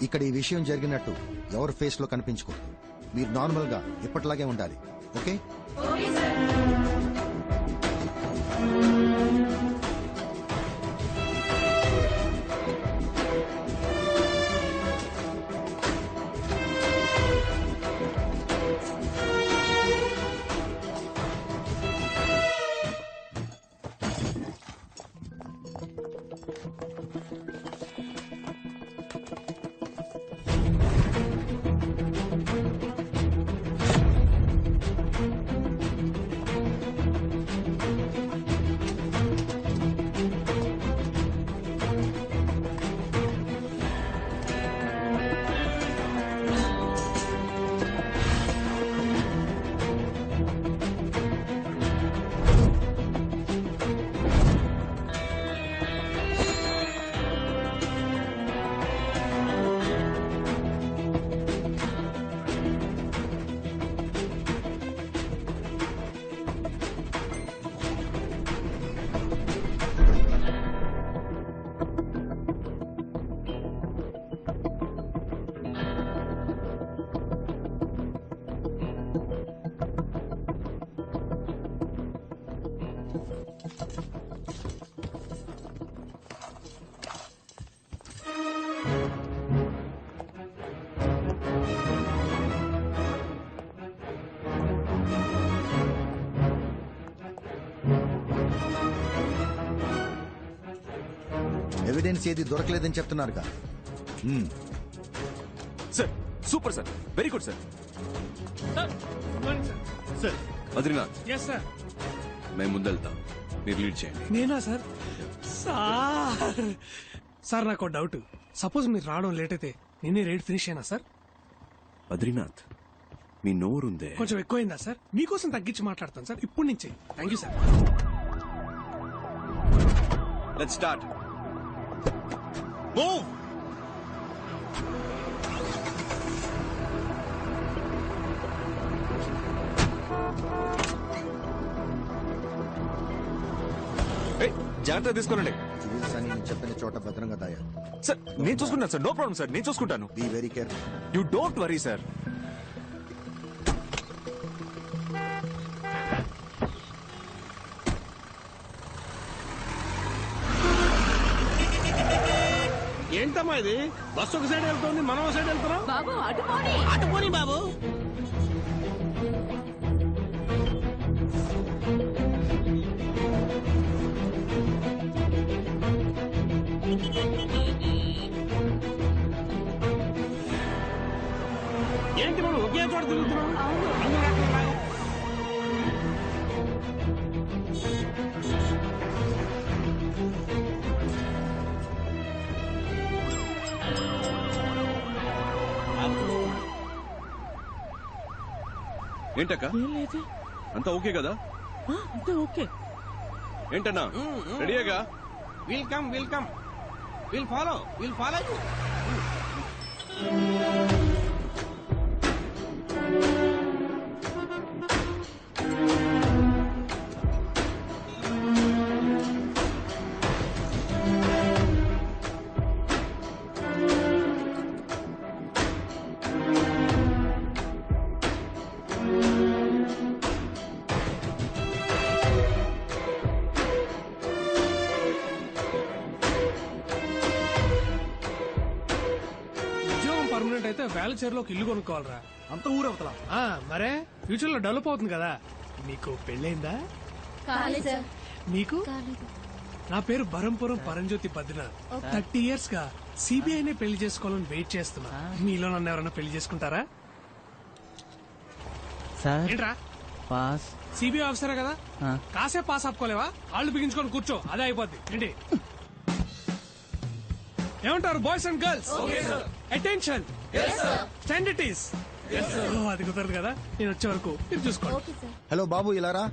ఇక్కడ ఈ విషయం జరిగినట్టు ఎవరి ఫేస్ లో కనిపించకూడదు. మీరు నార్మల్ గా ఎప్పటిలాగే ఉండాలి. ఓకే? ఎవిడెన్స్ ఏది దొరకలేదని చెప్తున్నారుగా. Sir super sir, very good sir. Sir Badrinath, yes sir. మేము ముందెళ్తాం, మీరు లీడ్ చేయండి. నేనా సార్? సార్ నాకు డౌట్. సపోజ్ మీరు రావడం లేట్ అయితే నేనే రేట్ ఫినిష్ అయినా సార్? బద్రీనాథ్, మీ నోరుందే కొంచెం ఎక్కువైందా సార్? మీకోసం తగ్గించి మాట్లాడతాను సార్ ఇప్పటి నుంచి. Thank you sir. Let's start. Move. జాగ్రత్త తీసుకోనండి. జ్యువెల్స్ అని నేను చెప్పిన చోట భద్రంగా దాయాలి. సార్ నేను చూసుకుంటాను సార్, నో ప్రాబ్లం సార్, నేను చూసుకుంటాను. Be very careful. You don't worry sir. ఏంటమ్మా ఇది? బస్సు ఒక సైడ్ వెళ్తుంది, మనం ఒక సైడ్ వెళ్తున్నాం. బాబు అటు పోనీ. అటు పోనీ బాబు. ఏంటి మనం ఒకే చోట తిరుగుతున్నాం? అందరూ అక్కడ ఉన్నారు. ఏంటక్క, అంతా ఓకే కదా? అంతా ఓకే. ఏంటన్నా రెడీగా? Welcome welcome. Will follow you. Permanent అయితే వేలచేరులో ఒక ఇల్లు కొనుక్కోవాలరా. అంత ఊరవతల. మరే ఫ్యూచర్ లో డెవలప్ అవుతుంది కదా. మీకు పెళ్ళైందా? మీకు? నా పేరు బరంపురం పరంజ్యోతి బద్రీనాథ్. 30 years గా సిబిఐనే పెళ్లి చేసుకోవాలని వెయిట్ చేస్తున్నా. మీలో నన్ను ఎవరైనా పెళ్లి చేసుకుంటారా? సార్ ఏంట్రా పాస్ సిబిఐ ఆఫీసరే కదా కాసేపు పాస్ ఆపుకోలేవా? వాళ్ళు బిగించుకొని కూర్చో, అదే అయిపోద్ది. ఏంటి ఏమంటారు boys and girls? Attention, stand it is. అది కుదరదు కదా, నేను వచ్చే వరకు మీరు చూసుకోండి. హలో బాబు, ఇలారా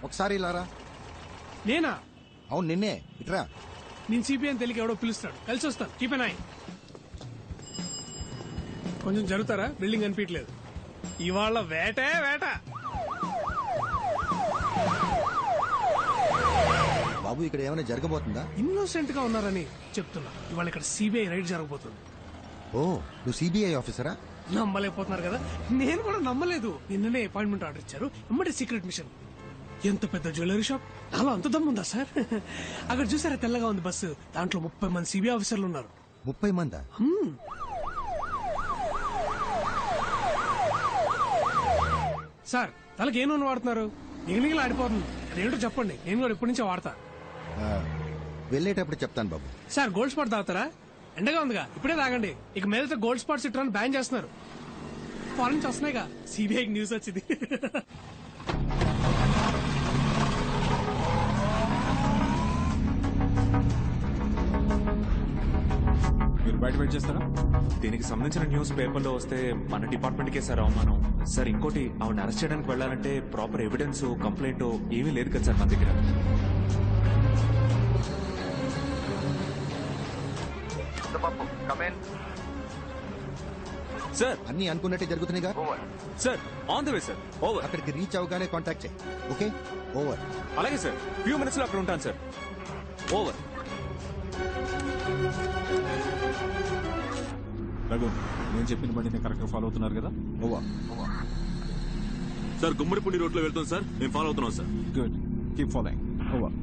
ఒకసారి. ఇలారా. నేనా? అవును నిన్నే. ఇట్రా. నేను సిబిఐ అని తెలియక ఎవడో పిలుస్తాడు, కలిసి వస్తాను. Keep N I. కొంచెం జరుగుతారా? బిల్డింగ్ కనిపించలేదు. ఇవాళ వేటే వేట. బాబు ఇక్కడ ఏమైనా జరగబోతుందా? ఇన్నోసెంట్ గా ఉన్నారని చెప్తున్నా. ఇవాళ ఇక్కడ సిబిఐ రైడ్ జరగబోతుంది. ఓ, నువ్వు సిబిఐ ఆఫీసరా? నమ్మలేకపోతున్నారు కదా, నేను కూడా నమ్మలేదు. నిన్ననే అపాయింట్మెంట్ ఆర్డర్ ఇచ్చారు, ఎమ్మటే సీక్రెట్ మిషన్. ఎంత పెద్ద జ్యువెలరీ షాప్, అలా అంత దమ్ముందా సార్? అక్కడ చూసారా తెల్లగా ఉంది బస్సు, దాంట్లో 30 మంది సిబిఐ ఆఫీసర్లు ఉన్నారు. 30 మందా? సార్ తలకి ఏ నూనె వాడుతున్నారు? నిగనిగలు ఆడిపోతుంది. అదేంటో చెప్పండి, నేను కూడా ఇప్పటి నుంచే వాడతా. వెళ్ళేటప్పుడు చెప్తాను బాబు. సార్ గోల్డ్ స్పాట్ తాగుతారా? ఎండగా ఉందిగా, ఇప్పుడే తాగండి. ఇక మీదట గోల్డ్ స్పాట్స్ ఇట్లా బ్యాన్ చేస్తున్నారు. ఫారెన్ నుంచి వస్తున్నాయిగా, సిబిఐకి న్యూస్ వచ్చింది. మీరు బయట వెయిట్ చేస్తారా? దీనికి సంబంధించిన న్యూస్ పేపర్లో వస్తే మన డిపార్ట్మెంట్ కే సార్ అవమానం. సార్ ఇంకోటి, ఆవిడ అరెస్ట్ చేయడానికి వెళ్ళాలంటే ప్రాపర్ ఎవిడెన్స్, కంప్లైంట్ ఏమీ లేదు కదా సార్ మన దగ్గర. సార్ అన్ని అనుకున్నట్టే జరుగుతున్నాయిగా. Sir on the way sir. Over. అక్కడికి రీచ్ అవగానే కాంటాక్ట్ చేయి. Okay, over. అలాగే సార్, ఫ్యూ మినిట్స్ లో అక్కడ ఉంటాను సార్. ఓవర్. రఘు, నేను చెప్పిన బండిని కరెక్ట్ గా ఫాలో అవుతున్నారు కదా? ఓవర్. సార్ గుమ్మడిపూడి రోడ్ లో వెళ్తాం సార్, మేము ఫాలో అవుతున్నాం sir. Good, keep following. Over.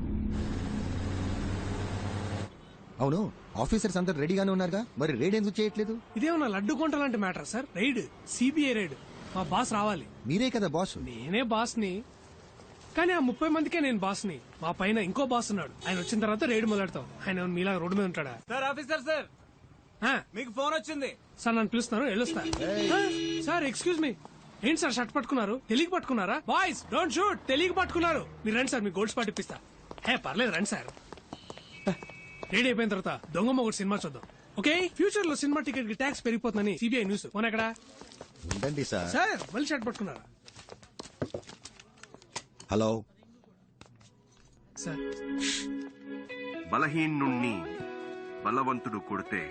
అవును, ఆఫీసర్స్ అందరు రెడీగానే ఉన్నారుగా, మరి రైడ్ ఎందుకు చేయట్లేదు? ఇదేమన్నా లడ్డు కొంట లాంటి matter sir. Raid, CBI raid. మా బాస్ రావాలి. మీరే కదా బాస్. నేనే బాస్ ని, కానీ ఆ 30 మందికే నేను బాస్ ని. మా పైన ఇంకో బాస్ ఉన్నాడు, ఆయన వచ్చిన తర్వాత రైడ్ మొదలెడతాం. ఆయన మీలా రోడ్డు మీద ఉంటాడా? సార్ ఆఫీసర్ సార్, మీకు ఫోన్ వచ్చింది సార్. నన్ను పిలుస్తున్నారు, వెళ్ళొస్తా. సార్ ఎక్స్క్యూజ్ మీ, ఏంటి సార్ షర్ట్ పట్టుకున్నారు? తెలియక పట్టుకున్నారా? Boys don't shoot. తెలియక పట్టుకున్నారు. మీరు రండి సార్, మీ గోల్డ్ స్పాట్ ఇప్పిస్తా. పర్లేదు రండి సార్. రెడీ అయిపోయిన తర్వాత దొంగ మొగుడు సినిమా చూద్దాం. ఓకే, ఫ్యూచర్ లో సినిమా టికెట్ కి ట్యాక్స్ పెరిగిపోతుందని సిబిఐ న్యూస్. ఫోన్ ఎక్కడ? ఉండండి సార్. సార్ మళ్ళీ షర్ట్ పట్టుకున్నారా? Hello sir. బలహీనుణ్ణి బలవంతుడు కొడితే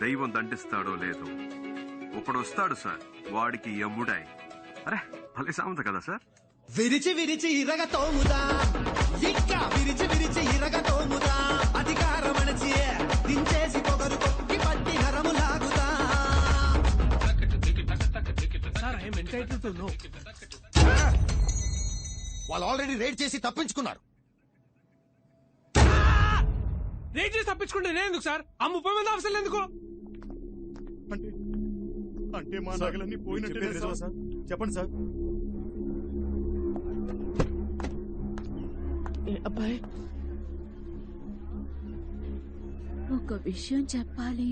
దైవం దండిస్తాడో లేదో ఒకడొస్తాడు సార్, వాడికి యముడై. అరే భలే సామెత కదా సార్. విరిచి విరిచి ఇరగ తోముదా, ఇంకా విరిచి విరిచి ఇరగ తోముదా, అధికారం అణచి దించేసి పొగరు కొక్కి పట్టి నరము లాగుదా. Sir I'm entitled to know. వాళ్ళు ఆల్రెడీ రైడ్ చేసి తప్పించుకున్నారు. రైడ్ చేసి తప్పించుకుంటే నేను ఎందుకు సార్? ఆ 30 మంది ఆఫీసర్లు ఎందుకు? అంటే మా నగలన్నీ పోయినట్టే సార్. చెప్పండి సార్. అబ్బాయి, ఒక విషయం చెప్పాలి.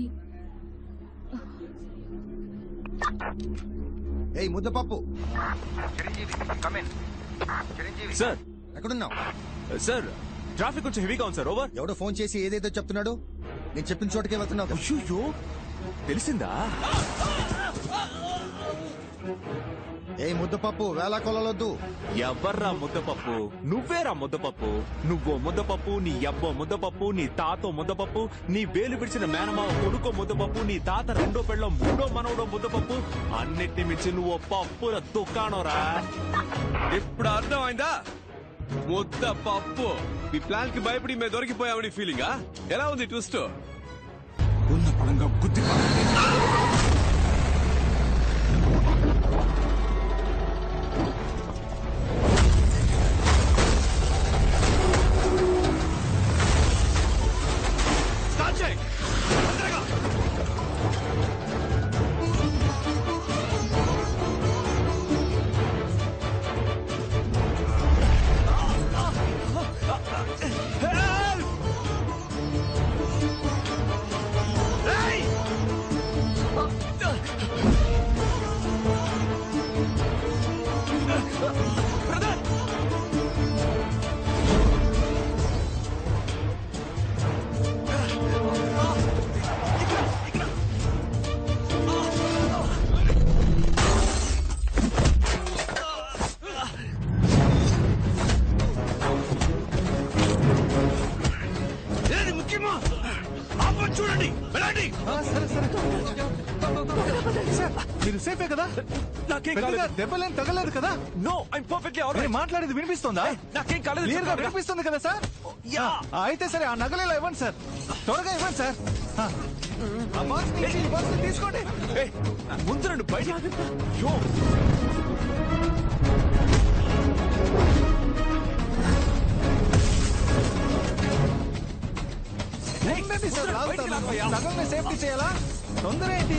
ఏయ్ ముద్దపప్పు, సార్ ఎక్కడున్నావు? సార్ ట్రాఫిక్ కొంచెం హెవీగా ఉంది సార్. ఓవర్. ఎవడో ఫోన్ చేసి ఏదేదో చెప్తున్నాడు. నేను చెప్పిన చోటకే వెళ్తున్నావు. అయ్యో, తెలిసిందా? ఏ ముద్దపప్పు, వేళ కొలవద్దు. ఎవర్రా ముద్దపప్పు? నువ్వేరా ముద్దపప్పు. నువ్వో ముద్దపప్పు, నీ అబ్బో ముద్దపప్పు, నీ తాతో ముద్దపప్పు, నీ వేలు పిడిచిన మేనమావ కొడుకో ముద్దపప్పు, నీ తాత రెండో పెళ్ళం మూడో మనవడో ముద్దపప్పు. అన్నిటిని మించి నువ్వు పప్పుల దుకాణంరా. ఇప్పుడు అర్థమైందా? ముద్దపప్పు. మీ ప్లాన్ కి భయపడి మేము దొరికిపోయామని ఫీలింగా? ఎలా ఉంది ట్విస్ట్? ఉన్న పడంగా గుద్ది Hey! రండి. సరే సరే సార్, మీరు సేఫే కదా? నాకేం పెద్దగా కాలేదు. దెబ్బలేం తగలేదు కదా? No I'm perfectly alright. నేను మాట్లాడేది వినిపిస్తుందా? నాకేం కాలేదు. క్లియర్ గా వినిపిస్తుంది కదా సార్? అయితే సరే, ఆ నగలేలా ఇవ్వండి సార్, త్వరగా ఇవ్వండి సార్. ఆ బాక్స్ తీసుకోండి. ముందు రండి బయట. సగంగా సేఫ్టీ చేయాలా? తొందర ఏంటి?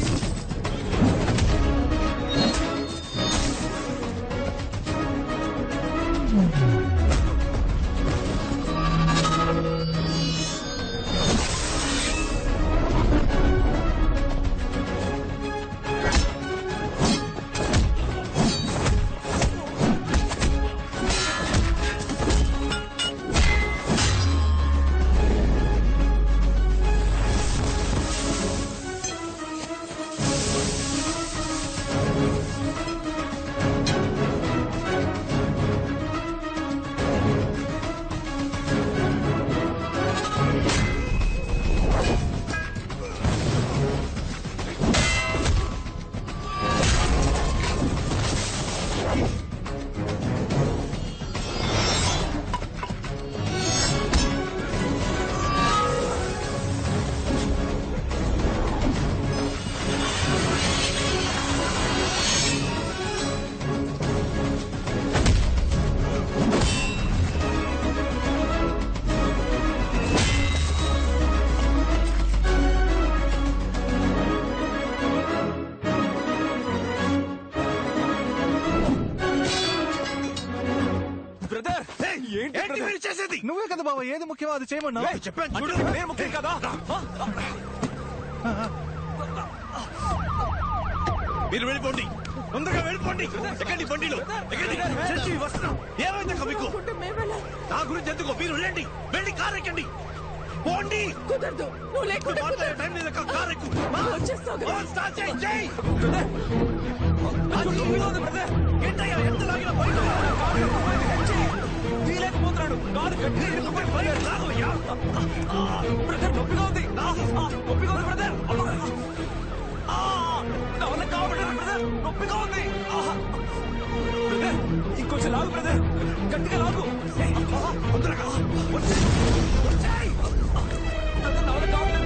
నువ్వే కదా బాబా ఏది ముఖ్యమో అది చేయమన్నా. చెప్పాను చూడు, నేను ముఖ్యం కదా. మీరు వెళ్ళిపోండి, తొందరగా వెళ్ళిపోండి. ఎక్కండి బండిలో, ఎక్కండి. చచ్చి వస్తున్నాం. ఏమైంది మీకు? నా గురించి ఎందుకు? మీరు వెళ్ళండి, వెళ్ళి కారు ఎక్కండి. పోండి. కుదరదు, నువ్వు లేకుండా టైం లేదు. కారు ఎక్కు. వచ్చేస్తావు. స్టార్ట్ చేయి, చేయి. ఏంటయ్యా ఎంత లాగినా బయట తీలేకపోతున్నాడు. కారు గట్టిగా ఇరుక్కుపోయి పోయాడు. బ్రదర్ నొప్పిగా ఉంది, నొప్పిగా ఉంది బ్రదర్. నా వల్ల కావట్లేదు బ్రదర్, నొప్పిగా ఉంది. బ్రదర్ ఇంకొంచెం లాగు బ్రదర్, గట్టిగా లాగు. తొందరగా వచ్చేయ్. బ్రదర్ నా వల్ల కావట్లేదు,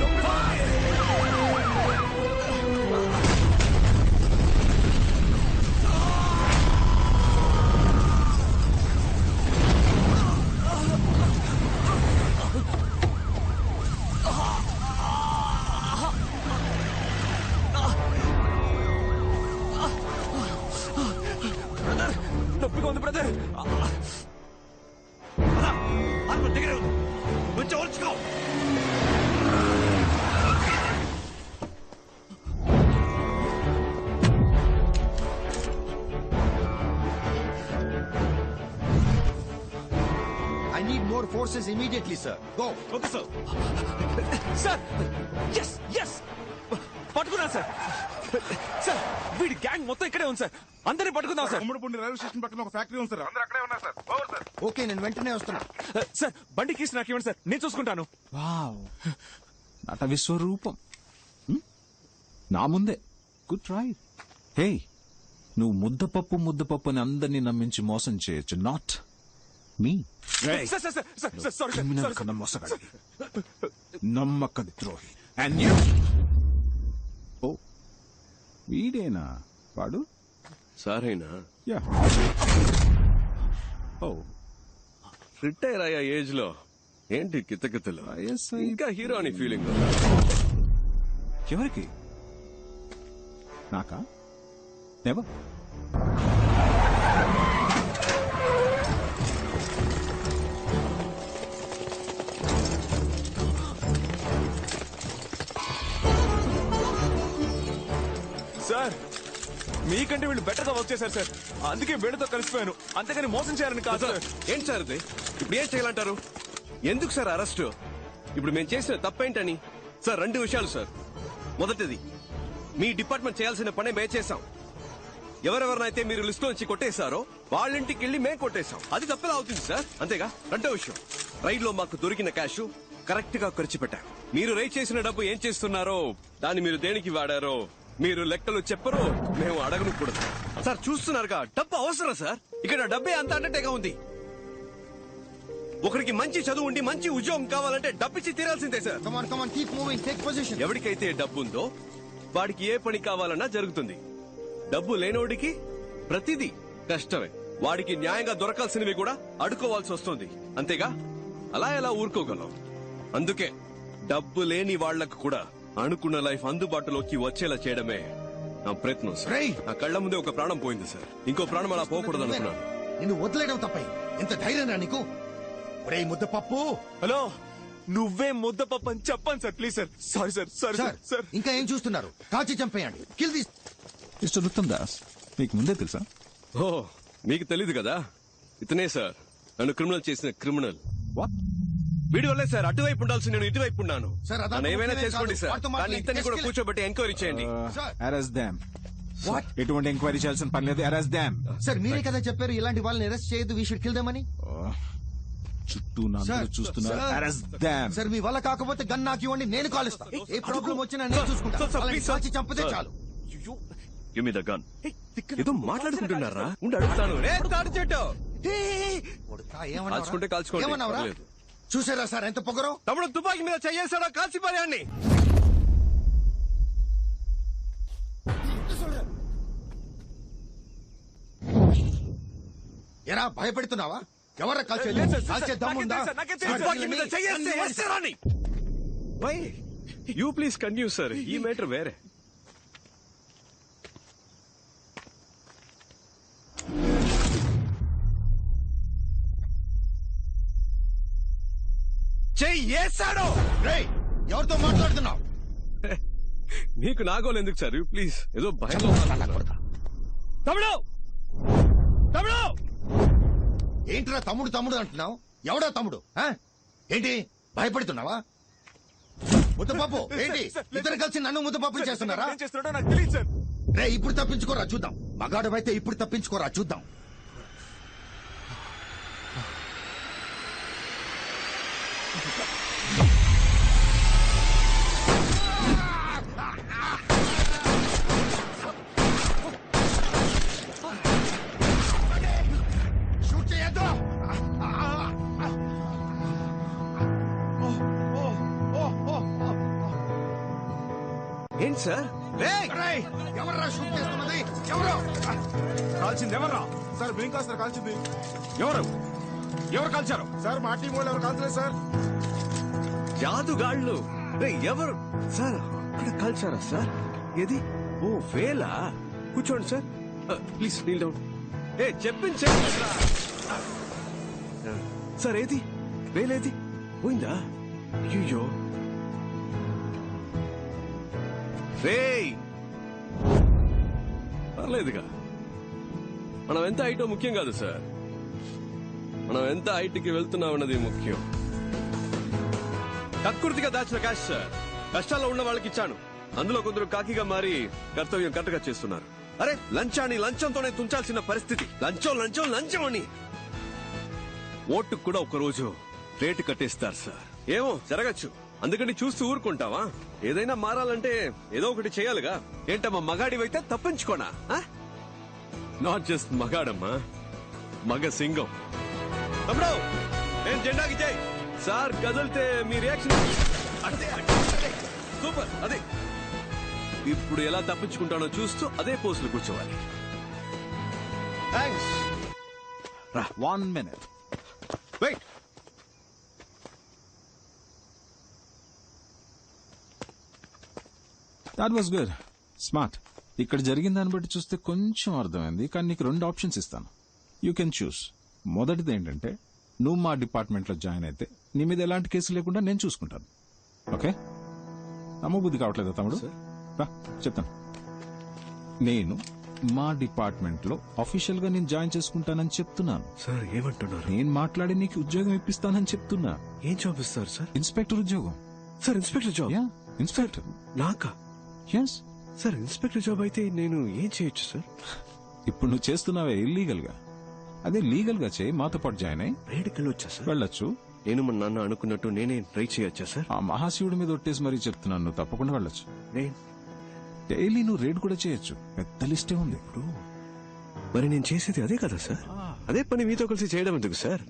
నొప్పిగా ఉంది బ్రదర్. దగ్గర కొంచెం ఓర్చుకో. I need more forces immediately, sir. Go. Okay sir. Sir yes yes పట్టుకున్నా సార్. సార్ వీడి గ్యాంగ్ మొత్తం ఇక్కడే ఉంది సార్. అందరినీ పట్టుకుందాం సార్. ఉమ్మడిపూడి రైల్వే స్టేషన్ పక్కన ఒక ఫ్యాక్టరీ ఉంది సార్, అందరూ అక్కడే ఉన్నారు సార్. Over sir. ఓకే, నేను వెంటనే వస్తున్నా. సార్ బండి కీస్ నాకు ఇవ్వండి సార్, నేను చూసుకుంటాను. వావ్, నట విశ్వరూపం నా ముందే. Good try. హే, నువ్వు ముద్దపప్పు అని అందరినీ నమ్మించి మోసం చేయొచ్చు, not me. Sir sir sir sir sorry criminal కన్నా మోసగాడి, నమ్మక ద్రోహి. And you. ఓ వీడేనా వాడు? సారేనా? యా. ఓ రిటైర్ అయ్యా ఏజ్ లో ఏంటి కితకితలు? ఇంకా హీరో అని ఫీలింగ్. ఎవరికి? నాకా? నెవర్. సార్ మీకంటే వీళ్ళు బెటర్ గా వర్క్ చేశారు సార్, అందుకే వీళ్ళతో కలిసిపోయాను, అంతేగాని మోసం చేయాలని కాదు సార్. ఏంటి సార్ ఇది? ఇప్పుడు ఏం చేయాలంటారు? ఎందుకు సార్ అరెస్ట్? ఇప్పుడు మేము చేసిన తప్పేంటని? సార్ 2 విషయాలు సార్. మొదటిది, మీ డిపార్ట్మెంట్ చేయాల్సిన పనే మేము చేశాం. ఎవరెవరినైతే మీరు లిస్ట్ నుంచి కొట్టేశారో వాళ్ళింటికి వెళ్ళి మేము కొట్టేశాం. అది తప్పేలా అవుతుంది సార్, అంతేగా? రెండో విషయం, రైడ్ లో మాకు దొరికిన క్యాష్ కరెక్ట్ గా ఖర్చు పెట్టాను. మీరు రేట్ చేసిన డబ్బు ఏం చేస్తున్నారో, దాన్ని మీరు దేనికి వాడారో మీరు లెక్కలు చెప్పరు, మేము అడగను కూడా. సార్ చూస్తున్నారుగా, డబ్బు అవసరం సార్. ఇక్కడ డబ్బే అంత అన్నట్టుగా ఉంది. ఒకరికి మంచి చదువు ఉండి మంచి ఉద్యోగం కావాలంటే డబ్బిచ్చి తీరాల్సిందే సార్. ఎవరికైతే డబ్బు ఉందో వాడికి ఏ పని కావాలన్నా జరుగుతుంది. డబ్బు లేనోడికి ప్రతిదీ కష్టమే. వాడికి న్యాయంగా దొరకాల్సినవి కూడా అడుకోవాల్సి వస్తుంది. అంతేగా, అలా ఎలా ఊరుకోగలం? అందుకే డబ్బు లేని వాళ్లకు కూడా అనుకున్న లైఫ్ అందుబాటులోకి వచ్చేలా చేయడమే నా ప్రయత్నం సార్. నా కళ్ల ముందే ఒక ప్రాణం పోయింది సార్. ఇంకో ప్రాణం అలా పోకూడదు అనుకున్నాను. నిన్ను వదిలేయడం తప్ప ఎంత ధైర్యం నీకు? ఒరే ముద్దపప్పు. హలో, నువ్వే ముద్దపప్పు అని చెప్పండి sir, please sir. Sorry sir, sorry sir. ఇంకా ఏం చూస్తున్నారు? కాల్చి చంపేయండి. Kill this. Mister Uttam Das, మీకు ముందే తెలుసా? ఓ, మీకు తెలీదు కదా, ఇతనే సార్ నన్ను క్రిమినల్ చేసిన క్రిమినల్. వీడి వల్లే సార్ అటువైపు ఉండాల్సి నేను ఇటువైపు ఉన్నాను. నన్ను ఏమైనా చేసుకోండి సార్, కానీ ఇతన్ని కూడా కూర్చోబెట్టి ఎంక్వైరీ చేయండి. అరెస్ట్ దామ్. ఎటువంటి ఎంక్వైరీ చేయాల్సిన పని లేదు. అరెస్ట్ దామ్. సార్ మీరే కదా చెప్పారు ఇలాంటి వాళ్ళని అరెస్ట్ చేయొద్దు, వీ షుడ్ కిల్ దెమ్ అని. చుట్టూ చూస్తున్నారు. అరెస్ట్ దామ్. సార్ మీ వల్ల కాకపోతే గన్ నాకు ఇవ్వండి, నేను కాలుస్తా. ఏ ప్రాబ్లం వచ్చినా నేను చూసుకుంటా. కాల్చి చంపితే చాలు. Give me the gun. ఏదో మాట్లాడుకుంటున్నారా? ఉండి అడుగుతాను. కాల్చుకుంటే కాల్చుకోండి, పర్లేదు. చూసారా సార్ ఎంత పొగరో? తమ్ముడు తుపాకీ మీద చేయేసాడో కాల్చి పారేయండి. ఎరా భయపెడుతున్నావా? ఎవరా కాల్చే దమ్ముందా? తుపాకీ మీద చేయేస్తే వేస్తారని. యూ ప్లీజ్ కంటిన్యూ సార్, ఈ మ్యాటర్ వేరే. చెయ్యేశాడు. ఎవరితో మాట్లాడుతున్నావు? నీకు నాగోలు ఎందుకు సార్, ప్లీజ్. ఏదో భయం. తమ్ముడు తమ్ముడు ఏంట్రా తమ్ముడు తమ్ముడు అంటున్నావు? ఎవడా తమ్ముడు? ఏంటి భయపడుతున్నావా? ముద్దపప్పు ఏంటి? ఇద్దరు కలిసి నన్ను ముద్దపప్పు చేస్తున్నారా? నాకు తెలియదు సార్. రే ఇప్పుడు తప్పించుకోరా చూద్దాం. మగాడవైతే ఇప్పుడు తప్పించుకోరా చూద్దాం. షూట్ చేయొద్దు. ఏంటి సార్? ఎవర్రా షూట్ చేస్తున్నది? ఎవరు కాల్చింది? ఎవర్రా సార్? బ్లింక్ కాల్చారు. కాల్చింది ఎవరు? ఎవరు కాల్చారు సార్? మా టీం వాళ్ళు ఎవరు కాల్చలేదు సార్. జాదుగాళ్ళు ఎవరు సార్? అక్కడ కాల్చారా సార్? ఏది? ఓ వేలా. కూర్చోండి సార్, ప్లీజ్ నీల్ డౌన్. చెప్పించండి సార్. ఏది వేలేది? పోయిందా? అయ్యో రేయ్, పర్లేదుగా. మనం ఎంత హైటో ముఖ్యం కాదు సార్, మనం ఎంత హైట్కి వెళ్తున్నామన్నది ముఖ్యం. కక్కుర్తిగా దాచిన క్యాష్ సార్, కష్టాల్లో ఉన్న వాళ్ళకి ఇచ్చాను. అందులో కొందరు కాకిగా మారి కర్తవ్యం కరెక్ట్గా చేస్తున్నారు. అరే లంచాన్ని లంచంతోనే తుంచాల్సిన పరిస్థితి. లంచం లంచం లంచం అని ఓటుకు కూడా ఒకరోజు రేటు కట్టేస్తారు సార్. ఏమో జరగచ్చు, అందుకని చూస్తూ ఊరుకుంటావా? ఏదైనా మారాలంటే ఏదో ఒకటి చేయాలిగా. ఏంటమ్మా మగాడివైతే తప్పించుకోనా? నాట్ జస్ట్ మగాడమ్మా, మగ సింగం. తమ్ముడు నేను జెండాకి చేయి సార్. కదిలితే మీ రియాక్షన్ సూపర్. అదే ఇప్పుడు ఎలా తప్పించుకుంటానో చూస్తూ అదే పోస్టులు కూర్చోవాలి. Thanks. 1 minute. Wait. That was good, smart. ఇక్కడ జరిగిన దాన్ని బట్టి చూస్తే కొంచెం అర్థమైంది, కానీ నీకు 2 ఆప్షన్స్ ఇస్తాను. You can choose. మొదటిది ఏంటంటే నువ్వు మా డిపార్ట్మెంట్ లో జాయిన్ అయితే నీ మీద ఎలాంటి కేసు లేకుండా నేను చూసుకుంటాను. ఓకే? నమ్మబుద్ధి కావట్లేదా తమ్ముడు? రా చెప్తాను. నేను మా డిపార్ట్మెంట్ లో అఫీషియల్ గా నేను జాయిన్ చేసుకుంటానని చెప్తున్నాను. సార్ ఏమంటున్నారు? నేను మాట్లాడి నీకు ఉద్యోగం ఇప్పిస్తానని చెప్తున్నా. ఏం జాబ్ ఇస్తారు సార్? ఇన్స్పెక్టర్ ఉద్యోగం. Sir inspector job? ఇన్స్పెక్టర్. నాకా? Yes sir. ఇన్స్పెక్టర్ జాబ్ అయితే నేను ఏం చేయొచ్చు సార్? ఇప్పుడు నువ్వు చేస్తున్నావే ఇల్లీగల్ గా, అదే లీగల్ గా చేయి. మాతో పాటు జాయిన్ అయ్యి రేడుకి వెళ్ళొచ్చా సార్? వెళ్ళొచ్చు. నేను మా నాన్న అనుకున్నట్టు నేనే ట్రై చేయొచ్చా సార్? ఆ మహాశివుడి మీద ఒట్టేసి మరీ చెప్తున్నాను, నువ్వు తప్పకుండా వెళ్ళొచ్చు. డైలీ నువ్వు రేడ్ కూడా చేయొచ్చు, పెద్ద లిస్టే ఉంది. ఇప్పుడు మరి నేను చేసేది అదే కదా సార్, అదే పని మీతో కలిసి చేయడం ఎందుకు సార్?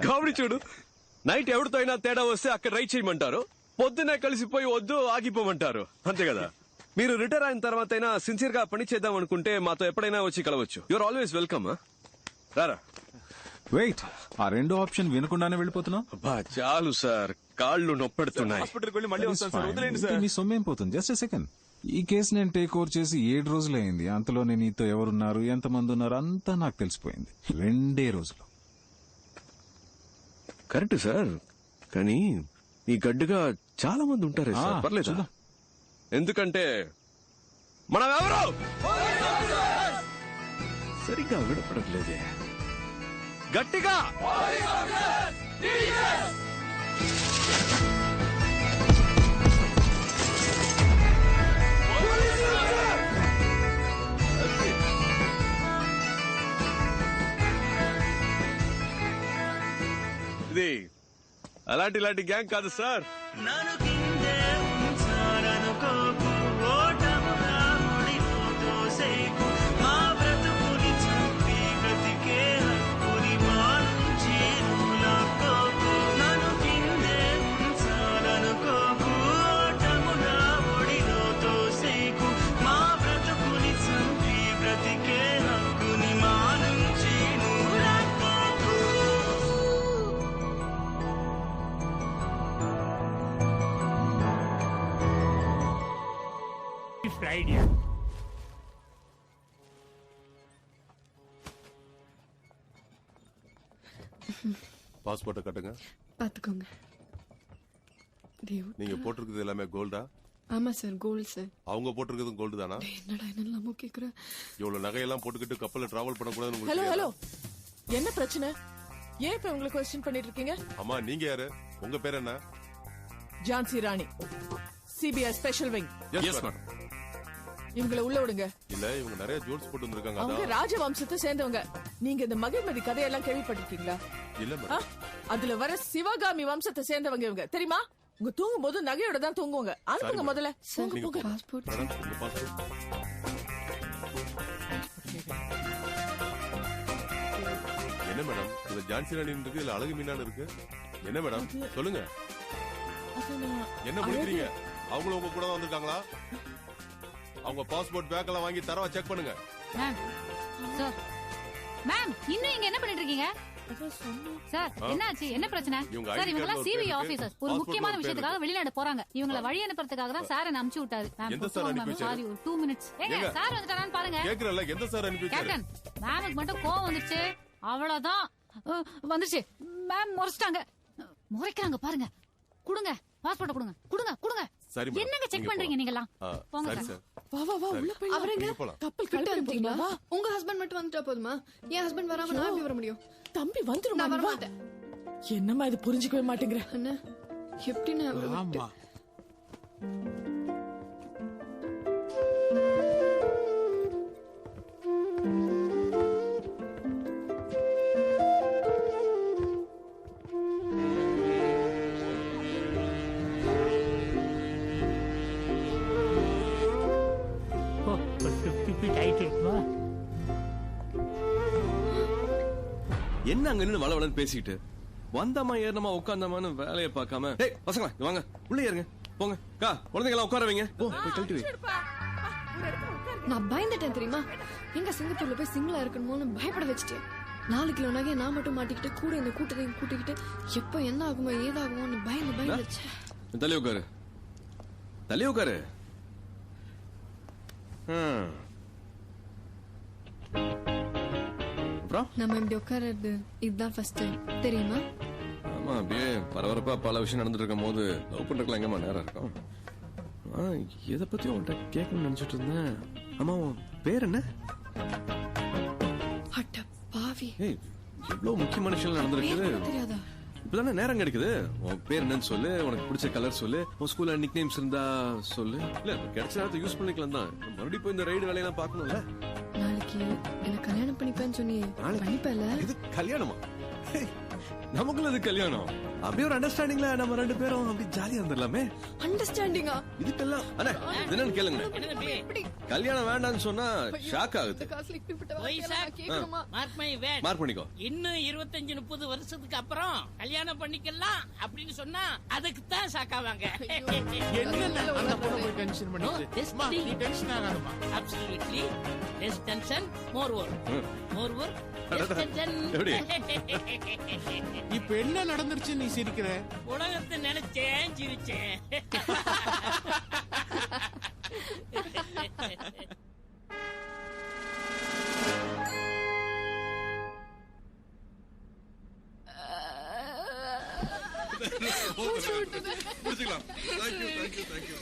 కామెడీ చూడు, నైట్ ఎవరితో అయినా తేడా వస్తే అక్కడ రైడ్ చేయమంటారు, పొద్దునే కలిసిపోయి వద్దు ఆగిపోమంటారు, అంతే కదా? మీరు రిటైర్ అయిన తర్వాత అయినా సిన్సియర్ గా పని చేద్దాం అనుకుంటే మాతో ఎప్పుడైనా వచ్చి కలవచ్చు. You're always welcome. రారా. వెయిట్, ఆ రెండో ఆప్షన్ వినకుండానే వెళ్ళిపోతున్నావు? అబ్బా చాలు సార్, కాళ్ళు నొప్పెడుతున్నాయి. హాస్పిటల్కి వెళ్ళి మళ్ళీ వస్తాను సార్, వదిలేండి సార్. మీ సొమ్మేం పోతుంది? Just a second. ఈ కేసు నేను టేక్ ఓవర్ చేసి 7 రోజులైంది. అంతలోనే నీతో ఎవరున్నారు, ఎంతమంది ఉన్నారు అంతా నాకు తెలిసిపోయింది. 2 రోజులు. కరెక్ట్ సార్, కానీ ఈ గడ్డుగా చాలా మంది ఉంటారే సార్. పర్లేదు, ఎందుకంటే మనం ఎవరు సరిగ్గా విడపడట్లేదే. గట్టిగా ఇది అలాంటి గ్యాంగ్ కాదు సార్. பாஸ்போர்ட்டை கட்டுங்க. பாத்துக்கோங்க. நீங்க போட்டிருக்கிறது எல்லாமே கோல்டா? ஆமா சார், கோல்டு சார். அவங்க போட்டிருக்கிறதும் கோல்டு தானா? என்னடா என்னெல்லாம் கேக்குற? இவ்வளவு நகையெல்லாம் போட்டுக்கிட்டு கப்பல்ல டிராவல் பண்ணக்கூடாதுன்னு உங்களுக்கு ஹலோ ஹலோ, என்ன பிரச்சனை? ஏன் இப்ப உங்களுக்கு क्वेश्चन பண்ணிட்டு இருக்கீங்க? அம்மா நீங்க யாரு? உங்க பேர் என்ன? Jhansi Rani, CBI special wing. Yes madam. இவங்களை உள்ள விடுங்க. இல்ல, இவங்க நிறைய ஜோல்ஸ் போட்டு வந்திருக்காங்க. அவங்க ராஜவம்சத்தை சேர்ந்தவங்க. நீங்க இந்த மகிழ்மதி கதையெல்லாம் கேள்விப்பட்டிருக்கீங்களா? இல்ல மேடம். அதுல வர சிவகாமி வம்சத்தை சேர்ந்தவங்க இவங்க, தெரியுமா? உங்க தூங்கும் போது நகையோட தான் தூங்குவாங்க. அனுப்புங்க முதல்ல. பாஸ்போர்ட். மேடம் உங்க பாஸ்போர்ட். என்ன மேடம் இது ஜான்சி ராணி இருக்கு, இல்ல அழகு மீனான்னு இருக்கு? என்ன மேடம் சொல்லுங்க, என்ன முடிக்கிறீங்க? அவங்களும் உங்க கூட தான் வந்திருக்காங்களா? அவங்க பாஸ்போர்ட் பேக் எல்லாம் வாங்கி தரவா செக் பண்ணுங்க. மேம் இன்னும் இங்க என்ன பண்ணிட்டு இருக்கீங்க சார்? என்னாச்சு, என்ன பிரச்சனை சார்? இவங்க எல்லாம் சிபிஐ ஆபீசர்ஸ், ஒரு முக்கியமான விஷயத்துக்காக வெளிநாடு போறாங்க. இவங்கள வழி அனுப்புறதுக்காக தான் சார் என்ன அனுப்பிச்சு விட்டாரு. எந்த சார் அனுப்பி வச்சாரு? சாரி, ஒரு 2 மினிட்ஸ். ஏங்க சார் வந்துட்டாரான்னு பாருங்க. கேக்குறல, எந்த சார் அனுப்பி வச்சாரு? கேப்டன், மேமுக்கு மட்டும் கோவம் வந்துருச்சு, அவ்வளவுதான். வந்துருச்சு மேம், முறைச்சிட்டாங்க. முறைக்கிறாங்க பாருங்க. கொடுங்க பாஸ்போர்ட், கொடுங்க கொடுங்க கொடுங்க. என்னங்க செக் பண்றீங்க நீங்க எல்லாம்? போங்க சார். வா வா வா, உள்ள போய் அவரங்க கப்பல் கிளம்பிட்டீங்களா? வா. உங்க ஹஸ்பண்ட் மட்டும் வந்துட்டா போதுமா? என் ஹஸ்பண்ட் வராம நான் எப்படி வர முடியும்? தம்பி வந்துரும். நான் வர மாட்டேன். என்னம்மா இது, புரிஞ்சிக்கவே மாட்டேங்கிற? அண்ணா எப்படி நான் ஆமா என்ன அங்க நின்னு வள வளன்னு பேசிட்டு வந்தமா ஏறனமா உட்காந்தமான்னு வேலையை பார்க்காம, ஏய் பசங்களா இங்க வாங்க, உள்ள ஏறுங்க, போங்க கா, குழந்தைங்களா உட்கார வைங்க, போ போய் கழட்டி வை. நான் பயந்துட்டேன் தெரியுமா? எங்க சிங்கப்பூர்ல போய் சிங்கிளா இருக்கணுமோன்னு பயப்பட வச்சுட்டேன். 4 கிலோ நகையை நான் மட்டும் மாட்டிக்கிட்டு கூட இந்த கூட்டத்தையும் கூட்டிக்கிட்டு எப்ப என்ன ஆகுமோ ஏதாகுமோன்னு பயந்துச்சு. தள்ளி உட்காரு, தள்ளி உட்காரு. நம்ம இப்படி உட்கார்றது இதுதான் ஃபர்ஸ்ட் டைம், தெரியுமா? ஆமா, அப்படியே பரபரப்பா பல விஷயம் நடந்துட்டு இருக்கும் போது லவ் பண்றதுக்கு எங்கம்மா நேரம் இருக்கும்? எதை பத்தி உன்கிட்ட கேட்கணும்னு நினைச்சிட்டு இருந்தேன். ஆமா, உன் பேர் என்ன? அட பாவி, ஏய் எவ்வளவு முக்கியமான விஷயம் நடந்திருக்குது. தெரியாதா? இப்பதானே நேரம் கிடைக்குது. உன் பேர் என்னன்னு சொல்லு, உனக்கு பிடிச்ச கலர் சொல்லு, உன் ஸ்கூல்ல நிக் நேம்ஸ் இருந்தா சொல்லு. இல்ல கிடைச்ச நேரத்தை யூஸ் பண்ணிக்கலாம் தான். மறுபடியும் போய் இந்த ரைடு வேலையெல்லாம் பார்க்கணும்ல. நாளைக்கு என்ன கல்யாணம் பண்ணிப்பேன்னு சொன்னியே, பண்ணிப்பேல? இது கல்யாணமா? நமக்குள்ள இது கல்யாணம் அப்படியே ஒரு அண்டர்ஸ்டாண்டிங்ல நம்ம 2 பேரும் அப்படி ஜாலியா இருந்துடலாமே. அண்டர்ஸ்டாண்டிங்கா? இதுக்கெல்லாம் அண்ணே என்னன்னு கேளுங்க. கல்யாணம் வேண்டாம்னு சொன்னா ஷாக் ஆகுது. மார்க் பண்ணிக்கோ. இன்னும் 25-30 வருஷத்துக்கு அப்புறம் கல்யாணம் பண்ணிக்கலாம் அப்படின்னு சொன்னா அதுக்கு தான் ஷாக் ஆவாங்க. Absolutely. Less tension, more work. More work, less tension. இப்ப என்ன நடந்துருச்சு நீ சிரிக்கிற? உலகத்தை நினைச்சேன் சிரிச்சேன். முடிச்சுக்கலாம். Thank you.